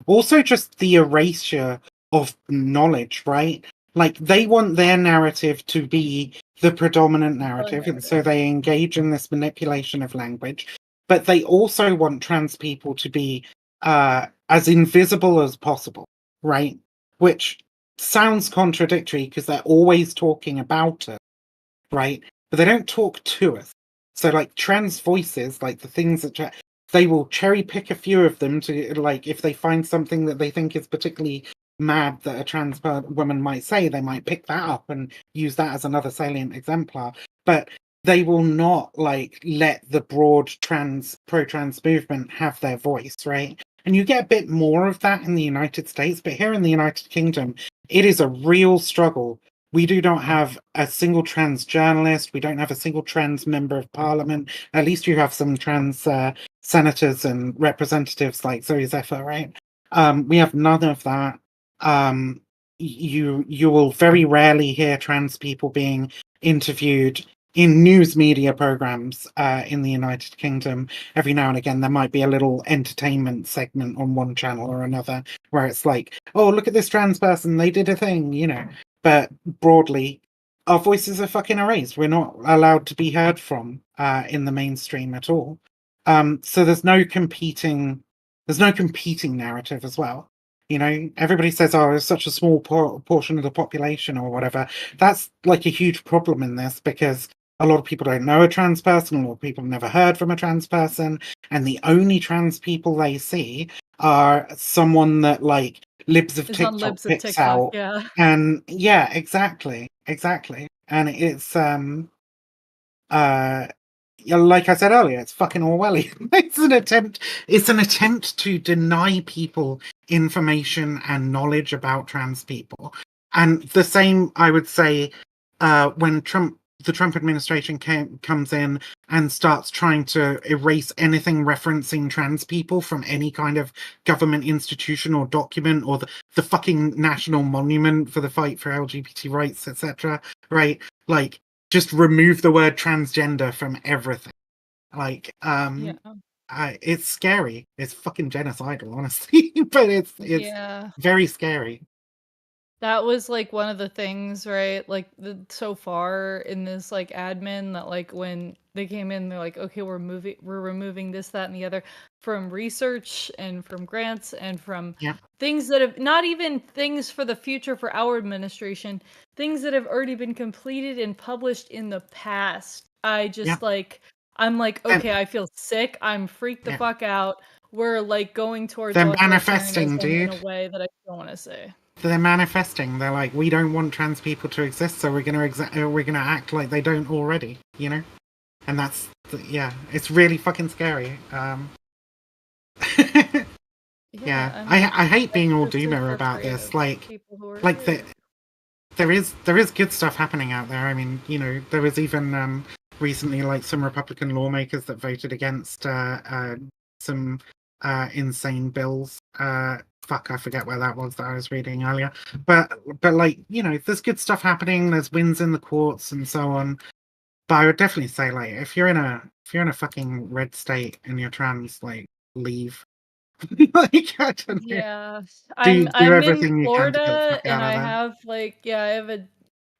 Also, just the erasure of knowledge, right? Like they want their narrative to be the predominant narrative, and so they engage in this manipulation of language. But they also want trans people to be as invisible as possible, right? Which sounds contradictory because they're always talking about it, right? But they don't talk to us. So, like trans voices, like the things that they will cherry pick a few of them to, like, if they find something that they think is particularly mad that a trans woman might say, they might pick that up and use that as another salient exemplar. But they will not like let the broad pro-trans movement have their voice, right? And you get a bit more of that in the United States, but here in the United Kingdom, it is a real struggle. We do not have a single trans journalist. We don't have a single trans member of parliament. At least you have some trans senators and representatives like Zoe Zephyr, right? We have none of that. You will very rarely hear trans people being interviewed in news media programs in the United Kingdom. Every now and again, there might be a little entertainment segment on one channel or another where it's like, oh, look at this trans person, they did a thing, you know. But broadly, our voices are fucking erased. We're not allowed to be heard from in the mainstream at all. So there's no competing narrative as well. You know, everybody says, "Oh, it's such a small portion of the population," or whatever. That's like a huge problem in this because a lot of people don't know a trans person, a lot of people have never heard from a trans person, and the only trans people they see are someone that like Libs of It's on TikTok Libs of picks TikTok, out, yeah. and yeah, exactly, and it's yeah, like I said earlier, it's fucking Orwellian. It's an attempt to deny people information and knowledge about trans people. And the same, I would say, when the Trump administration comes in and starts trying to erase anything referencing trans people from any kind of government institution or document or the fucking national monument for the fight for LGBT rights, etc. Right? Like, just remove the word transgender from everything. Like, Yeah. it's scary. It's fucking genocidal, honestly, but it's Yeah. very scary. That was like one of the things, right? Like so far in this like admin that like when they came in, they're like, okay, we're removing this, that, and the other from research and from grants and from Yeah. things that have not even things for the future for our administration, things that have already been completed and published in the past. I just I'm like, And okay, I feel sick. I'm freaked the yeah, fuck out. We're like going towards they're manifesting, authoritarianism in dude. a way that I don't want to say. They're manifesting. They're like, we don't want trans people to exist, so we're gonna act like they don't already, you know. And that's yeah, it's really fucking scary. Yeah, I hate being all doomer about this. Like there is good stuff happening out there. I mean, you know, there was even recently like some Republican lawmakers that voted against some insane bills. Fuck, I forget where that was that I was reading earlier. But like, you know, there's good stuff happening. There's wins in the courts and so on. But I would definitely say, like, if you're in a fucking red state and you're trans, like, leave. Like, I don't know. Yeah. Do I'm in everything you can to get the Florida fuck and out of I there. have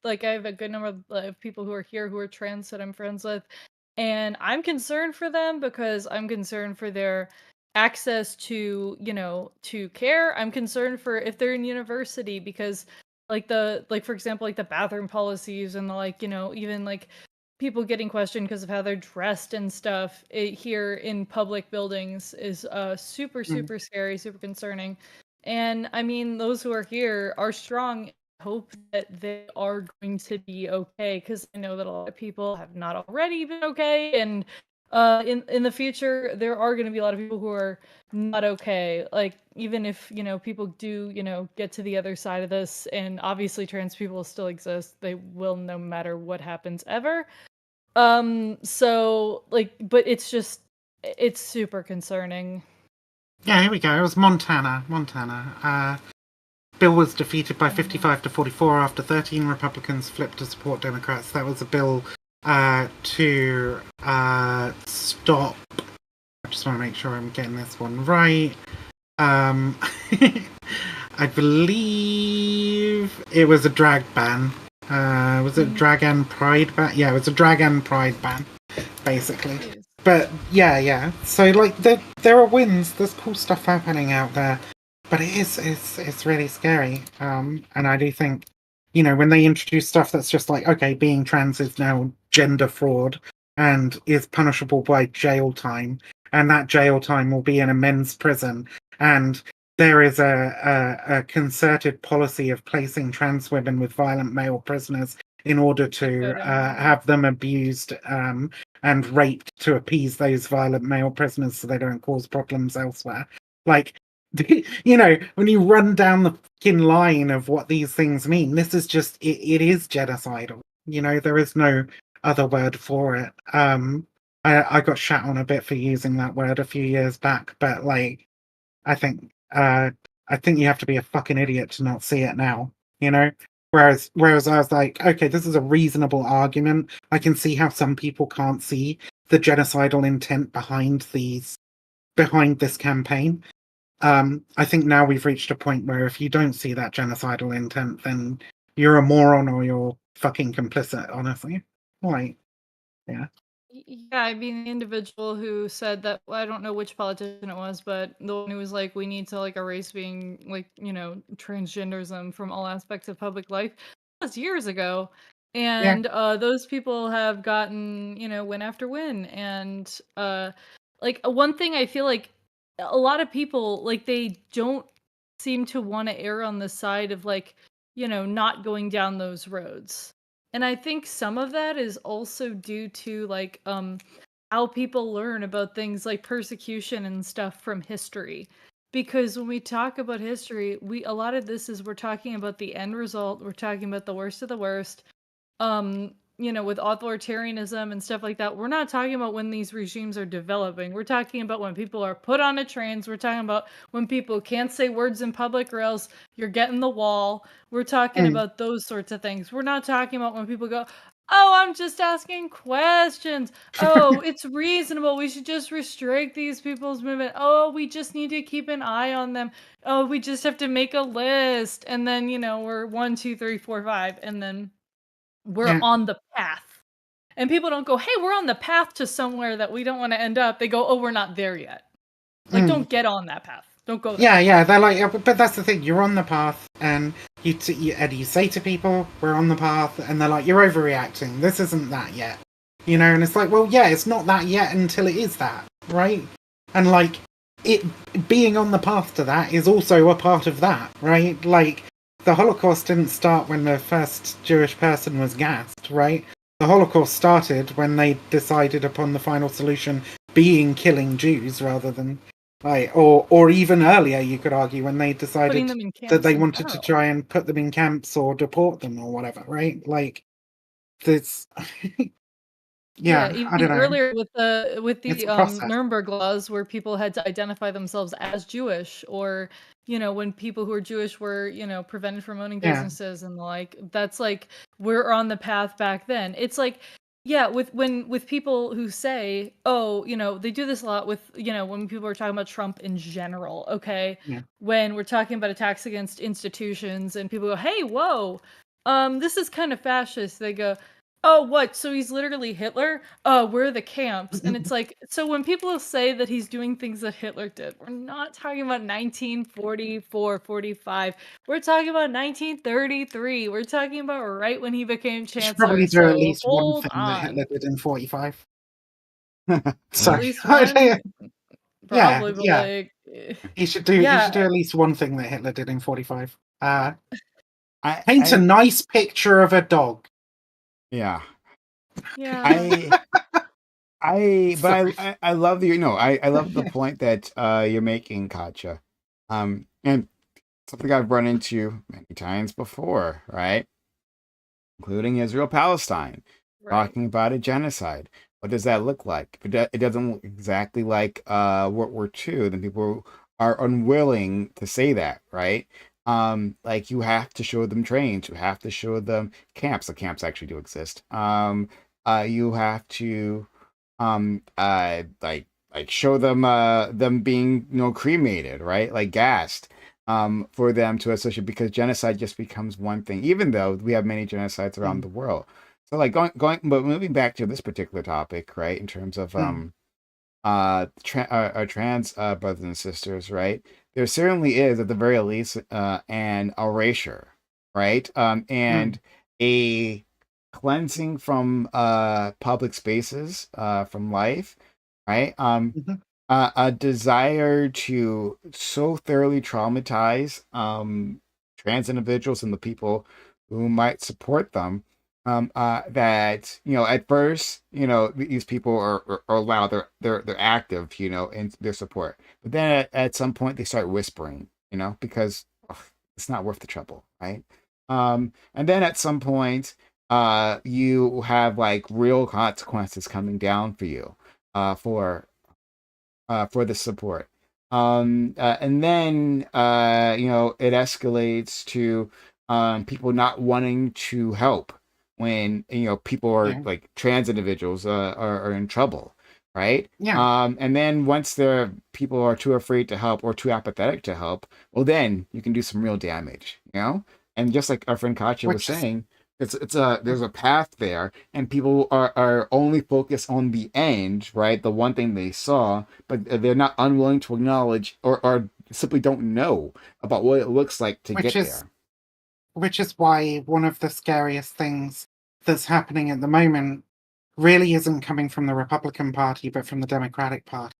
I have a good number of people who are here who are trans that I'm friends with. And I'm concerned for them because I'm concerned for their access to, to care. I'm concerned for if they're in university, because for example, like the bathroom policies and the even like people getting questioned because of how they're dressed and stuff here in public buildings is super Mm. super scary, super concerning. And I mean, those who are here are strong. Hope that they are going to be okay, because I know that a lot of people have not already been okay, and in the future there are going to be a lot of people who are not okay. Like, even if people do get to the other side of this, and obviously trans people still exist, they will, no matter what happens ever. So like, but it's super concerning. Yeah, here we go. It was Montana. Bill was defeated by 55 to 44 after 13 Republicans flipped to support Democrats. That was a bill to stop. I just want to make sure I'm getting this one right. I believe it was a drag ban. Was it drag and pride ban? Yeah, it was a drag and pride ban, basically. Jeez. But yeah. So like, there are wins. There's cool stuff happening out there, but it's really scary. And I do think, when they introduce stuff that's just like, okay, being trans is now gender fraud and is punishable by jail time, and that jail time will be in a men's prison, and there is a concerted policy of placing trans women with violent male prisoners in order to have them abused and raped to appease those violent male prisoners so they don't cause problems elsewhere. Like, when you run down the fucking line of what these things mean, this is just, it is genocidal. There is no other word for it. I got shat on a bit for using that word a few years back, but like, I think you have to be a fucking idiot to not see it now, Whereas I was like, okay, this is a reasonable argument. I can see how some people can't see the genocidal intent behind this campaign. I think now we've reached a point where if you don't see that genocidal intent, then you're a moron or you're fucking complicit, honestly. Like, yeah. Yeah, I mean, the individual who said that, well, I don't know which politician it was, but the one who was like, we need to like erase being like, transgenderism from all aspects of public life. That was years ago. Yeah. And those people have gotten, win after win. And like, one thing I feel like a lot of people, like, they don't seem to want to err on the side of like, not going down those roads. And I think some of that is also due to like how people learn about things like persecution and stuff from history. Because when we talk about history, a lot of this is, we're talking about the end result, we're talking about the worst of the worst. With authoritarianism and stuff like that, we're not talking about when these regimes are developing. We're talking about when people are put on a trains. We're talking about when people can't say words in public or else you're getting the wall. We're talking about those sorts of things. We're not talking about when people go, oh, I'm just asking questions. Oh, it's reasonable. We should just restrict these people's movement. Oh, we just need to keep an eye on them. Oh, we just have to make a list. And then, we're 1, 2, 3, 4, 5. And then we're on the path. And people don't go, hey, we're on the path to somewhere that we don't want to end up. They go, oh, we're not there yet. Like, don't get on that path. Don't go there. Yeah, they're like, but that's the thing. You're on the path, and you say to people, "We're on the path," and they're like, "You're overreacting. This isn't that yet," And it's like, well, yeah, it's not that yet until it is that, right? And like, it being on the path to that is also a part of that, right? Like, the Holocaust didn't start when the first Jewish person was gassed, right? The Holocaust started when they decided upon the final solution being killing Jews rather than, like, or even earlier, you could argue, when they decided that they wanted to try and put them in camps or deport them or whatever, right? Like, this. Yeah, even I don't know. earlier with the It's a process. Nuremberg laws, where people had to identify themselves as Jewish, or when people who are Jewish were prevented from owning businesses, and like, that's like, we're on the path back then. It's like, yeah, with people who say, oh, they do this a lot with when people are talking about Trump in general. Okay, when we're talking about attacks against institutions, and people go, hey, whoa, this is kind of fascist. They go, oh, what? So he's literally Hitler? We're the camps. And it's like, so when people say that he's doing things that Hitler did, we're not talking about 1944, 45. We're talking about 1933. We're talking about right when he became You should chancellor. probably do at So least one hold thing that Hitler on. did in 45. At So least one? yeah, Probably, but yeah. like, He should do yeah, at least one thing that Hitler did in 45. I, Paint a I, nice picture of a dog. yeah. yeah. But Sorry. I love I love the point that you're making, Katja. And something I've run into many times before, right? Including Israel Palestine, Right. talking about a genocide. What does that look like? If it doesn't look exactly like World War II, then people are unwilling to say that, right? Like you have to show them trains, you have to show them camps. The camps actually do exist. You have to like show them them being cremated, right, like gassed, for them to associate, because genocide just becomes one thing, even though we have many genocides around the world. So like going but moving back to this particular topic, right, in terms of our trans brothers and sisters, right, there certainly is at the very least an erasure, right, and a cleansing from public spaces, from life, right, a desire to so thoroughly traumatize trans individuals and the people who might support them, that at first these people are loud, they're active, in their support, but then at some point they start whispering, because ugh, it's not worth the trouble, right, and then at some point you have like real consequences coming down for you, for the support. And then it escalates to people not wanting to help when people are like trans individuals are in trouble, right? Yeah. And then once the people are too afraid to help or too apathetic to help, well, then you can do some real damage, And just like our friend Katya was Which is saying, there's a path there, and people are only focused on the end, right, the one thing they saw, but they're not unwilling to acknowledge, or simply don't know about what it looks like to which get is there. which is why one of the scariest things that's happening at the moment really isn't coming from the Republican Party, but from the Democratic Party.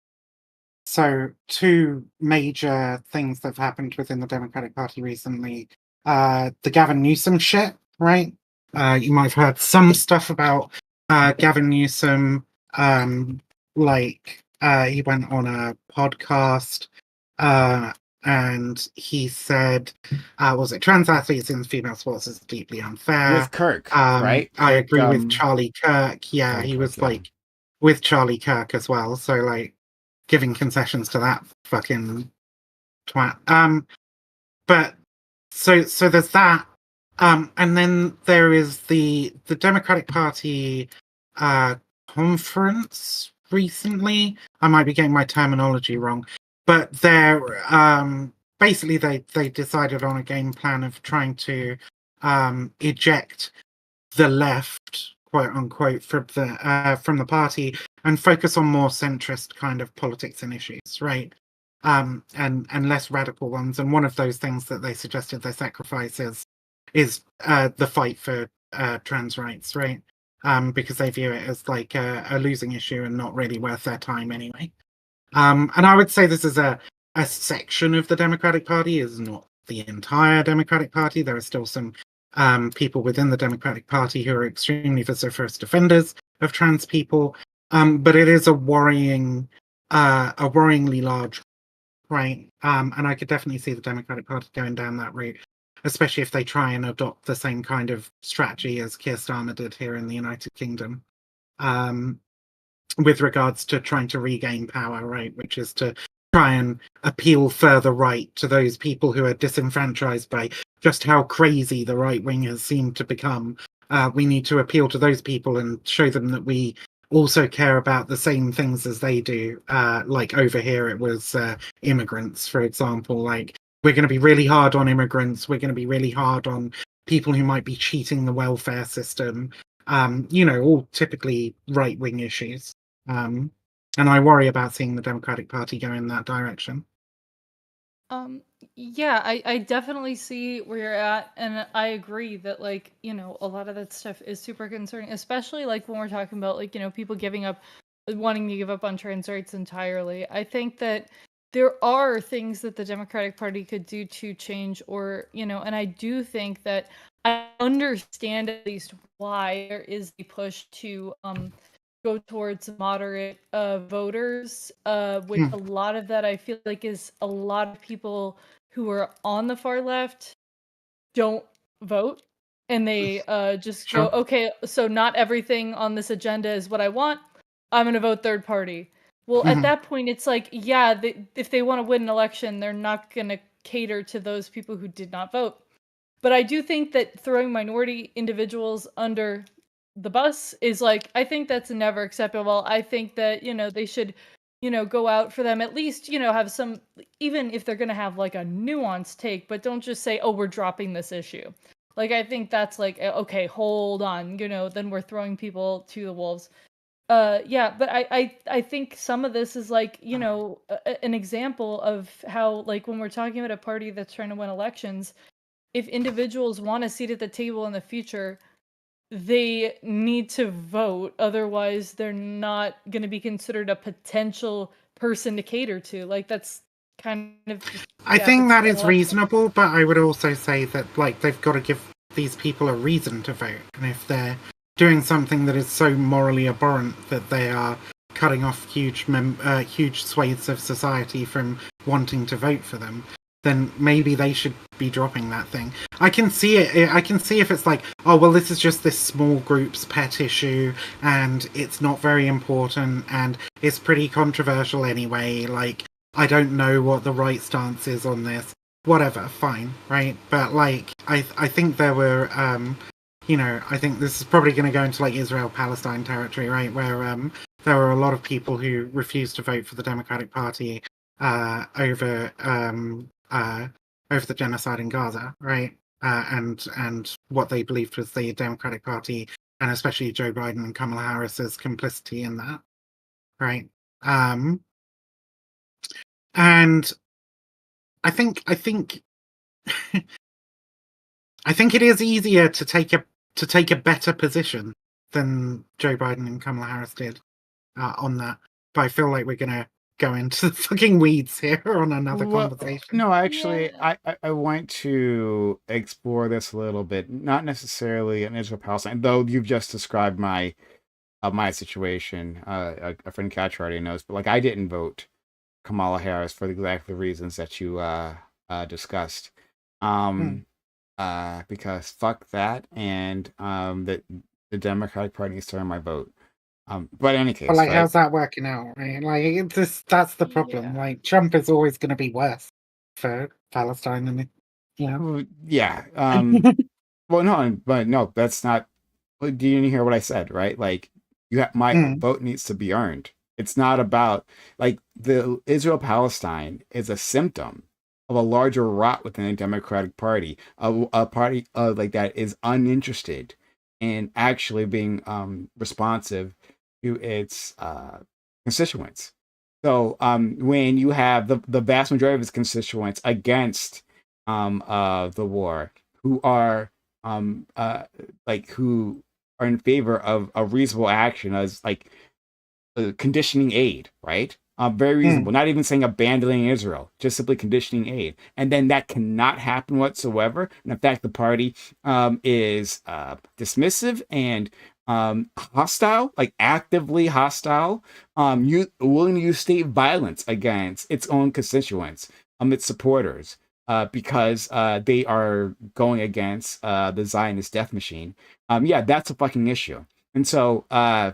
So, two major things that have happened within the Democratic Party recently. The Gavin Newsom shit, right? You might have heard some stuff about Gavin Newsom. He went on a podcast and he said, was it trans athletes in female sports is deeply unfair. With Kirk, right? I Kirk, agree with Charlie Kirk. Yeah, Charlie he Kirk, was yeah. like with Charlie Kirk as well. So like giving concessions to that fucking twat. But so there's that. And then there is the Democratic Party conference recently. I might be getting my terminology wrong, but they're basically they decided on a game plan of trying to eject the left, quote unquote, from the party and focus on more centrist kind of politics and issues, right? And less radical ones. And one of those things that they suggested they sacrifice is the fight for trans rights, right? Because they view it as like a losing issue and not really worth their time anyway. And I would say this is a section of the Democratic Party, is not the entire Democratic Party. There are still some people within the Democratic Party who are extremely vociferous defenders of trans people. But it is a worryingly large, right? And I could definitely see the Democratic Party going down that route, especially if they try and adopt the same kind of strategy as Keir Starmer did here in the United Kingdom, with regards to trying to regain power, right? Which is to try and appeal further right to those people who are disenfranchised by just how crazy the right wing has seemed to become. We need to appeal to those people and show them that we also care about the same things as they do. Like over here, it was immigrants, for example. Like, we're going to be really hard on immigrants. We're going to be really hard on people who might be cheating the welfare system. All typically right-wing issues. And I worry about seeing the Democratic Party go in that direction. Um, yeah, I definitely see where you're at, and I agree that, like, a lot of that stuff is super concerning, especially like when we're talking about, like, people giving up, wanting to give up on trans rights entirely. I think that there are things that the Democratic Party could do to change, or, and I do think that I understand at least why there is a push to go towards moderate voters, which Hmm. a lot of that I feel like is a lot of people who are on the far left don't vote, and they just go, Sure. okay, so not everything on this agenda is what I want. I'm gonna vote third party. Well, at Mhm. that point, it's like, yeah, if they want to win an election, they're not gonna cater to those people who did not vote. But I do think that throwing minority individuals under the bus is like, I think that's never acceptable. I think that, they should, go out for them, at least, have some, even if they're going to have like a nuanced take, but don't just say, oh, we're dropping this issue. Like, I think that's like, okay, hold on, then we're throwing people to the wolves. Yeah, but I think some of this is like, an example of how, like, when we're talking about a party that's trying to win elections, if individuals want a seat at the table in the future, they need to vote. Otherwise, they're not going to be considered a potential person to cater to. Like, that's kind of just, I yeah, think it's that is intellectual. reasonable, but I would also say that like they've got to give these people a reason to vote, and if they're doing something that is so morally abhorrent that they are cutting off huge swathes of society from wanting to vote for them, then maybe they should be dropping that thing. I can see it. I can see if it's like, oh well, this is just this small group's pet issue, and it's not very important, and it's pretty controversial anyway. Like, I don't know what the right stance is on this. Whatever, fine, right? But like, I think there were, I think this is probably going to go into like Israel-Palestine territory, right? Where there were a lot of people who refused to vote for the Democratic Party over the genocide in Gaza, right? And what they believed was the Democratic Party, and especially Joe Biden and Kamala Harris's complicity in that, right? Um, and I think I think it is easier to take a better position than Joe Biden and Kamala Harris did on that. But I feel like we're gonna go into the fucking weeds here on another Well, conversation. no, Yeah. actually, I want to explore this a little bit, not necessarily in Israel Palestine, though you've just described my situation. A friend Catch already knows, but like I didn't vote Kamala Harris for exactly the reasons that you discussed. Hmm. Um, because fuck that, and that the Democratic Party needs to earn my vote. But in any But case, like, right? how's that working out? Right? Like, that's the problem. Yeah. Like, Trump is always going to be worse for Palestine, and you know. Well, yeah. Well, no, but no, that's not. Well, do you hear what I said? Right? Like, my Hmm. vote needs to be earned. It's not about like the Israel Palestine is a symptom of a larger rot within the Democratic Party, a party like that is uninterested in actually being responsive to its constituents. So when you have the vast majority of its constituents against the war, who are who are in favor of a reasonable action as like conditioning aid, right? Very Hmm. reasonable. Not even saying abandoning Israel, just simply conditioning aid, and then that cannot happen whatsoever. And in fact, the party is dismissive and hostile, like actively hostile, willing to use state violence against its own constituents, its supporters, because they are going against the Zionist death machine. Yeah, that's a fucking issue. And so,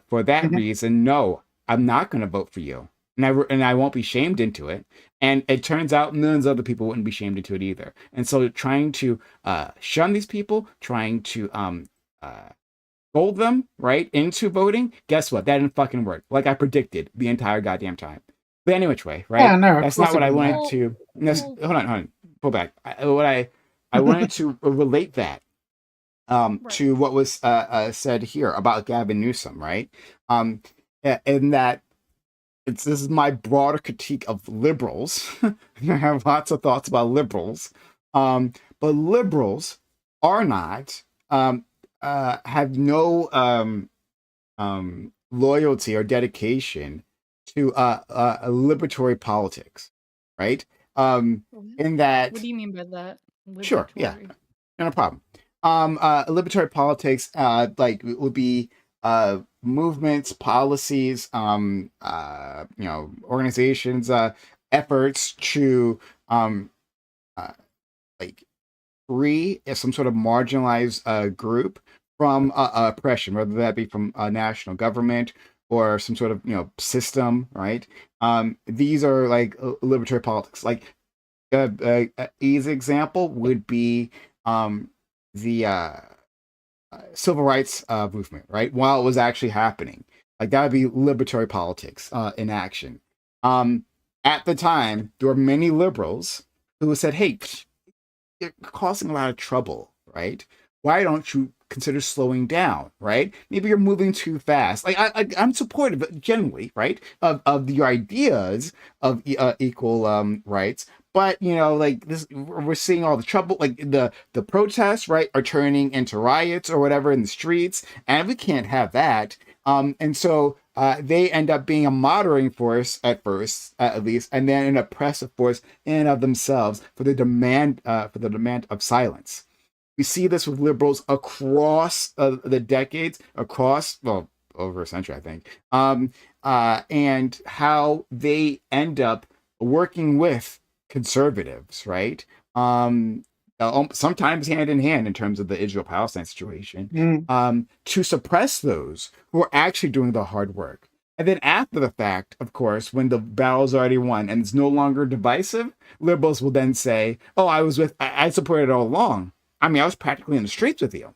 for that Mhm. reason, no, I'm not going to vote for you, and I won't be shamed into it. And it turns out millions of other people wouldn't be shamed into it either. And so, trying to shun these people, trying to uh, gold them right into voting, guess what? That didn't fucking work. Like I predicted the entire goddamn time. But any which way, Yeah, right? no, of That's not course it what I wouldn't wanted work. Well, to. well, Hold on, pull back. What I wanted to relate that Right. to what was said here about Gavin Newsom, right? Um, in that this is my broader critique of liberals. I have lots of thoughts about liberals, but liberals are not have no loyalty or dedication to liberatory politics, right? In What that, do you mean by that? sure, yeah, Liberatory. no problem. Liberatory politics, like would be movements, policies, organizations, efforts to um, uh, like free some sort of marginalized group from oppression, whether that be from a national government or some sort of system, right? These are like liberatory politics. Like easy example would be um, the civil rights movement, right? While it was actually happening, like that would be liberatory politics in action. Um, at the time, there were many liberals who said, "Hey, you're causing a lot of trouble, right? Why don't you consider slowing down, right? Maybe you're moving too fast." Like I'm supportive generally, right, of your ideas of equal rights, but like this, we're seeing all the trouble, like the protests, right, are turning into riots or whatever in the streets, and we can't have that. And so they end up being a moderating force at first, at least, and then an oppressive force in and of themselves for the demand of silence. We see this with liberals across the decades, across over a century, I think, and how they end up working with conservatives, right? Sometimes hand in hand in terms of the Israel-Palestine situation, to suppress those who are actually doing the hard work. And then after the fact, of course, when the battle's already won and it's no longer divisive, liberals will then say, "Oh, I supported it all along. I mean, I was practically in the streets with you."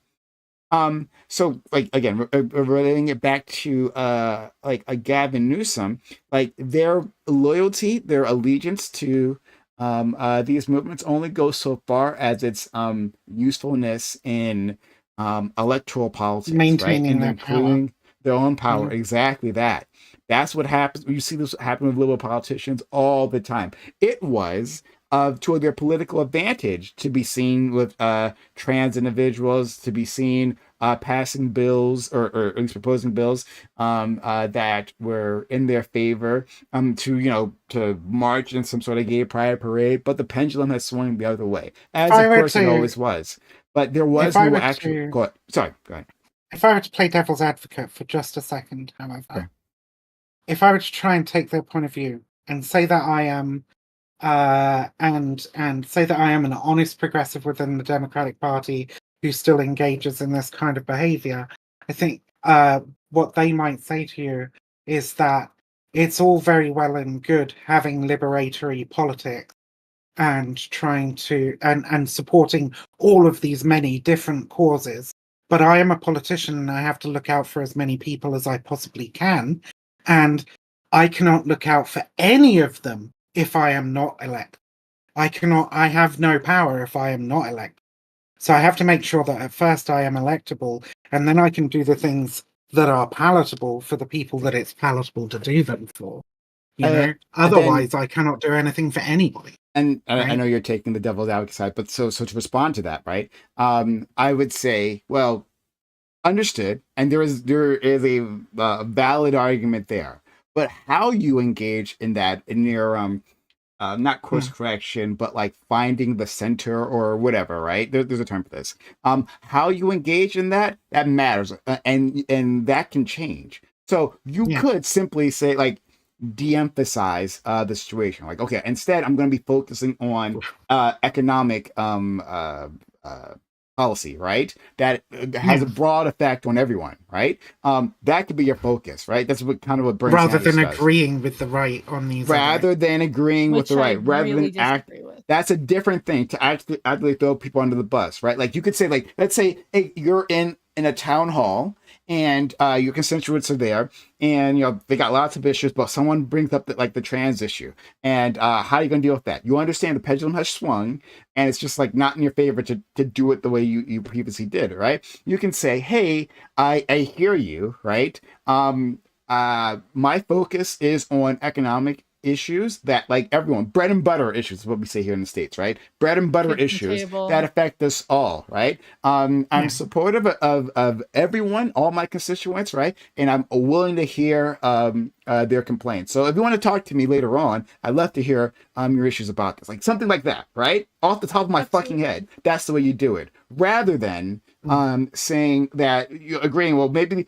So like again, relating it back to like a Gavin Newsom, like their loyalty, their allegiance to these movements only goes so far as its usefulness in electoral politics, right? Maintaining And their power. improving their own power. Mm. Exactly that. That's what happens. You see this happen with liberal politicians all the time. It was to their political advantage to be seen with trans individuals, to be seen passing bills or at least proposing bills that were in their favor, to march in some sort of gay pride parade, but the pendulum has swung the other way, If as I of were course it to, always was. But there if was I no were actual. to, Go ahead. Sorry, go ahead. if I were to play devil's advocate for just a second, Okay. however, if I were to try and take their point of view and say that I am, and say that I am an honest progressive within the Democratic Party who still engages in this kind of behavior, I think what they might say to you is that it's all very well and good having liberatory politics and trying to and supporting all of these many different causes. But I am a politician and I have to look out for as many people as I possibly can. And I cannot look out for any of them if I am not elected. I have no power if I am not elected. So I have to make sure that at first I am electable, and then I can do the things that are palatable for the people that it's palatable to do them for. Uh, then Otherwise I cannot do anything for anybody. and I Right? know you're taking the devil's advocate side, but so to respond to that, right? I would say, well, understood, and there is a valid argument there, but how you engage in that in your not course Mm. correction, but like finding the center or whatever, right? There's a term for this. How you engage in that matters, and that can change. So you Yeah. could simply say like de-emphasize the situation. Like, okay, instead I'm going to be focusing on economic policy, right? That has a Yeah. broad effect on everyone, right? That could be your focus, right? That's what Bernie Rather Sanders than does. agreeing with the right on these Rather than agreeing with Which the I right, rather really than act. disagree with. That's a different thing to actually throw people under the bus, right? Like you could say, like, let's say, hey, you're in a town hall and your constituents are there, and they got lots of issues, but someone brings up the trans issue, and how are you going to deal with that? You understand the pendulum has swung, and it's just like not in your favor to do it the way you previously did, right? You can say, hey, I hear you, right? My focus is on economic issues that, like, everyone, bread and butter issues is what we say here in the States, right? Bread and butter Food on the issues table. that affect us all, right? I'm Yeah. supportive of everyone, all my constituents, right? And I'm willing to hear their complaints. So if you want to talk to me later on, I'd love to hear your issues about this, like something like that, right? Off the top of my fucking head. That's the way you do it, rather than saying that you're agreeing. Well, maybe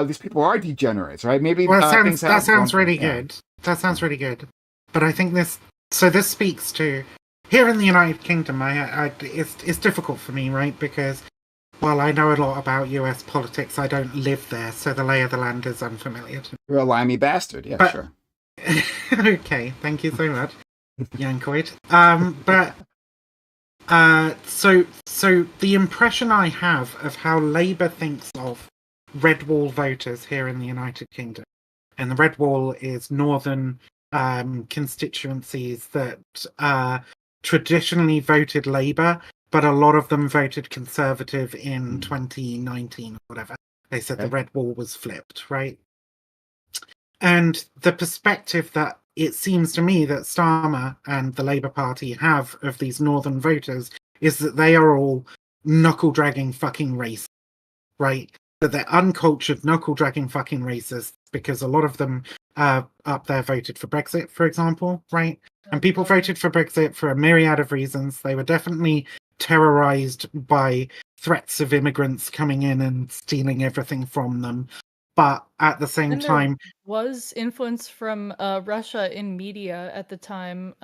these people are degenerates, right? Maybe Well, things that have sounds gone- really yeah. good. That sounds really good. But I think this speaks to here in the United Kingdom. It's difficult for me, right? Because while I know a lot about US politics, I don't live there, so the lay of the land is unfamiliar to me. You're a limey bastard. Yeah, But- sure. Okay, thank you so much, Yankoid. So the impression I have of how Labour thinks of Red Wall voters here in the United Kingdom, and the Red Wall is northern constituencies that traditionally voted Labour, but a lot of them voted Conservative in 2019 or whatever. They said the Okay. Red Wall was flipped, right? And the perspective that it seems to me that Starmer and the Labour Party have of these northern voters is that they are all knuckle-dragging fucking racists, right? That they're uncultured, knuckle-dragging fucking racists, because a lot of them up there voted for Brexit, for example, right? And people voted for Brexit for a myriad of reasons. They were definitely terrorized by threats of immigrants coming in and stealing everything from them. But at the same And there time, was influence from Russia in media at the time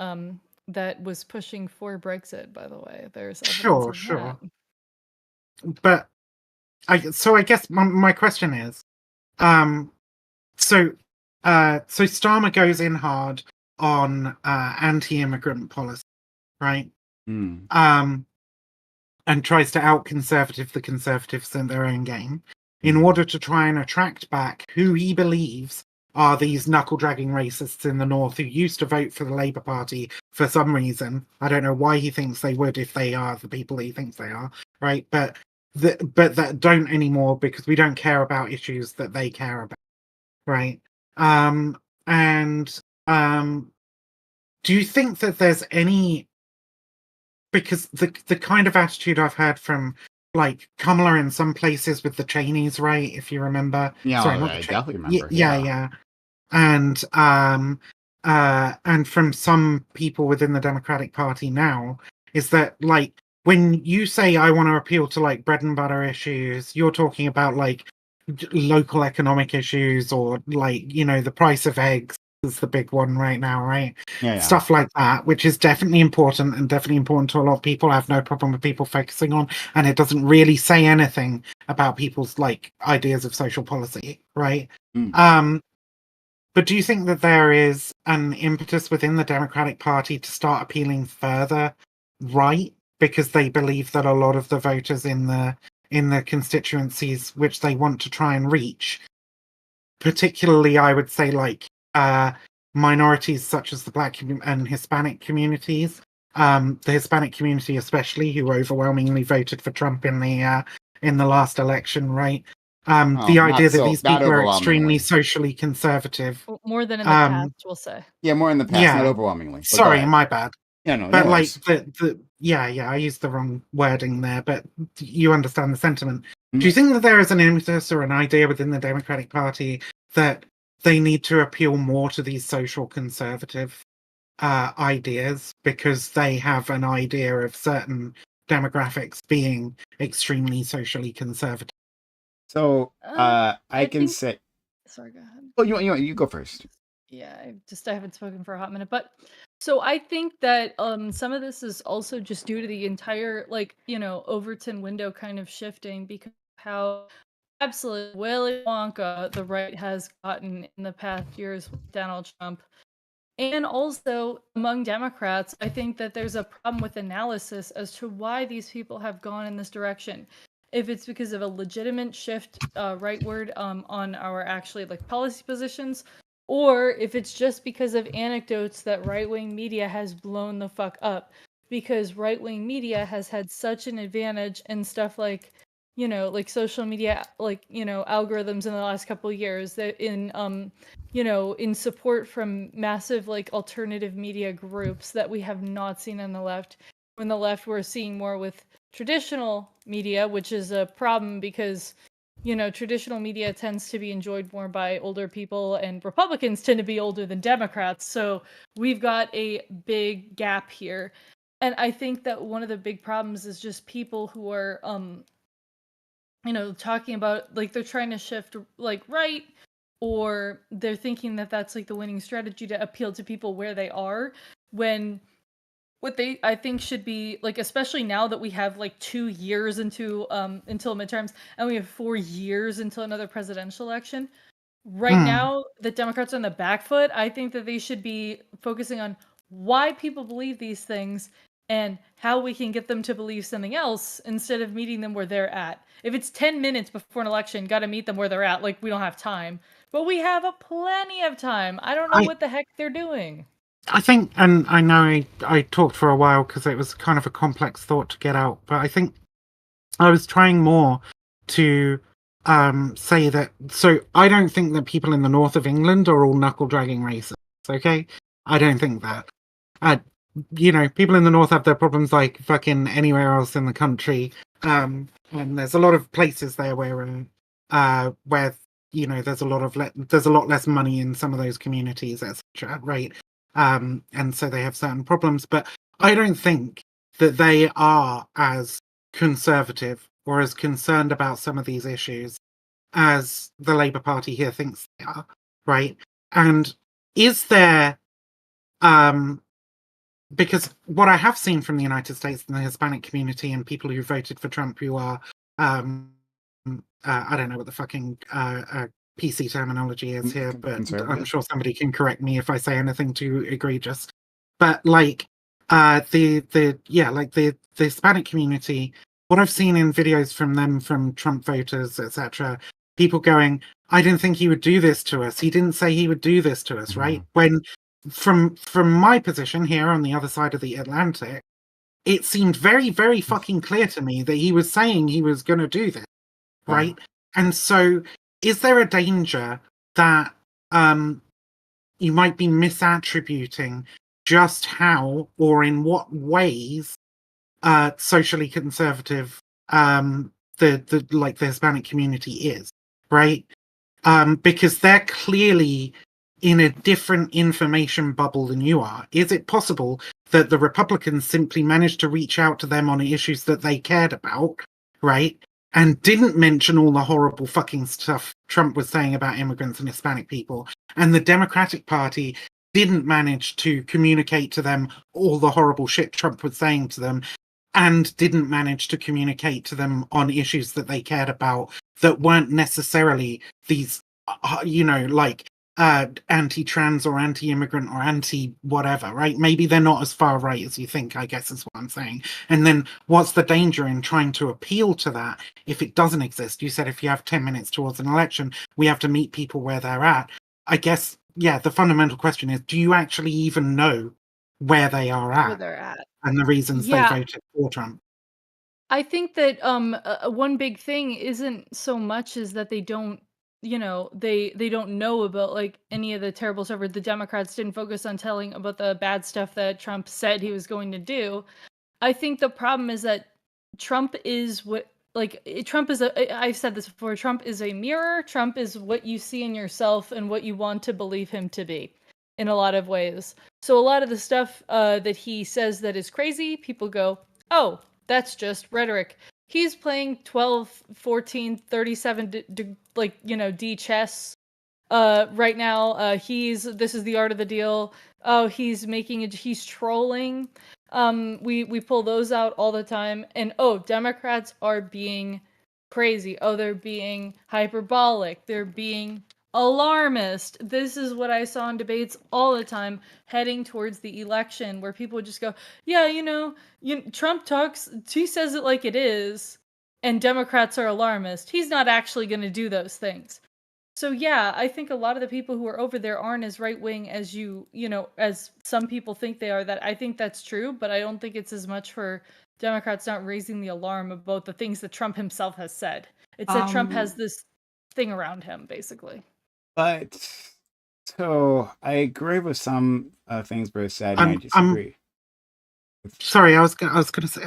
that was pushing for Brexit, by the way. There's evidence Sure. of that. But I guess my question is, so Starmer goes in hard on anti-immigrant policy, right? Mm. And tries to out-conservative the Conservatives in their own game in order to try and attract back who he believes are these knuckle-dragging racists in the north who used to vote for the Labour Party for some reason. I don't know why he thinks they would if they are the people he thinks they are, right? But that don't anymore because we don't care about issues that they care about, right? Do you think that there's any, because the kind of attitude I've heard from like Kamala in some places with the Cheneys, right? If you remember, Yeah, sorry, I not the definitely remember. yeah, and from some people within the Democratic Party now, is that like when you say I want to appeal to like bread and butter issues, you're talking about like local economic issues or like the price of eggs is the big one right now, right? Yeah. Stuff like that, which is definitely important and definitely important to a lot of people. I have no problem with people focusing on, and it doesn't really say anything about people's like ideas of social policy, right? But do you think that there is an impetus within the Democratic Party to start appealing further right, because they believe that a lot of the voters in the constituencies which they want to try and reach, particularly I would say like minorities such as the Black and Hispanic communities, the Hispanic community especially, who overwhelmingly voted for Trump in the last election, right? The idea that these people are extremely socially conservative. More than in the past, we'll say. Yeah, more in the past, not overwhelmingly. Sorry, my bad. Yeah, no, but no like worries. I used the wrong wording there, but you understand the sentiment. Do you think that there is an impetus or an idea within the Democratic Party that they need to appeal more to these social conservative ideas because they have an idea of certain demographics being extremely socially conservative? So I can think... say. Sorry, go ahead. Oh, you go first. Yeah, I haven't spoken for a hot minute, but so I think that some of this is also just due to the entire Overton window kind of shifting, because how absolutely Willy Wonka the right has gotten in the past years with Donald Trump. And also among Democrats, I think that there's a problem with analysis as to why these people have gone in this direction. if it's because of a legitimate shift rightward on our actually like policy positions, or if it's just because of anecdotes that right-wing media has blown the fuck up, because right-wing media has had such an advantage in stuff like, you know, like social media, like, you know, algorithms in the last couple of years, that in you know, in support from massive like alternative media groups that we have not seen on the left. On the left, we're seeing more with traditional media, which is a problem because, you know, traditional media tends to be enjoyed more by older people, and Republicans tend to be older than Democrats. So we've got a big gap here. And I think that one of the big problems is just people who are you know, talking about like they're trying to shift like right, or they're thinking that that's like the winning strategy to appeal to people where they are, when what they I think should be like, especially now that we have like 2 years into until midterms, and we have 4 years until another presidential election. Right Mm. now, the Democrats are on the back foot. I think that they should be focusing on why people believe these things and how we can get them to believe something else instead of meeting them where they're at. If it's 10 minutes before an election, got to meet them where they're at. Like, we don't have time. But we have a plenty of time. I don't know I what the heck they're doing. I think, and I know I talked for a while because it was kind of a complex thought to get out, but I think I was trying more to say that. So I don't think that people in the north of England are all knuckle dragging racists. Okay, I don't think that. Uh, you know, people in the north have their problems like fucking anywhere else in the country. And there's a lot of places there where you know there's a lot of there's a lot less money in some of those communities, etc. Right? And so they have certain problems, but I don't think that they are as conservative or as concerned about some of these issues as the Labour Party here thinks they are, right? And is there because what I have seen from the United States and the Hispanic community and people who voted for Trump who are I don't know what the fucking PC terminology is here, but I'm Conservative. sure somebody can correct me if I say anything too egregious. But like the Hispanic community, what I've seen in videos from them, from Trump voters, etc., people going, I didn't think he would do this to us. He didn't say he would do this to us, right? When from my position here on the other side of the Atlantic, it seemed very, very fucking clear to me that he was saying he was going to do this, right? And so, is there a danger that you might be misattributing just how or in what ways socially conservative the like the Hispanic community is, right? Because they're clearly in a different information bubble than you are. Is it possible that the Republicans simply managed to reach out to them on issues that they cared about, right? And didn't mention all the horrible fucking stuff Trump was saying about immigrants and Hispanic people. And the Democratic Party didn't manage to communicate to them all the horrible shit Trump was saying to them, and didn't manage to communicate to them on issues that they cared about that weren't necessarily these, you know, like anti-trans or anti-immigrant or anti-whatever, right? Maybe they're not as far right as you think, I guess is what I'm saying. And then what's the danger in trying to appeal to that if it doesn't exist? You said if you have 10 minutes towards an election, we have to meet people where they're at. I guess, yeah, the fundamental question is, do you actually even know where they are Where at they're at. and the reasons they Yeah, voted for Trump? I think that one big thing isn't so much is that they don't, you know, they don't know about like any of the terrible stuff, or the Democrats didn't focus on telling about the bad stuff that Trump said he was going to do. I think the problem is that Trump is what Trump is I've said this before, Trump is a mirror. Trump is what you see in yourself and what you want to believe him to be in a lot of ways. So a lot of the stuff that he says that is crazy, people go, "Oh, that's just rhetoric." He's playing 12, 14, 37 like, you know, D chess right now. This is the art of the deal. Oh, he's trolling. We pull those out all the time. And oh, Democrats are being crazy. Oh, they're being hyperbolic. They're being alarmist. This is what I saw in debates all the time heading towards the election, where people would just go, yeah, Trump talks, he says it like it is. and Democrats are alarmist, he's not actually going to do those things. So yeah, I think a lot of the people who are over there aren't as right wing as as some people think they are. That I think that's true, but I don't think it's as much for Democrats not raising the alarm about the things that Trump himself has said. It's that Trump has this thing around him, basically. But so I agree with some things Bruce said, and I I'm disagree. sorry. I was gonna say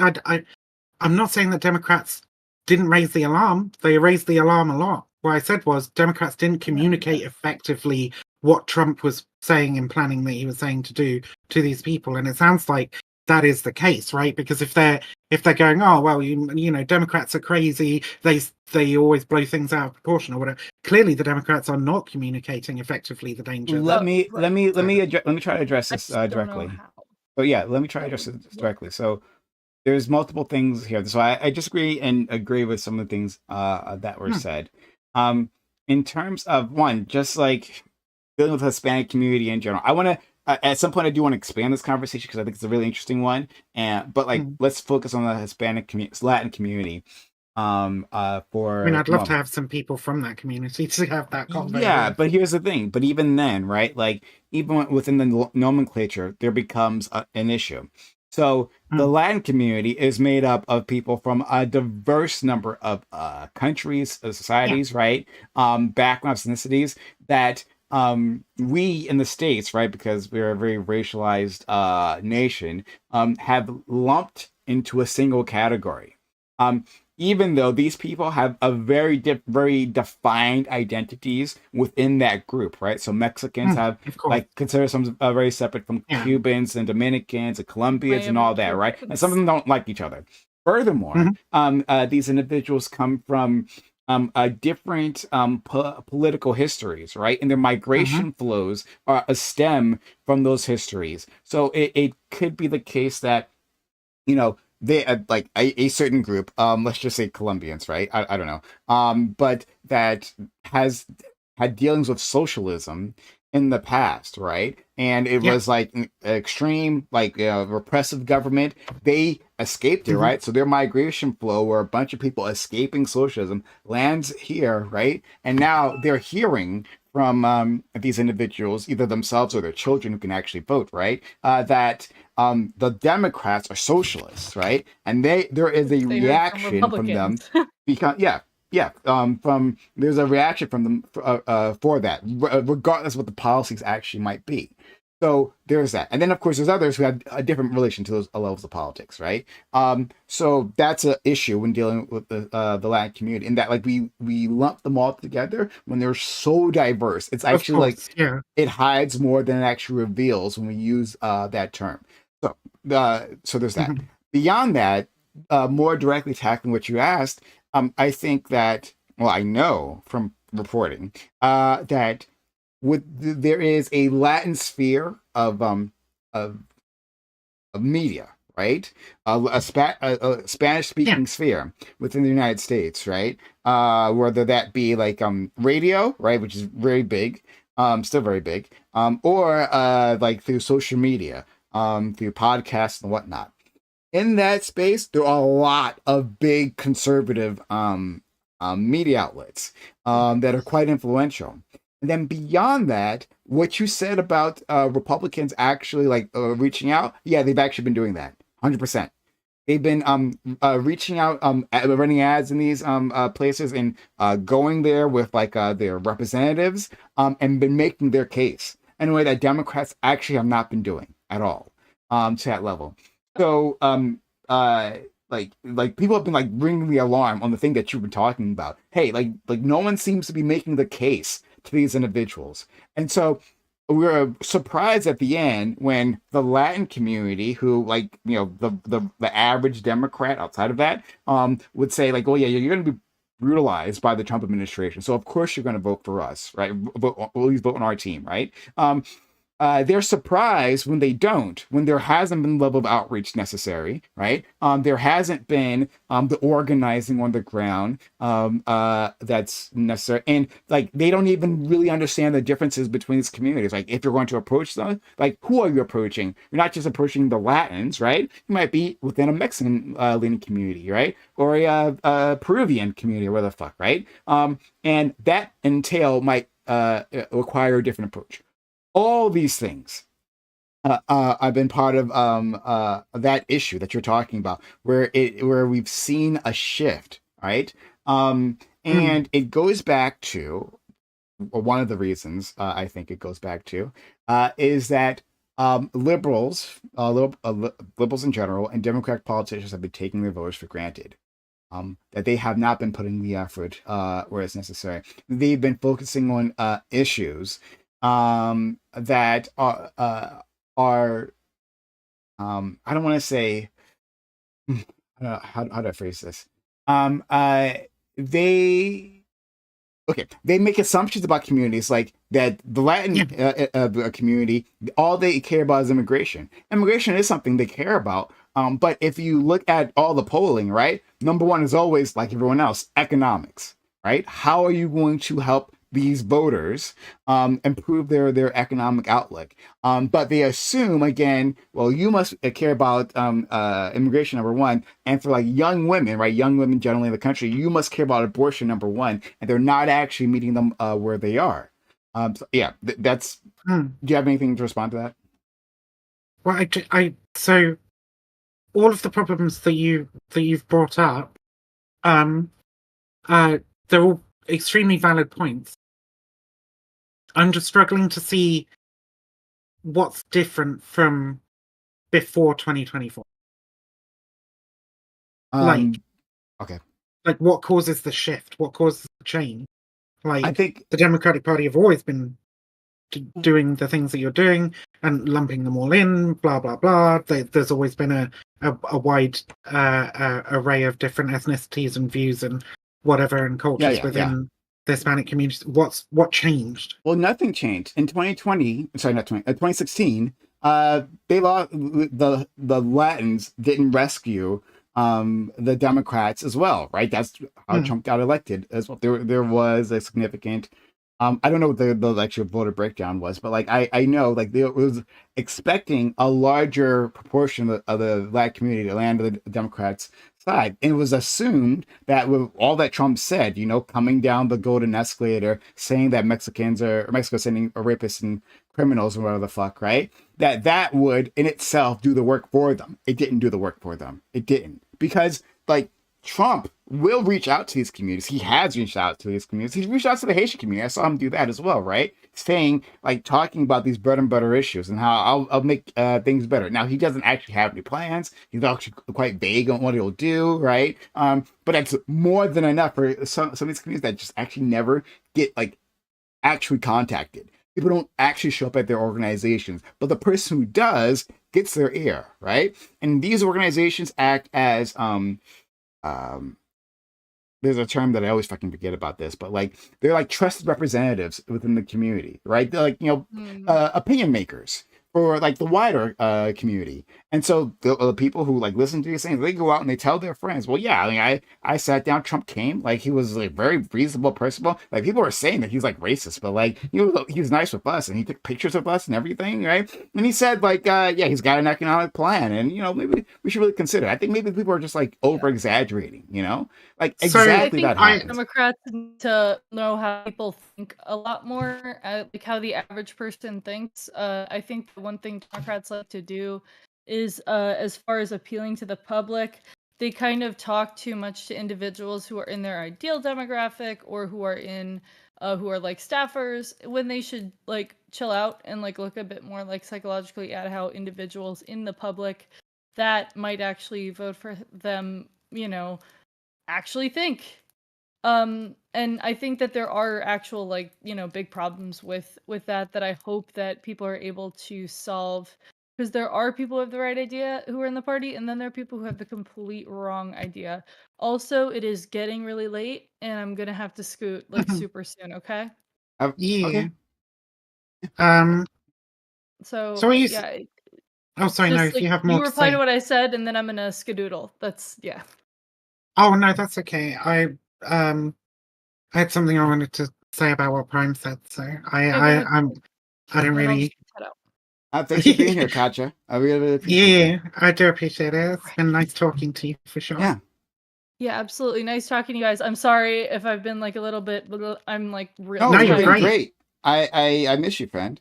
I'm not saying that Democrats didn't raise the alarm. They raised the alarm a lot. What I said was Democrats didn't communicate effectively what Trump was saying and planning that he was saying to do to these people, and it sounds like that is the case, right? Because if they're going, oh well, you know, Democrats are crazy, they always blow things out of proportion or whatever. Clearly, the Democrats are not communicating effectively the danger. Let me try to address this directly. So yeah, let me try to address this directly. So there's multiple things here. So I disagree and agree with some of the things that were said. In terms of one, just like dealing with the Hispanic community in general, I want to at some point I do want to expand this conversation because I think it's a really interesting one. But like let's focus on the Hispanic Latin community. For I mean, I'd love to have some people from that community to have that conversation. Yeah, but here's the thing. But even then, right? Like even within the nomenclature, there becomes an issue. So the Latin community is made up of people from a diverse number of countries, societies, right? Backgrounds, ethnicities that we in the States, right, because we're a very racialized nation, have lumped into a single category. Even though these people have a very defined identities within that group, right? So Mexicans have like consider some very separate from Cubans and Dominicans and Colombians and all that, right? And some of them don't like each other. Furthermore, these individuals come from different political histories, right? And their migration flows stem from those histories. So it could be the case that, you know, they like a certain group, let's just say Colombians, right? I don't know, but that has had dealings with socialism in the past, right? And it was like extreme, like repressive government. They escaped it, right? So their migration flow, where a bunch of people escaping socialism, lands here, right? And now they're hearing from these individuals, either themselves or their children who can actually vote, right? That the Democrats are socialists, right? And there is a reaction from them because there's a reaction from them for that, regardless of what the policies actually might be. So there's that, and then of course there's others who have a different relation to those levels of politics, right? So that's an issue when dealing with the Latin community, in that like we lump them all together when they're so diverse. It's actually it hides more than it actually reveals when we use that term. So there's that. Beyond that, more directly tackling what you asked, I think that, well, I know from reporting that there is a Latin sphere of media, right? A Spanish speaking sphere within the United States, right? Whether that be like radio, right, which is very big, still very big, or like through social media, through podcasts and whatnot. In that space, there are a lot of big conservative media outlets that are quite influential. And then beyond that, what you said about Republicans actually like reaching out, yeah, they've actually been doing that, 100%. They've been reaching out, running ads in these places, and going there with like their representatives, and been making their case in a way that Democrats actually have not been doing at all to that level. So like people have been like ringing the alarm on the thing that you've been talking about. Hey, like no one seems to be making the case to these individuals. And so we were surprised at the end when the Latin community, who like, you know, the average Democrat outside of that, would say like, oh yeah, you're going to be brutalized by the Trump administration. So of course you're going to vote for us, right? At least vote on our team, right? they're surprised when they don't, when there hasn't been the level of outreach necessary, right? There hasn't been the organizing on the ground that's necessary, and like they don't even really understand the differences between these communities. Like if you're going to approach them, like who are you approaching? You're not just approaching the Latins, right? You might be within a Mexican leaning community, right, or a Peruvian community, or whatever the fuck, right? And that entail might require a different approach. All these things I've been part of that issue that you're talking about, where we've seen a shift, right? Mm. And it goes back to one of the reasons I think it goes back to is that liberals in general, and Democratic politicians have been taking their voters for granted. That they have not been putting the effort where it's necessary. They've been focusing on issues that are I don't want to say how do I phrase this? They they make assumptions about communities like that. The Yeah. Latin community, all they care about is immigration. Immigration is something they care about. But if you look at all the polling, right, number one is always, like everyone else, economics, right? How are you going to help these voters improve their economic outlook? But they assume again, well, you must care about immigration number one, and for like young women, right? Young women generally in the country, you must care about abortion number one, and they're not actually meeting them where they are. So yeah, that's. Mm. Do you have anything to respond to that? Well, so all of the problems that you've brought up, um, they're all extremely valid points. I'm just struggling to see what's different from before 2024. Um, Like, okay, what causes the shift? What causes the change? I Like, think. the Democratic Party have always been doing the things that you're doing and lumping them all in, blah blah blah. There's always been a wide array of different ethnicities and views and whatever and Yeah, cultures yeah, yeah. within the Hispanic community. What changed? Well, nothing changed in 2020. Sorry, not 2016. They lost. The Latins didn't rescue the Democrats as well, right? That's how Hmm. Trump got elected as well. There was a significant. I don't know what the actual voter breakdown was, but like I know like there was expecting a larger proportion of the Black community to land on the Democrats' side. And it was assumed that with all that Trump said, coming down the golden escalator, saying that Mexico sending rapists and criminals or whatever the fuck, right? That would in itself do the work for them. It didn't do the work for them. It didn't. Because like Trump will reach out to these communities. He has reached out to these communities. He's reached out to the Haitian community. I saw him do that as well, right? Saying, like, talking about these bread and butter issues and how I'll make things better. Now, he doesn't actually have any plans. He's actually quite vague on what he'll do, right? But that's more than enough for some of these communities that just actually never get, like, actually contacted. People don't actually show up at their organizations, but the person who does gets their ear, right? And these organizations act as um there's a term that I always fucking forget about this, but like they're like trusted representatives within the community, right? They're like, Mm. opinion makers for like the wider community. And so the people who like listen to these things, they go out and they tell their friends, well, yeah, I mean, I sat down, Trump came, like he was like very reasonable, personable. Like people are saying that he's like racist, but like he was nice with us and he took pictures of us and everything, right? And he said like, yeah, he's got an economic plan, and maybe we should really consider it. I think maybe people are just like over exaggerating, like So I exactly think that I happens. Democrats need to know how people think a lot more, like how the average person thinks. I think the one thing Democrats like to do is, as far as appealing to the public, they kind of talk too much to individuals who are in their ideal demographic or who are like staffers, when they should like chill out and like look a bit more like psychologically at how individuals in the public that might actually vote for them, actually think. And I think that there are actual like, big problems with that I hope that people are able to solve, because there are people with the right idea who are in the party, and then there are people who have the complete wrong idea. Also, it is getting really late and I'm gonna have to scoot like super soon, okay? yeah. Okay. Um So So are you? yeah, Oh, sorry. No, just if like you have you more to reply to say. what I said, and then I'm gonna skedoodle. That's yeah. Oh no, that's okay. Um I had something I wanted to say about what Prime said, so No, go ahead. I don't And I'll just really. head out. Thanks for being here, Katja. I really, really appreciate you. Yeah, I do appreciate it. It's been nice talking to you for sure. Yeah. Yeah, absolutely. Nice talking to you guys. I'm sorry if I've been like a little bit. I'm like No, No, really you've you're trying been to. great. great. I miss you, friend.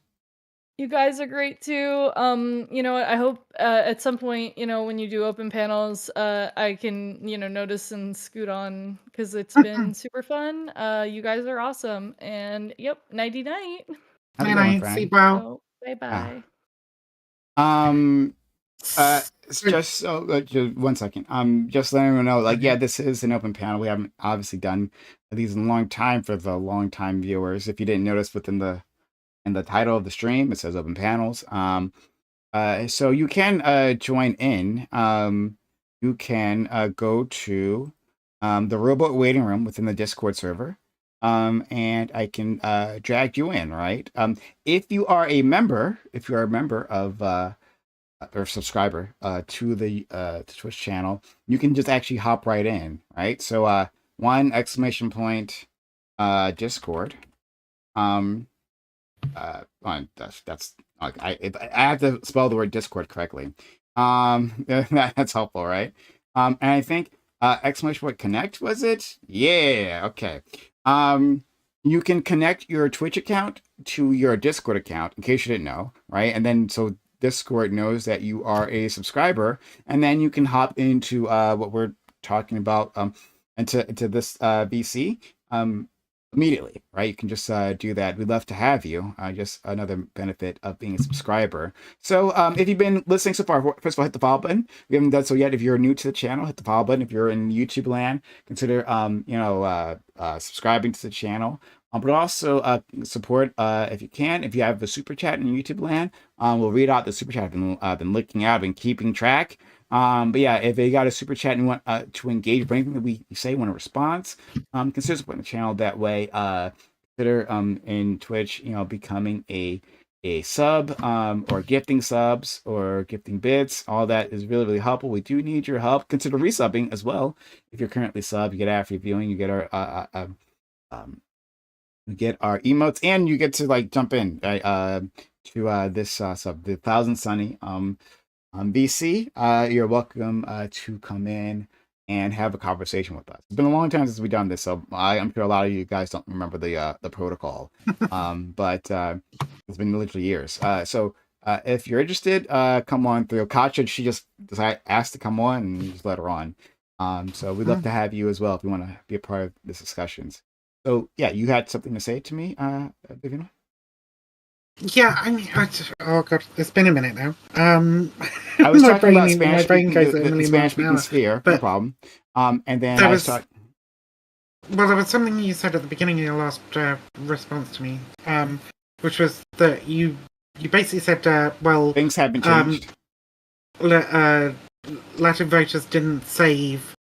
You guys are great too. You know what? I hope at some point, you know, when you do open panels, I can, you know, notice and scoot on because it's been super fun. You guys are awesome. And yep, nighty night. Have a Night good one, night. friend. Sleep well. Oh, bye Yeah. bye. It's just so just 1 second. Just letting everyone know, like, yeah, this is an open panel. We haven't obviously done these in a long time for the long time viewers. If you didn't notice within the title of the stream, it says open panels. So you can join in. You can go to the robot waiting room within the Discord server. And I can drag you in, right? If you are a member, if you are a member of or subscriber to the to Twitch channel, you can just actually hop right in, right? So one exclamation point Discord. Well, that's like I have to spell the word Discord correctly. That's helpful, right? And I think exclamation point connect, was it? Yeah, okay. You can connect your Twitch account to your Discord account in case you didn't know, right? And then so Discord knows that you are a subscriber, and then you can hop into what we're talking about into this VC immediately, right? You can just do that. We'd love to have you. Just another benefit of being a subscriber. So if you've been listening so far, first of all, hit the follow button. We haven't done so yet. If you're new to the channel, hit the follow button. If you're in YouTube land, consider subscribing to the channel. But also support if you can. If you have a super chat in YouTube land, we'll read out the super chat. I've been looking out and keeping track. But yeah, if you got a super chat and you want to engage with anything that we say, want a response, consider supporting the channel that way. Consider in Twitch, becoming a sub or gifting subs or gifting bits. All that is really, really helpful. We do need your help. Consider resubbing as well. If you're currently sub, you get ad-free viewing, you get our emotes, and you get to like jump in right, to this sub, the Thousand Sunny VC. You're welcome to come in and have a conversation with us. It's been a long time since we've done this, so I'm sure a lot of you guys don't remember the protocol. But it's been literally years. So if you're interested, come on through. Katja, she just asked to come on, and you just let her on. So we'd love to have you as well if you want to be a part of this discussions. So yeah, you had something to say to me, Vivian? Yeah, I mean, oh god, it's been a minute now. I was my talking about brain, my Spanish brain speaking, goes at a the million miles an Spanish speaking hour. sphere, no But problem. And then there I was was talking. well, there was something you said at the beginning of your last response to me, which was that you basically said, well, Things have been changed. Latin voters didn't save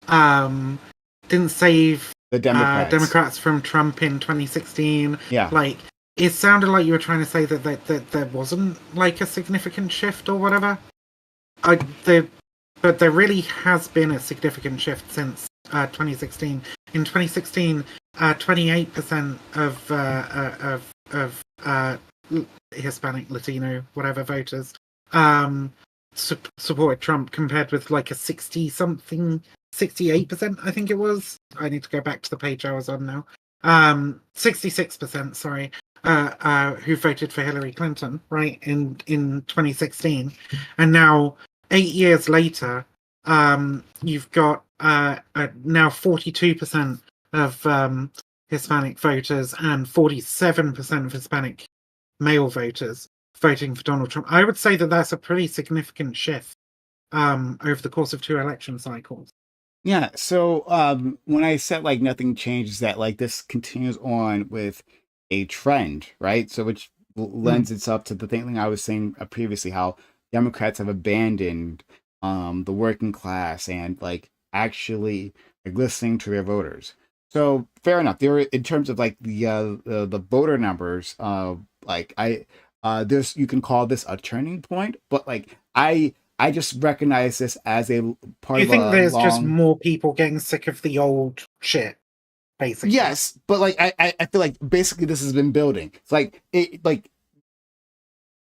The Democrats. Democrats from Trump in 2016. Yeah. Like, it sounded like you were trying to say that there wasn't like a significant shift or whatever. But there really has been a significant shift since 2016. In 2016, 28% of Hispanic, Latino, whatever voters supported Trump, compared with like a 68%, I think it was. I need to go back to the page I was on now. 66%, sorry, who voted for Hillary Clinton, right, in 2016. And now, 8 years later, you've got now 42% of Hispanic voters and 47% of Hispanic male voters voting for Donald Trump. I would say that that's a pretty significant shift over the course of 2 election cycles. Yeah. So when I said like nothing changes, that like this continues on with a trend, right? So which lends itself to the thing I was saying previously, how Democrats have abandoned the working class and like actually like listening to their voters. So fair enough. There were, in terms of like the voter numbers, like there's you can call this a turning point, but like I just recognize this as a part You of think a there's just long. more people getting sick of the old shit, basically? Yes, but like I feel like basically this has been building. It's like it like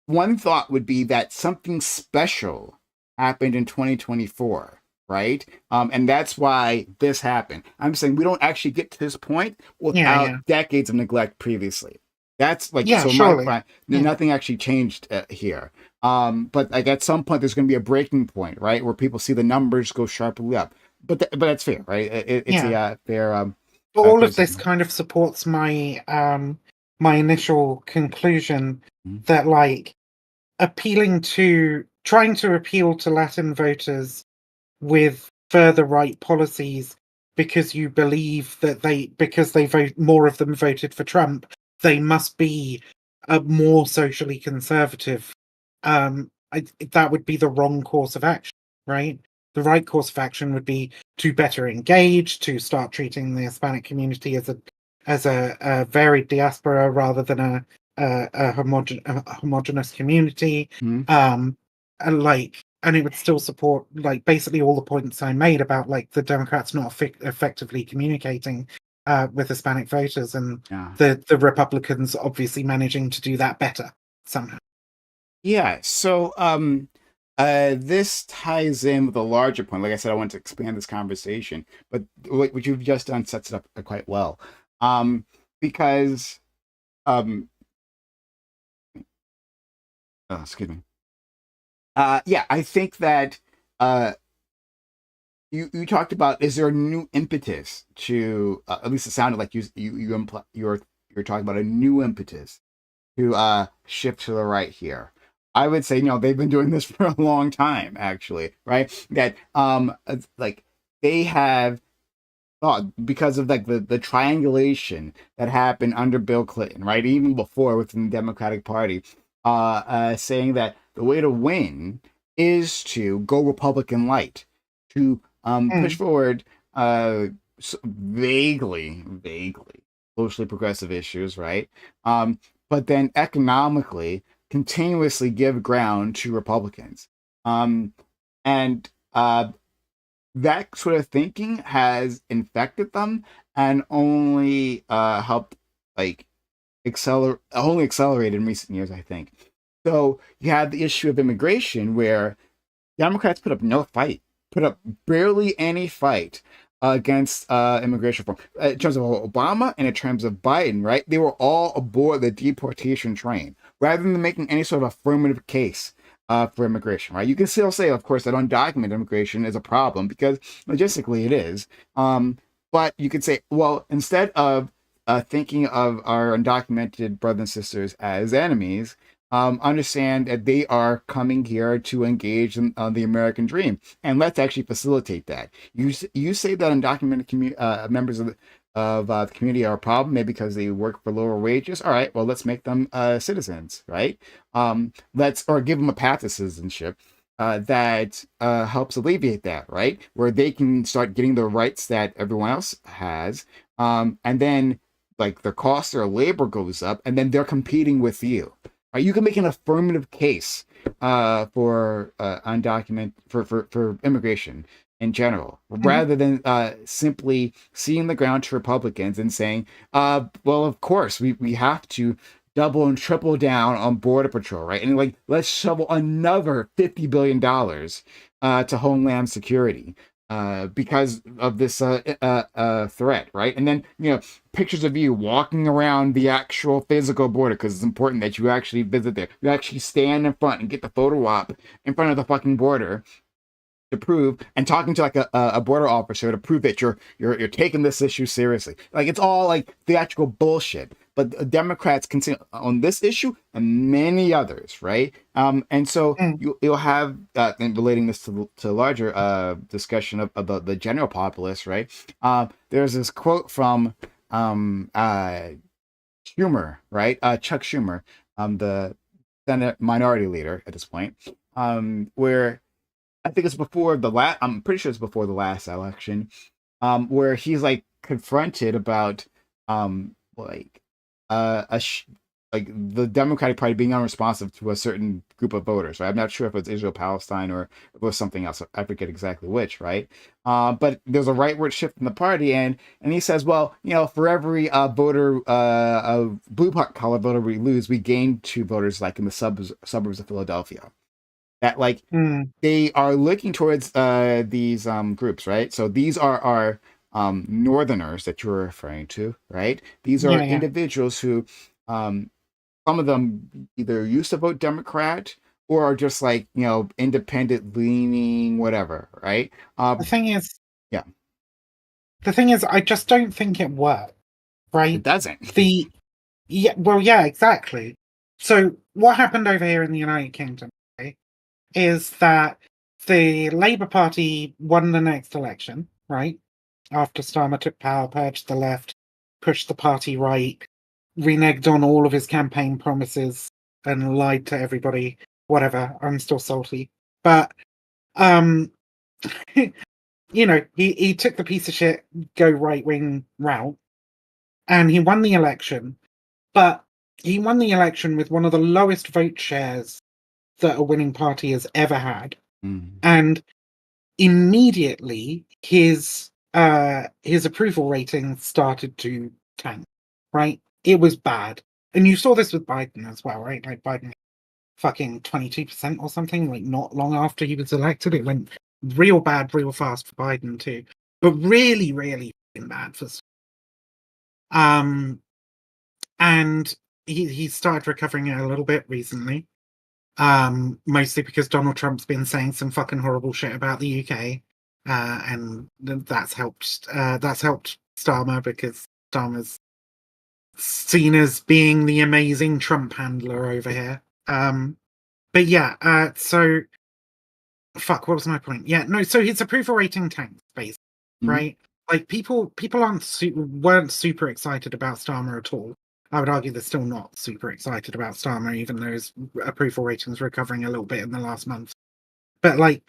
one thought would be that something special happened in 2024, right? And that's why this happened. I'm saying we don't actually get to this point Yeah, yeah. without decades of neglect previously. That's like Yeah, so. surely. Yeah. Nothing actually changed here. But like at some point, there's going to be a breaking point, right, where people see the numbers go sharply up. But that's fair, right? It's Yeah. a fair But all of this criticism. kind of supports my my initial conclusion Mhm. that like trying to appeal to Latin voters with further right policies because you believe that because they vote more of them voted for Trump, they must be more socially conservative. That would be the wrong course of action, right? The right course of action would be to better engage, to start treating the Hispanic community as a varied diaspora rather than a homogenous community. Mhm. And like, and it would still support like basically all the points I made about like the Democrats not effectively communicating with Hispanic voters, and Yeah. the Republicans obviously managing to do that better somehow. Yeah, so this ties in with a larger point. Like I said, I want to expand this conversation, but what you've just done sets it up quite well. Because um excuse me. Yeah, I think that uh you talked about, is there a new impetus to at least it sounded like you're talking about a new impetus to shift to the right here. I would say, they've been doing this for a long time, actually, right? That like they have thought, because of like the triangulation that happened under Bill Clinton, right? Even before within the Democratic Party, saying that the way to win is to go Republican light, to push Mm, forward vaguely socially progressive issues, right? But then economically continuously give ground to Republicans. And that sort of thinking has infected them and only helped like accelerate in recent years, I think. So you had the issue of immigration where Democrats put up no fight, put up barely any fight against immigration reform. In terms of Obama and in terms of Biden, right? They were all aboard the deportation train rather than making any sort of affirmative case for immigration, right? You can still say, of course, that undocumented immigration is a problem because logistically it is. But you could say, well, instead of thinking of our undocumented brothers and sisters as enemies, understand that they are coming here to engage in the American dream, and let's actually facilitate that. You say that undocumented members of the community are a problem, maybe because they work for lower wages. All right, well, let's make them citizens, right? Let's or give them a path to citizenship. That helps alleviate that, right? Where they can start getting the rights that everyone else has, and then like their cost, their labor goes up, and then they're competing with you. Right? You can make an affirmative case for undocumented for immigration in general, mhm. rather than simply seeing the ground to Republicans and saying, well, of course, we have to double and triple down on border patrol, right? And like, let's shovel another $50 billion to Homeland Security because of this threat, right? And then, pictures of you walking around the actual physical border, because it's important that you actually visit there. You actually stand in front and get the photo op in front of the fucking border to prove, and talking to like a border officer to prove that you're taking this issue seriously. Like it's all like theatrical bullshit. But the Democrats continue on this issue and many others, right? And so Mm. you'll have and relating this to larger discussion of the general populace, right? There's this quote from Schumer, right? Chuck Schumer, the Senate Minority Leader at this point, where I think it's before the last. I'm pretty sure it's before the last election, where he's like confronted about like a like the Democratic Party being unresponsive to a certain group of voters. Right? I'm not sure if it's Israel Palestine or if it was something else. I forget exactly which. Right? But there's a rightward shift in the party, and he says, well, for every voter, a blue collar voter we lose, we gain 2 voters, like in the suburbs of Philadelphia. That like Mm. they are looking towards these groups, right? So these are our northerners that you're referring to, right? These are Yeah. individuals who um, some of them either used to vote Democrat or are just like independent leaning, whatever, right? The thing is, Yeah, I just don't think it worked, right? it doesn't. Yeah, exactly. So what happened over here in the United Kingdom, right, is that the Labour Party won the next election, right? After Starmer took power, purged the left, pushed the party right, reneged on all of his campaign promises, and lied to everybody. Whatever, I'm still salty. But um he took the piece of shit go right wing route and he won the election, but he won the election with one of the lowest vote shares that a winning party has ever had. Mhm. And immediately his approval rating started to tank, right? It was bad. And you saw this with Biden as well, right? Like Biden fucking 22% or something, like not long after he was elected. It went real bad, real fast for Biden too. But really, really bad for and he started recovering it a little bit recently. Mostly because Donald Trump's been saying some fucking horrible shit about the UK. And that's helped Starmer because Starmer's seen as being the amazing Trump handler over here. But yeah, so fuck, what was my point? Yeah, no, so his approval rating tanks, basically, Mhm. right? Like people weren't super excited about Starmer at all. I would argue they're still not super excited about Starmer, even though his approval ratings were recovering a little bit in the last month. But like,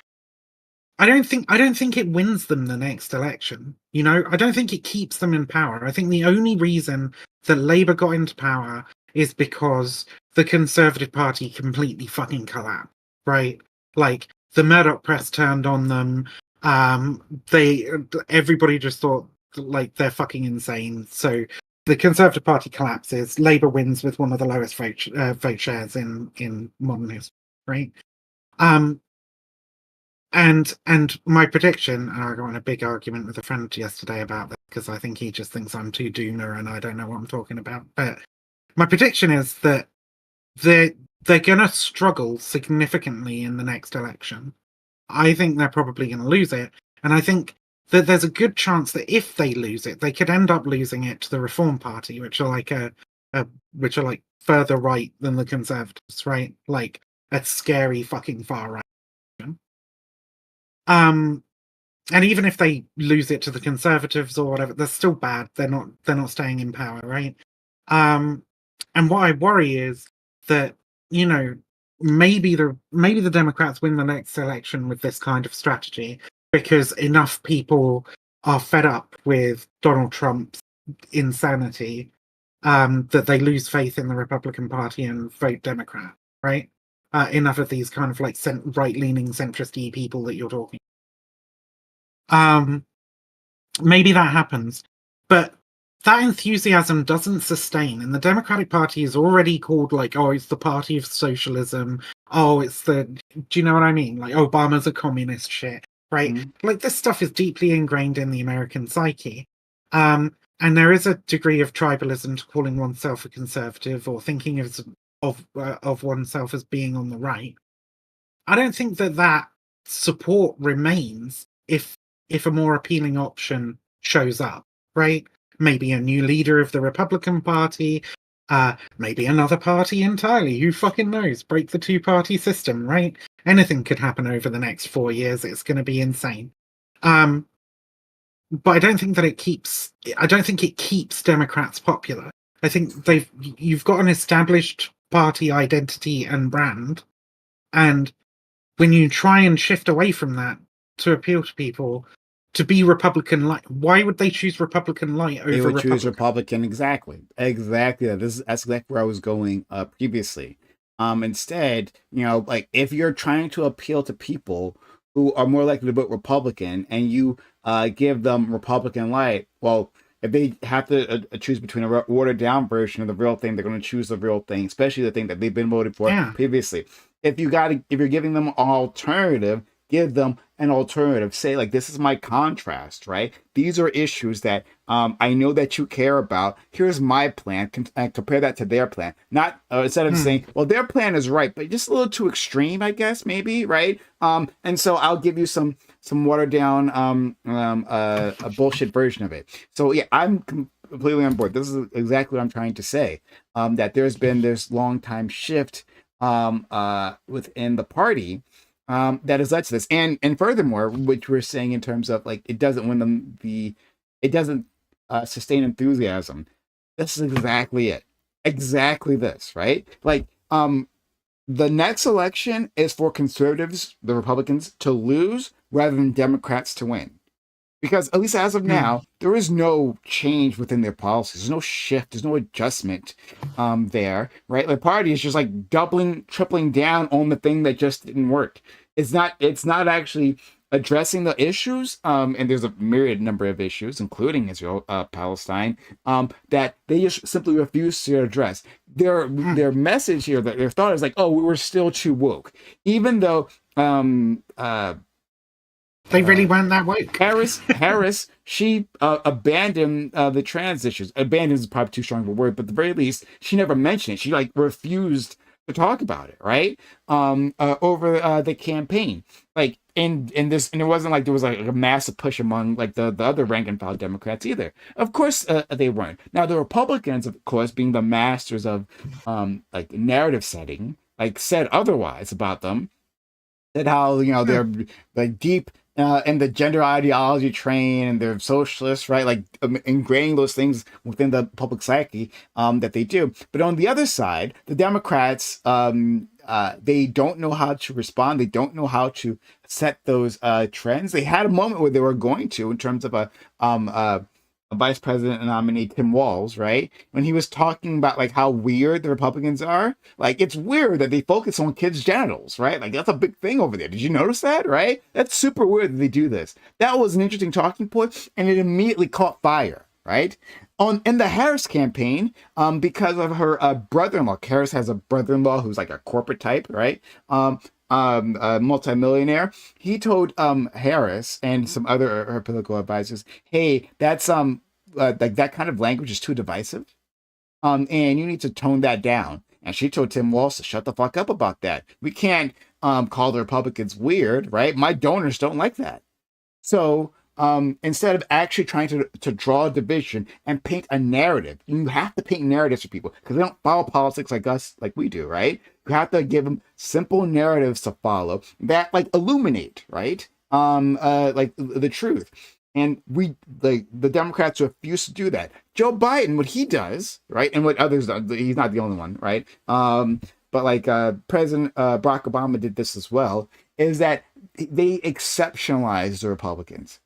I don't think it wins them the next election. I don't think it keeps them in power. I think the only reason that Labour got into power is because the Conservative Party completely fucking collapsed, right? Like the Murdoch press turned on them. Everybody just thought like they're fucking insane. So the Conservative Party collapses. Labour wins with one of the lowest vote shares in modern history, right? And my prediction, and I got in a big argument with a friend yesterday about that because I think he just thinks I'm too doomer and I don't know what I'm talking about. But my prediction is that they're gonna struggle significantly in the next election. I think they're probably gonna lose it, and I think that there's a good chance that if they lose it, they could end up losing it to the Reform Party, which are like which are like further right than the Conservatives, right? Like a scary fucking far right. Um, and even if they lose it to the Conservatives or whatever, they're still bad. They're not staying in power, right? And what I worry is that maybe the Democrats win the next election with this kind of strategy because enough people are fed up with Donald Trump's insanity that they lose faith in the Republican Party and vote Democrat, right? Enough of these kind of like right-leaning centrist people that you're talking. Maybe that happens, but that enthusiasm doesn't sustain. And the Democratic Party is already called like, oh, it's the party of socialism. Oh, do you know what I mean? Like Obama's a communist shit, right? Mm-hmm. Like this stuff is deeply ingrained in the American psyche. And there is a degree of tribalism to calling oneself a conservative or thinking of oneself as being on the right. I don't think that support remains if a more appealing option shows up, right? Maybe a new leader of the Republican Party, maybe another party entirely. Who fucking knows? Break the two-party system, right? Anything could happen over the next 4 years. It's going to be insane. But I don't think that it keeps. I don't think it keeps Democrats popular. I think you've got an established party identity and brand, and when you try and shift away from that to appeal to people, to be Republican light. Why would they choose Republican light over They would choose Republican? Republican. Exactly. That's exactly where I was going previously. Instead, like if you're trying to appeal to people who are more likely to vote Republican, and you give them Republican light, well, if they have to choose between a watered down version of the real thing, they're going to choose the real thing, especially the thing that they've been voting for Yeah. previously. If you're giving them an alternative, give them an alternative. Say, like, this is my contrast, right? These are issues that I know that you care about. Here's my plan. Compare that to their plan. Not instead of saying, well, their plan is right, but just a little too extreme, I guess, maybe, right? And so I'll give you some watered down a bullshit version of it. So yeah, I'm completely on board. This is exactly what I'm trying to say. That there's been this long time shift within the party that has led to this, and furthermore, which we're saying in terms of like it doesn't win them it doesn't sustain enthusiasm. This is exactly it. Exactly this, right? Like the next election is for conservatives, the Republicans, to lose rather than Democrats to win. Because at least as of now, there is no change within their policies. There's no shift. There's no adjustment there, right? The party is just like doubling, tripling down on the thing that just didn't work. It's not actually addressing the issues, and there's a myriad number of issues, including Israel, Palestine, that they just simply refuse to address. Their message here, that their thought is like, oh, we were still too woke, even though They really weren't that woke. Harris, she abandoned the trans issues. Abandoned is probably too strong of a word, but at the very least, she never mentioned it. She like refused to talk about it, right? Over the campaign, like in this, and it wasn't like there was like a massive push among like the other rank and file Democrats either. Of course, they weren't. Now the Republicans, of course, being the masters of like narrative setting, like said otherwise about them. Said how they're like deep in the gender ideology train, and they're socialists, right? Like ingraining those things within the public psyche that they do. But on the other side, the Democrats, they don't know how to respond. They don't know how to set those trends. They had a moment where they were going to, in terms of a vice president nominee, Tim Walz, right? When he was talking about like how weird the Republicans are, like it's weird that they focus on kids' genitals, right? Like that's a big thing over there. Did you notice that, right? That's super weird that they do this. That was an interesting talking point, and it immediately caught fire, right? In the Harris campaign, because of her brother-in-law. Harris has a brother-in-law who's like a corporate type, right? A multimillionaire. He told Harris and some other her political advisors, "Hey, that's like that kind of language is too divisive, and you need to tone that down." And she told Tim Walz to shut the fuck up about that. We can't call the Republicans weird, right? My donors don't like that. So instead of actually trying to draw a division and paint a narrative, you have to paint narratives for people because they don't follow politics like us, like we do, right? You have to give them simple narratives to follow that like illuminate, right? Like the truth. And the Democrats refuse to do that. Joe Biden, what he does, right, and what others do, he's not the only one, right? But like President Barack Obama did this as well, is that they exceptionalize the Republicans.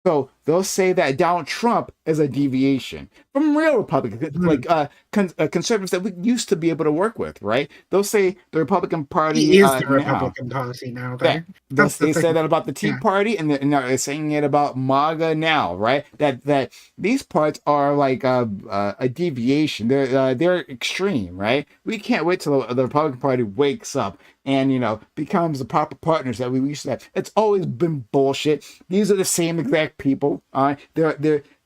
So they'll say that Donald Trump is a deviation from real Republicans, like conservatives that we used to be able to work with, right? They'll say the Republican Party He is the now. Republican Party now, though. They say that about the Tea Party, and they're saying it about MAGA now, right? That these parts are like a deviation. They're extreme, right? We can't wait till the Republican Party wakes up and becomes the proper partners that we used to have. It's always been bullshit. These are the same exact people.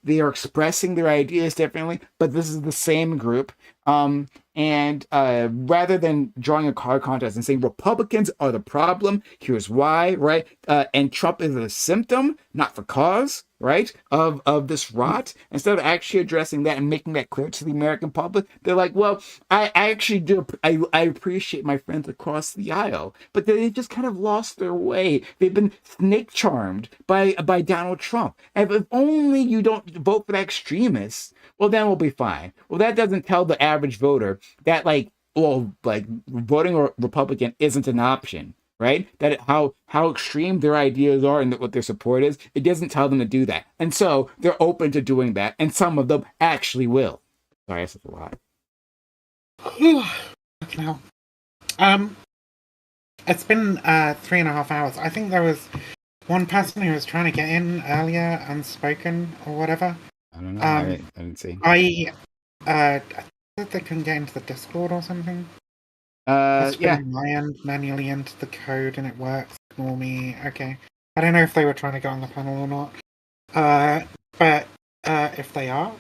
They are expressing their ideas differently, but this is the same group. And rather than drawing a card contest and saying Republicans are the problem, here's why, right? And Trump is a symptom, not the cause, right? Of this rot. Instead of actually addressing that and making that clear to the American public, they're like, well, I actually do. I appreciate my friends across the aisle, but they just kind of lost their way. They've been snake charmed by Donald Trump. And if only you don't vote for that extremist, well, then we'll be fine. Well, that doesn't tell the average voter that, like, voting Republican isn't an option. right? That how extreme their ideas are and what their support is. It doesn't tell them to do that, and so they're open to doing that, and some of them actually will. Sorry, that's a lot. Now, it's been 3.5 hours. I think there was one person who was trying to get in earlier, unspoken or whatever. I don't know. I didn't see. I thought they couldn't get into the Discord or something. Yeah. My end manually entered the code and it works. Ignore me. Okay. I don't know if they were trying to get on the panel or not. But if they are,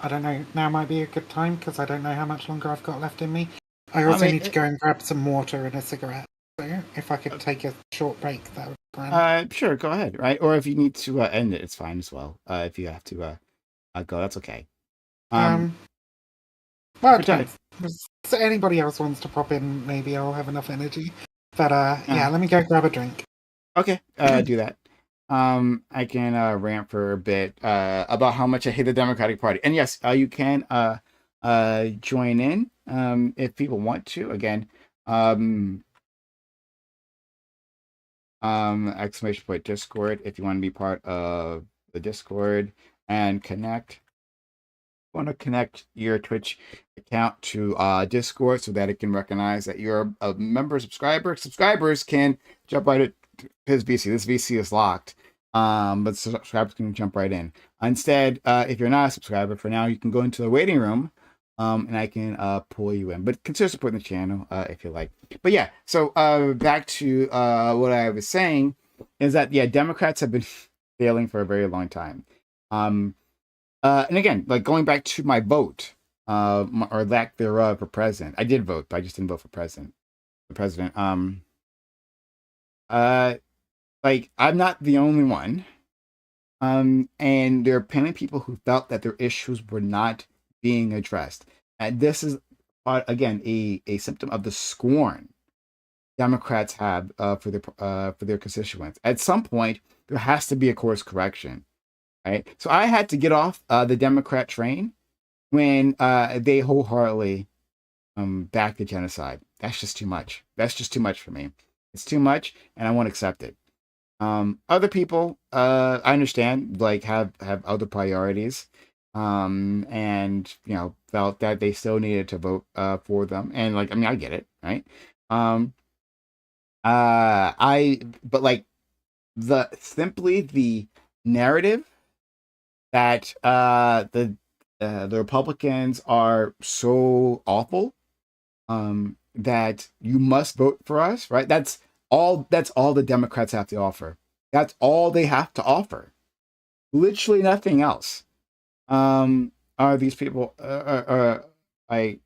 I don't know. Now might be a good time because I don't know how much longer I've got left in me. I also need to go and grab some water and a cigarette. So if I could take a short break, that would be grand. Sure, go ahead. Right, or if you need to end it, it's fine as well. If you have to go, that's okay. Well, it depends. So anybody else wants to pop in, maybe I'll have enough energy. But yeah, let me go grab a drink. Okay, do that. I can rant for a bit about how much I hate the Democratic Party, and yes, you can join in if people want to. Again, exclamation point Discord if you want to be part of the Discord and connect. Want to connect your Twitch account to Discord so that it can recognize that you're a member subscriber. Subscribers can jump right at his VC. This VC is locked, but subscribers can jump right in. Instead, if you're not a subscriber for now, you can go into the waiting room, and I can pull you in. But consider supporting the channel if you like. But yeah, so back to what I was saying is that yeah, Democrats have been failing for a very long time. And again, like going back to my vote, or lack thereof for president. I did vote, but I just didn't vote for president. Like I'm not the only one. And there are plenty of people who felt that their issues were not being addressed. And this is again a symptom of the scorn Democrats have for their constituents. At some point, there has to be a course correction. Right, so I had to get off the Democrat train when they wholeheartedly backed the genocide. That's just too much. That's just too much for me. It's too much, and I won't accept it. Other people, I understand, like have other priorities, and felt that they still needed to vote for them, and like I mean I get it, right? But like the narrative that the Republicans are so awful that you must vote for us, right? That's all the Democrats have to offer. That's all they have to offer. Literally nothing else. Are these people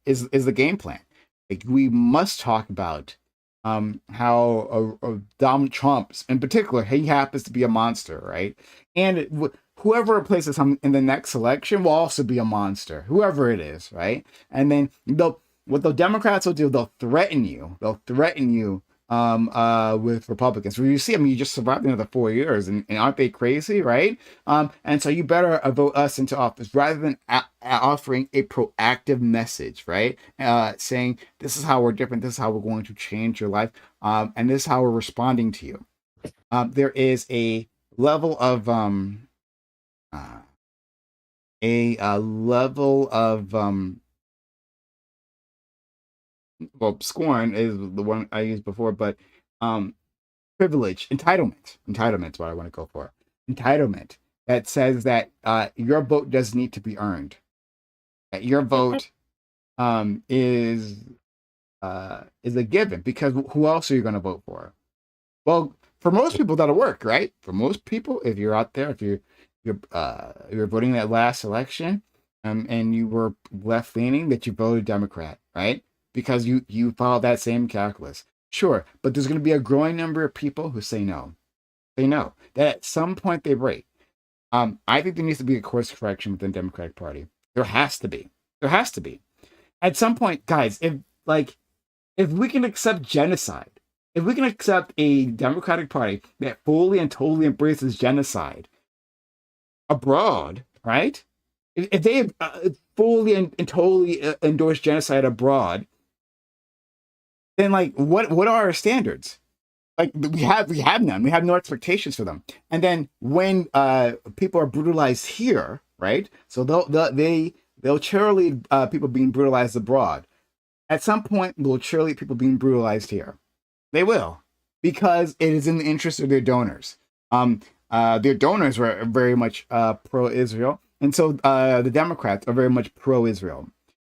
is the game plan. Like we must talk about how Donald Trump in particular, he happens to be a monster, right? And whoever replaces him in the next election will also be a monster, whoever it is, right? And then what the Democrats will do, they'll threaten you. With Republicans. Where you see, I mean, you just survived another 4 years, and aren't they crazy, right? And so you better vote us into office rather than offering a proactive message, right? Saying this is how we're different, this is how we're going to change your life, and this is how we're responding to you. There is a level of well, scorn is the one I used before, but privilege, entitlement is what I want to go for. Entitlement that says that your vote doesn't need to be earned. That your vote is a given, because who else are you going to vote for? Well, for most people that'll work, right? For most people, if you're out there, if you're voting that last election, and you were left leaning, that you voted Democrat, right? Because you follow that same calculus. Sure, but there's going to be a growing number of people who say no. They know that at some point they break. I think there needs to be a course correction within the Democratic Party. There has to be. There has to be. At some point, guys, if we can accept genocide, if we can accept a Democratic Party that fully and totally embraces genocide abroad, right? If they fully and totally endorse genocide abroad, then like what are our standards? Like we have none. We have no expectations for them. And then when people are brutalized here, right? So they'll cheerlead people being brutalized abroad. At some point, they'll cheerlead people being brutalized here. They will, because it is in the interest of their donors. Their donors were very much pro-Israel, and so the Democrats are very much pro-Israel.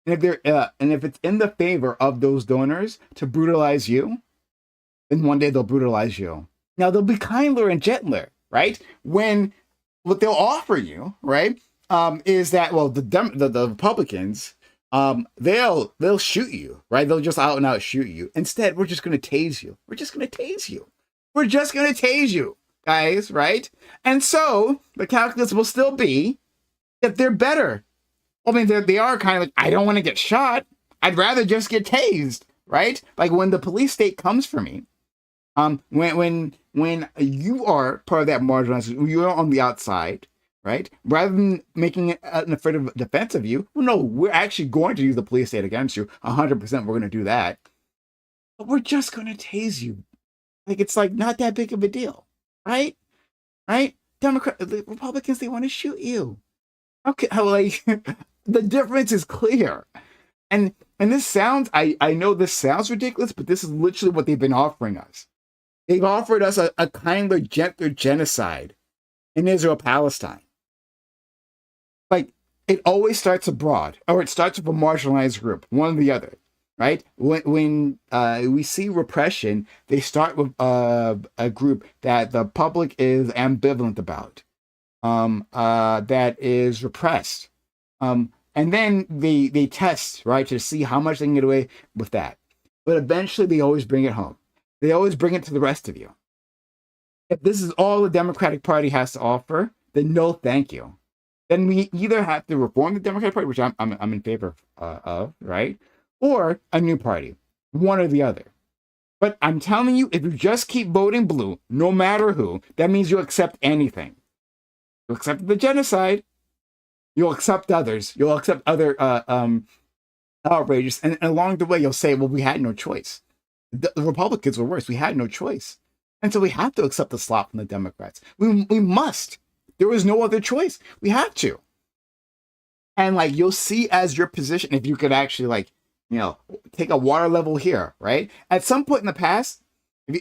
And if it's in the favor of those donors to brutalize you, then one day they'll brutalize you. Now they'll be kinder and gentler, right? When what they'll offer you, right, is that the Republicans, they'll shoot you, right? They'll just out and out shoot you. Instead, we're just going to tase you. We're just going to tase you. We're just going to tase you, guys, right? And so the calculus will still be that they're better. I mean, they are kind of like, I don't want to get shot. I'd rather just get tased, right? Like when the police state comes for me, when you are part of that marginalized, you're on the outside, right? Rather than making it an affirmative defense of you, well, no, we're actually going to use the police state against you. 100%, we're going to do that. But we're just going to tase you. Like it's like not that big of a deal, right? Right? The Republicans, they want to shoot you. Okay, like the difference is clear. And this sounds, I know this sounds ridiculous, but this is literally what they've been offering us. They've offered us a kinder, gentler genocide in Israel-Palestine. Like, it always starts abroad, or it starts with a marginalized group, one or the other, right? When we see repression, they start with a group that the public is ambivalent about, that is repressed. And then they test, right, to see how much they can get away with that. But eventually they always bring it home. They always bring it to the rest of you. If this is all the Democratic Party has to offer, then no thank you. Then we either have to reform the Democratic Party, which I'm in favor of, right? Or a new party, one or the other. But I'm telling you, if you just keep voting blue, no matter who, that means you'll accept anything. You'll accept the genocide. You'll accept others. You'll accept other outrages. And along the way, you'll say, well, we had no choice. The Republicans were worse. We had no choice. And so we have to accept the slop from the Democrats. We must. There is no other choice. We have to. And like you'll see as your position, if you could actually like, take a water level here, right? At some point in the past,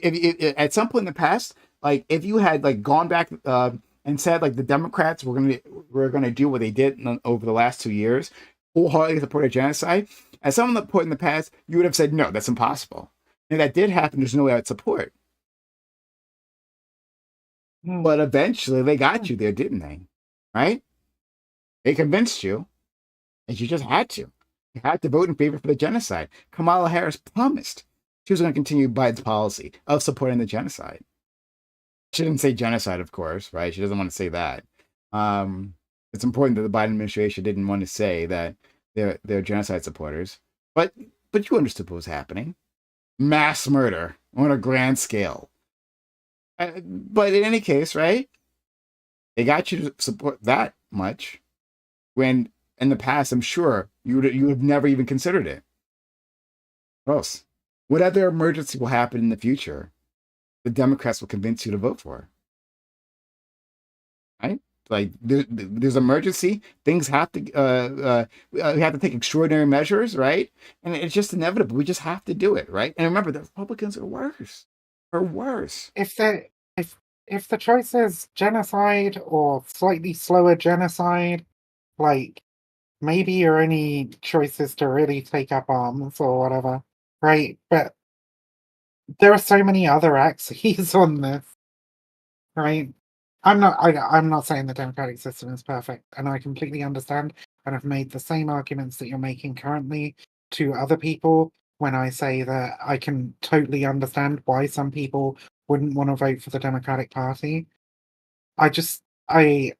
at some point in the past, like if you had like gone back and said like the Democrats were gonna do what they did over the last 2 years, wholeheartedly supported genocide, at some point in the past, you would have said, no, that's impossible. And that did happen. There's no way I'd support. But eventually they got you there, didn't they? Right? They convinced you, and you just had to. You had to vote in favor for the genocide. Kamala Harris promised she was going to continue Biden's policy of supporting the genocide. She didn't say genocide, of course, right? She doesn't want to say that. It's important that the Biden administration didn't want to say that they're genocide supporters. But you understood what was happening. Mass murder on a grand scale. But in any case, right? They got you to support that much when in the past, I'm sure you would have never even considered it. What else? What other emergency will happen in the future the Democrats will convince you to vote for? Right? Like there's emergency. Things have to we have to take extraordinary measures, right? And it's just inevitable. We just have to do it, right? And remember, the Republicans are worse. Are worse. If the choice is genocide or slightly slower genocide, like maybe your only choice is to really take up arms or whatever, right? But there are so many other axes on this, right? I'm not saying the democratic system is perfect, and I completely understand, and I've made the same arguments that you're making currently to other people when I say that I can totally understand why some people wouldn't want to vote for the Democratic Party. I just take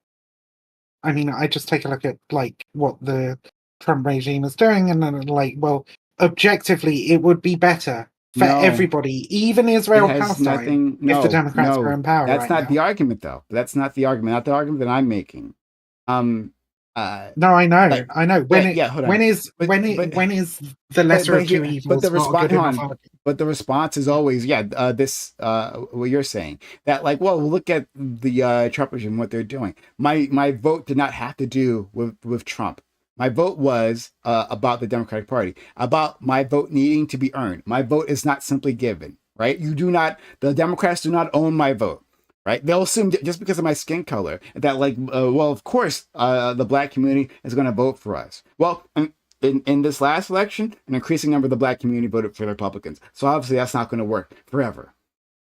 a look at like what the Trump regime is doing, and then like, well, objectively, it would be better for everybody, even Israel, Palestine, if the Democrats were in power. That's not the argument, though. That's not the argument. Not the argument that I'm making. No, I know, Like, I know. hold on. When is But when is the lesser of two but the evils not a good enough response, argument? but the response is always, this what you're saying, that like, well, look at the Trump regime, what they're doing. My vote did not have to do with Trump. My vote was about the Democratic Party, about my vote needing to be earned. My vote is not simply given, right? The Democrats do not own my vote, right? They'll assume that just because of my skin color that, like, well, of course, the black community is going to vote for us. Well, in this last election, an increasing number of the black community voted for the Republicans. So obviously, that's not going to work forever.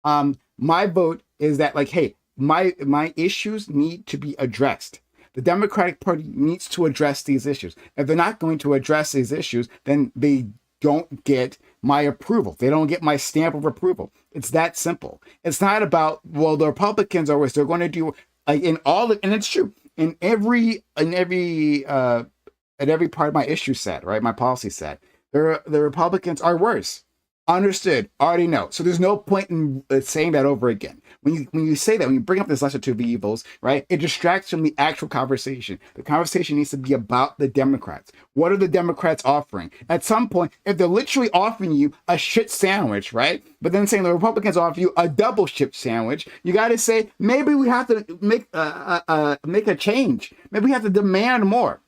My vote is that, like, hey, my issues need to be addressed. The Democratic Party needs to address these issues. If they're not going to address these issues, then they don't get my approval. They don't get my stamp of approval. It's that simple. It's not about, well, the Republicans are what they're going to do, like, in all, and it's true in every at every part of my issue set, right? My policy set. The Republicans are worse. Understood. Already know. So there's no point in saying that over again. When you say that, when you bring up this lesser two evils, right, it distracts from the actual conversation. The conversation needs to be about the Democrats. What are the Democrats offering? At some point, if they're literally offering you a shit sandwich, right, but then saying the Republicans offer you a double shit sandwich, you got to say, maybe we have to make a change. Maybe we have to demand more.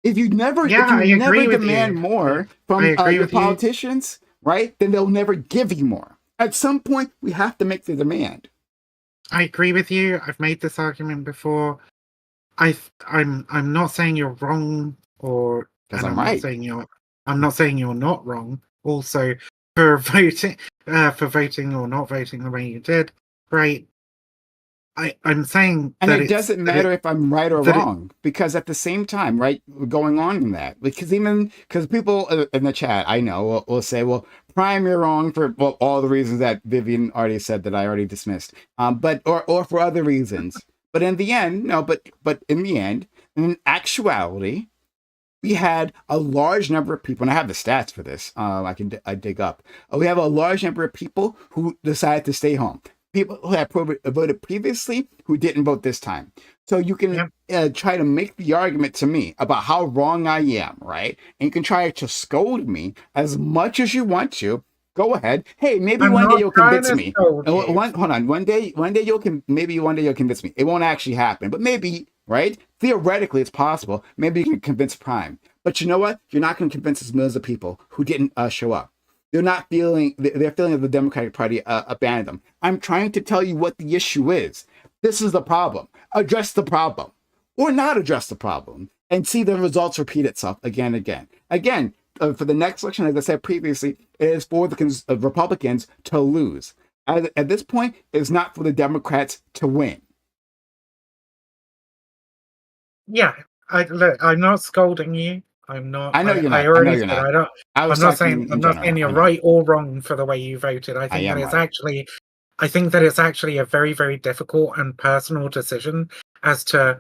If you never demand more from your politicians, right, then they'll never give you more. At some point, we have to make the demand. I agree with you. I've made this argument before. I'm not saying you're wrong, or because I'm right. I'm not saying you're not wrong. Also, for voting or not voting the way you did, right? I'm saying, and it doesn't matter if I'm right or wrong, because at the same time, right, we're going on in that, because people in the chat, I know, will say, well, Prime, you're wrong for all the reasons that Vivian already said that I already dismissed, but or for other reasons. But in the end, no, but in the end, in actuality, we had a large number of people, and I have the stats for this. I dig up. We have a large number of people who decided to stay home. People who had voted previously who didn't vote this time. So you can try to make the argument to me about how wrong I am, right? And you can try to scold me as much as you want to. Go ahead. Hey, maybe one day you'll convince me. Hold on. One day you'll convince me. It won't actually happen, but maybe, right? Theoretically, it's possible. Maybe you can convince Prime. But you know what? You're not going to convince as millions of people who didn't show up. They're feeling that the Democratic Party abandoned them. I'm trying to tell you what the issue is. This is the problem. Address the problem, or not address the problem, and see the results repeat itself again and again. Again, for the next election, as I said previously, it is for the Republicans to lose. At this point, it's not for the Democrats to win. Yeah, I'm not scolding you. I'm not. I know you're not. I'm not saying you're right or wrong for the way you voted. I think that it's actually a very, very difficult and personal decision as to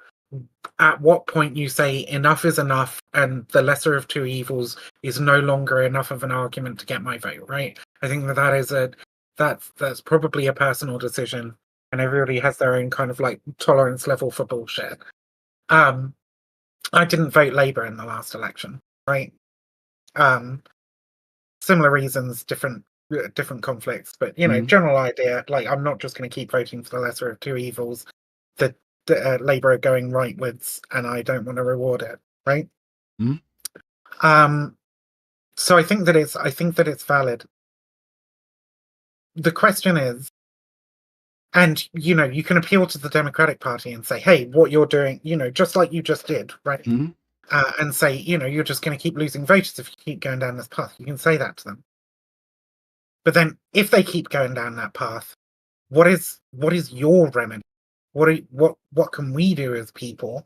at what point you say enough is enough and the lesser of two evils is no longer enough of an argument to get my vote, right? I think that's probably a personal decision, and everybody has their own kind of like tolerance level for bullshit. I didn't vote Labour in the last election, right? Similar reasons, different conflicts, but general idea. Like, I'm not just going to keep voting for the lesser of two evils that Labour are going rightwards, and I don't want to reward it, right? So I think that it's valid. The question is, and you can appeal to the Democratic Party and say, hey, what you're doing, just like you just did, right? And say, you're just going to keep losing voters if you keep going down this path. You can say that to them. But then if they keep going down that path, what is your remedy? What can we do as people?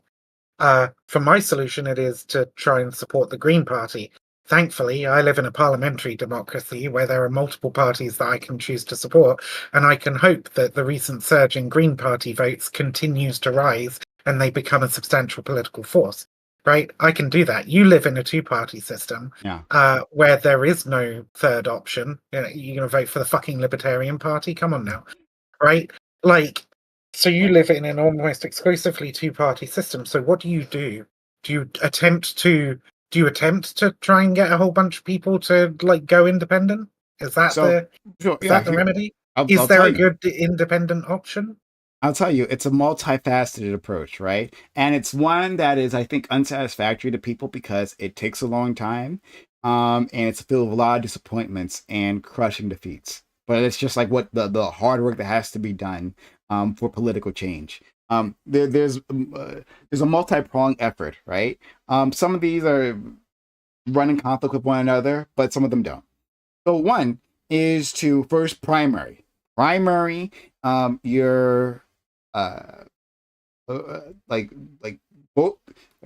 For my solution, it is to try and support the Green Party. Thankfully, I live in a parliamentary democracy where there are multiple parties that I can choose to support, and I can hope that the recent surge in Green Party votes continues to rise and they become a substantial political force, right? I can do that. You live in a two-party system where there is no third option. You're going to vote for the fucking Libertarian Party? Come on now, right? Like, so you live in an almost exclusively two-party system. So what do you do you attempt to try and get a whole bunch of people to like go independent? Is that So, sure, is yeah, that the remedy? I'll Is there tell a you. good independent option? I'll tell you, it's a multifaceted approach, right? And it's one that is, I think, unsatisfactory to people because it takes a long time, and it's filled with a lot of disappointments and crushing defeats. But it's just like what the hard work that has to be done for political change. There's a multi-pronged effort, right? Some of these are run in conflict with one another, but some of them don't. So one is to first primary your uh, like vote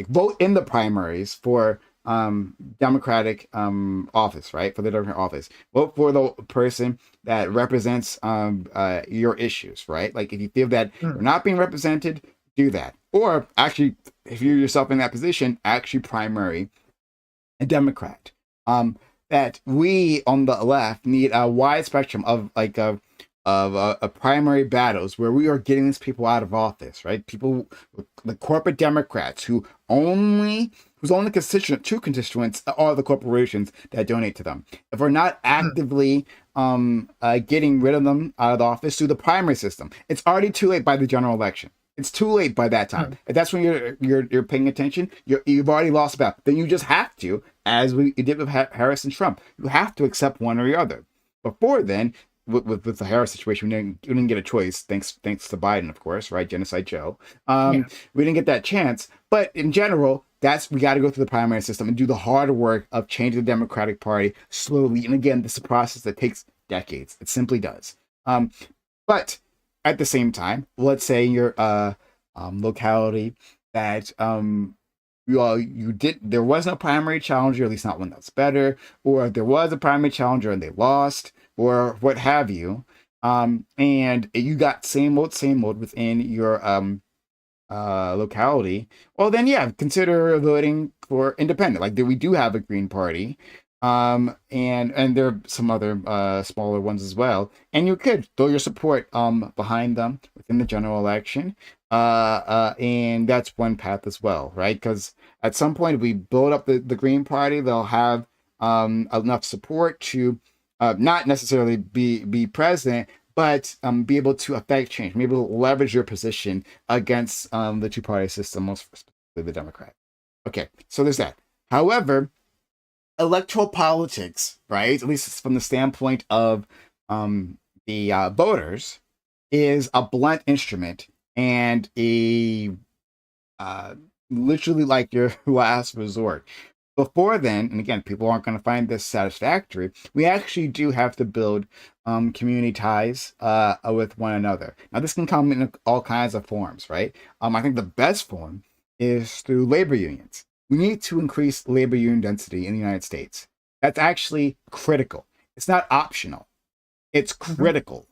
vote in the primaries for democratic office, right? For the democratic office, vote for the person that represents your issues, right? Like if you feel that you're Hmm. not being represented, do that. Or actually, if you're yourself in that position, actually primary a Democrat. That we on the left need a wide spectrum of primary battles where we are getting these people out of office, right? People, the corporate Democrats whose only constituents are the corporations that donate to them. If we're not Hmm. actively getting rid of them out of the office through the primary system, it's already too late by the general election. It's too late by that time. Hmm. If that's when you're paying attention, you've already lost a battle. Then you just have to, as we did with Harris and Trump, you have to accept one or the other. Before then, with the Harris situation, we didn't get a choice. Thanks to Biden, of course, right? Genocide Joe. Yeah. We didn't get that chance. But in general, we got to go through the primary system and do the hard work of changing the Democratic Party slowly. And again, this is a process that takes decades. It simply does. But at the same time, let's say your locality that there was no primary challenger, at least not one that's better, or there was a primary challenger and they lost, or what have you. And you got same old within your locality. Well, then yeah, consider voting for independent. Like we do have a Green Party, and there are some other smaller ones as well. And you could throw your support behind them within the general election. And that's one path as well, right? Because at some point, if we build up the Green Party, they'll have enough support to not necessarily be president, but be able to affect change, be able to leverage your position against the two party system, most specifically the Democrat. Okay, so there's that. However, electoral politics, right? At least from the standpoint of the voters, is a blunt instrument and a literally like your last resort. Before then, and again, people aren't going to find this satisfactory. We actually do have to build community ties with one another. Now, this can come in all kinds of forms, right? I think the best form is through labor unions. We need to increase labor union density in the United States. That's actually critical. It's not optional. It's Hmm. critical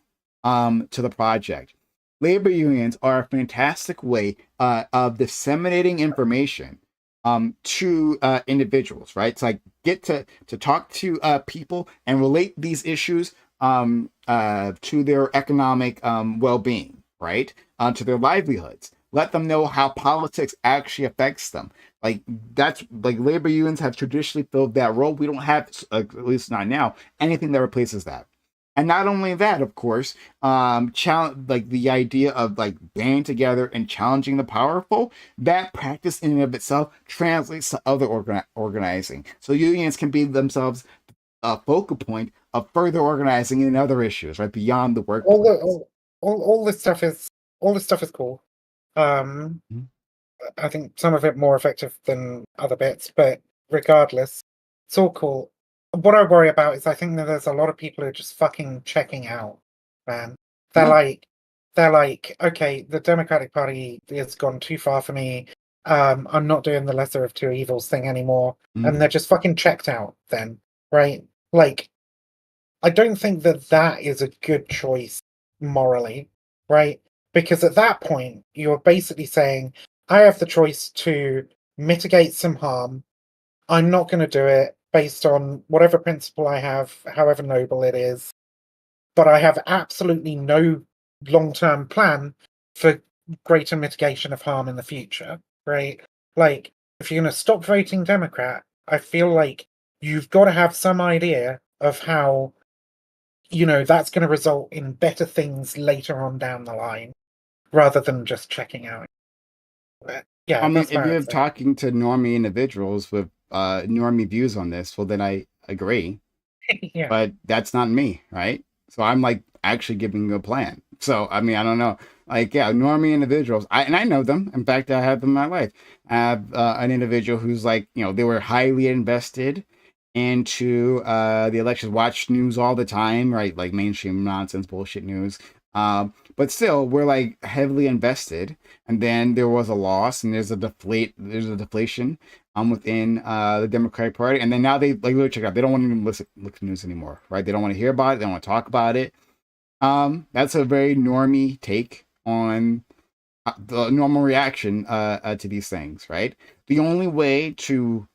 to the project. Labor unions are a fantastic way of disseminating information to individuals, right? It's like get to talk to people and relate these issues to their economic well-being, right? To their livelihoods. Let them know how politics actually affects them. Like that's like labor unions have traditionally filled that role. We don't have, at least not now, anything that replaces that. And not only that, of course, like the idea of like banding together and challenging the powerful, that practice in and of itself translates to other organizing. So unions can be themselves a focal point of further organizing in other issues, right, beyond the All the workplace. all this stuff is cool. Um, Mhm. I think some of it more effective than other bits, but regardless, it's all cool. What I worry about is I think that there's a lot of people who are just fucking checking out, man. They're Yeah. like, okay, the Democratic Party has gone too far for me. I'm not doing the lesser of two evils thing anymore, Mhm. and they're just fucking checked out. Then, right? Like, I don't think that that is a good choice morally, right? Because at that point, you're basically saying, I have the choice to mitigate some harm. I'm not going to do it based on whatever principle I have, however noble it is. But I have absolutely no long term plan for greater mitigation of harm in the future, right? Like, if you're going to stop voting Democrat, I feel like you've got to have some idea of how, that's going to result in better things later on down the line, rather than just checking out. But yeah, I mean, that's if my you're answer. talking to normie individuals with normie views on this, well, then I agree. Yeah. But that's not me, right? So I'm like actually giving you a plan. So I mean, I don't know. Like, yeah, normie individuals. I know them. In fact, I have them in my life. I have an individual who's like, they were highly invested into the elections, watch news all the time, right? Like mainstream nonsense, bullshit news. But still, we're like heavily invested. And then there was a loss, and there's a deflation within the Democratic Party, and then now they like literally check out. They don't want to even look at the news anymore, right? They don't want to hear about it. They don't want to talk about it. That's a very normie take on the normal reaction to these things, right? The only way to,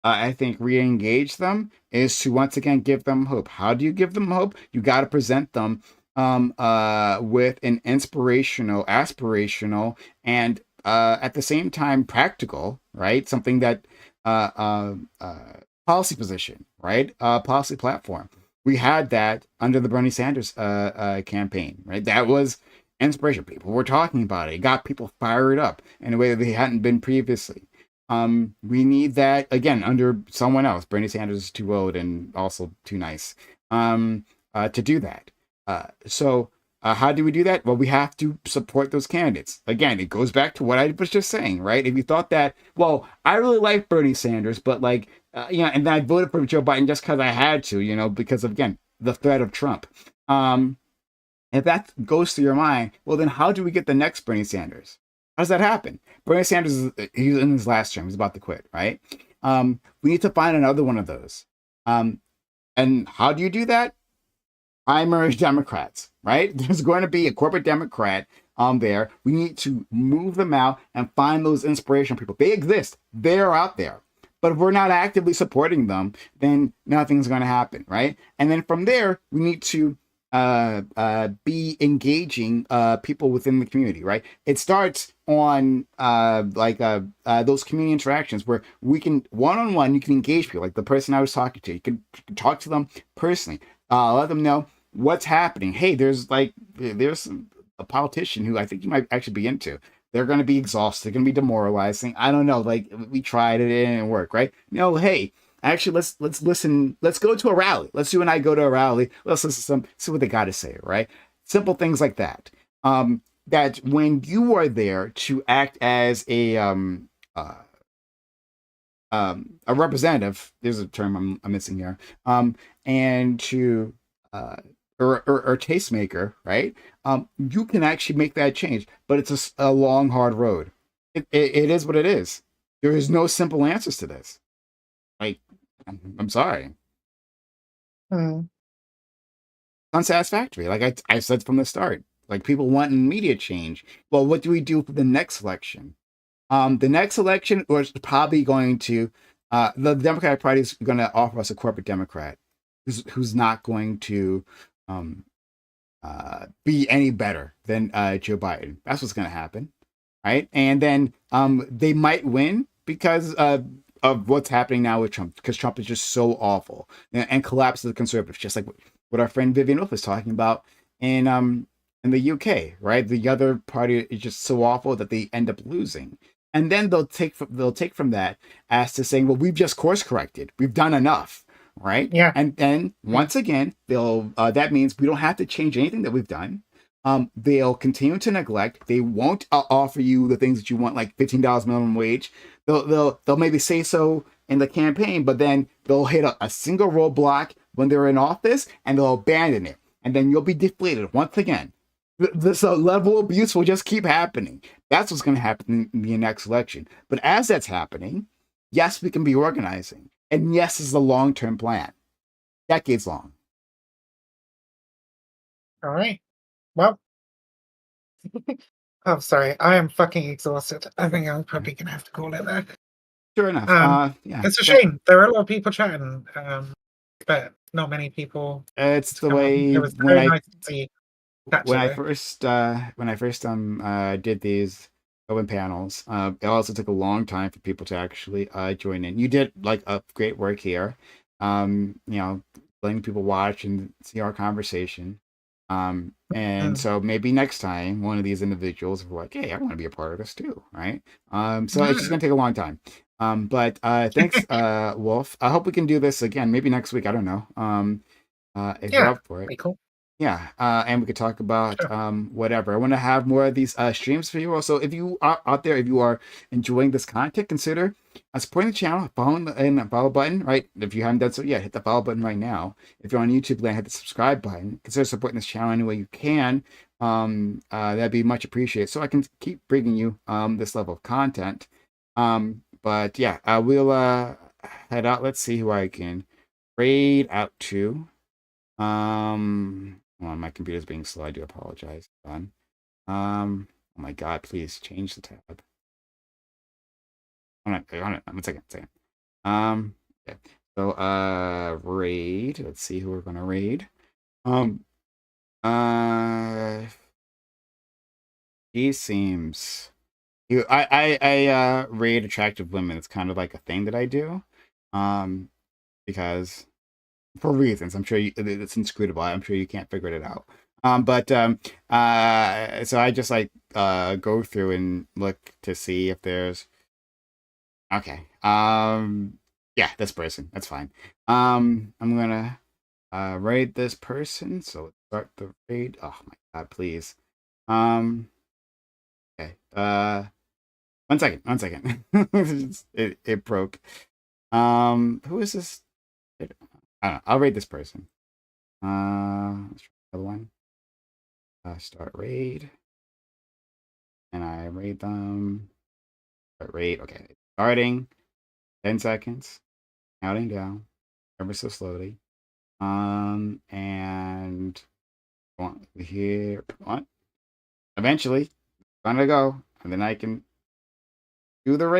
I think, re-engage them is to once again give them hope. How do you give them hope? You got to present them with an inspirational, aspirational, and at the same time practical, right? Something that uh, uh, uh, policy position, right? Policy platform. We had that under the Bernie Sanders campaign, right? That was inspiration. People were talking about it. It got people fired up in a way that they hadn't been previously. We need that again under someone else. Bernie Sanders is too old and also too nice to do that. So how do we do that? Well, we have to support those candidates. Again, it goes back to what I was just saying, right? If you thought that, well, I really like Bernie Sanders, but like, and then I voted for Joe Biden just because I had to, because of, again, the threat of Trump. If that goes through your mind, well, then how do we get the next Bernie Sanders? How does that happen? Bernie Sanders, he's in his last term. He's about to quit, right? We need to find another one of those. And how do you do that? Primary Democrats, right? There's going to be a corporate Democrat there. We need to move them out and find those inspirational people. They exist. They're out there. But if we're not actively supporting them, then nothing's going to happen, right? And then from there, we need to be engaging people within the community, right? It starts on those community interactions where we can one-on-one, you can engage people, like the person I was talking to. You can talk to them personally, let them know what's happening. Hey, there's a politician who I think you might actually be into. They're going to be exhausted. They're going to be demoralizing. I don't know. Like, we tried it, it didn't work, right? No, hey, actually, let's listen. Let's go to a rally. Let's you and I go to a rally. Let's listen to see what they got to say, right? Simple things like that. That when you are there to act as a representative, there's a term I'm missing here, and to or tastemaker, right? You can actually make that change, but it's a long, hard road. It is what it is. There is no simple answers to this. Like, I'm sorry, Hmm. unsatisfactory. Like I said from the start, like people want immediate change. Well, what do we do for the next election? The next election was probably going to, the Democratic Party is going to offer us a corporate Democrat who's not going to um, be any better than Joe Biden. That's what's going to happen, right? And then they might win because of what's happening now with Trump, because Trump is just so awful and collapses the conservatives, just like what our friend Vivian Wolf is talking about in the UK, right? The other party is just so awful that they end up losing. And then they'll take from that as to saying, well, we've just course corrected. We've done enough, right? Yeah. And then once again, they'll that means we don't have to change anything that we've done. They'll continue to neglect. They won't offer you the things that you want, like $15 minimum wage. They'll maybe say so in the campaign, but then they'll hit a single roadblock when they're in office, and they'll abandon it, and then you'll be deflated once again. This level of abuse will just keep happening. That's what's going to happen in the next election. But as that's happening, yes, we can be organizing, and yes, is the long-term plan, decades long. All right. Well, I'm sorry. I am fucking exhausted. I think I'm probably gonna have to call it there. Sure enough. Yeah, It's a shame. There are a lot of people chatting, but not many people. it's the Come on. way It was very nice to see. when I first did these open panels. It also took a long time for people to actually join in. You did like a great work here. You know, letting people watch and see our conversation. And so maybe next time one of these individuals will be like, hey, I want to be a part of this too, right? So it's just gonna take a long time. But thanks, Wolf. I hope we can do this again, maybe next week. I don't know. If you're Yeah, up for it. pretty cool. Yeah, and we could talk about Sure. whatever. I want to have more of these streams for you. Also, if you are out there, if you are enjoying this content, consider supporting the channel, following the follow button. Right, if you haven't done so yet, hit the follow button right now. If you're on YouTube, then hit the subscribe button. Consider supporting this channel any way you can. That'd be much appreciated, so I can keep bringing you this level of content. But yeah, we'll head out. Let's see who I can raid out to. Well, my computer's being slow. I do apologize. Hold on. Oh my God, please change the tab. Hold on. 1 second. Okay. So, raid. Let's see who we're gonna raid. He seems. I raid attractive women. It's kind of like a thing that I do. Because for reasons I'm sure it's inscrutable. I'm sure you can't figure it out. So I just like go through and look to see if there's okay. Yeah, this person. That's fine. I'm gonna raid this person. So let's start the raid. Oh my God, please. Okay. 1 second. it broke. Who is this? I don't know. I'll raid this person. Let's try another one. Start raid. And I raid them. Start raid. Okay. Starting. 10 seconds. Counting down. Ever so slowly. And on here. On. Eventually, gonna go. And then I can do the raid.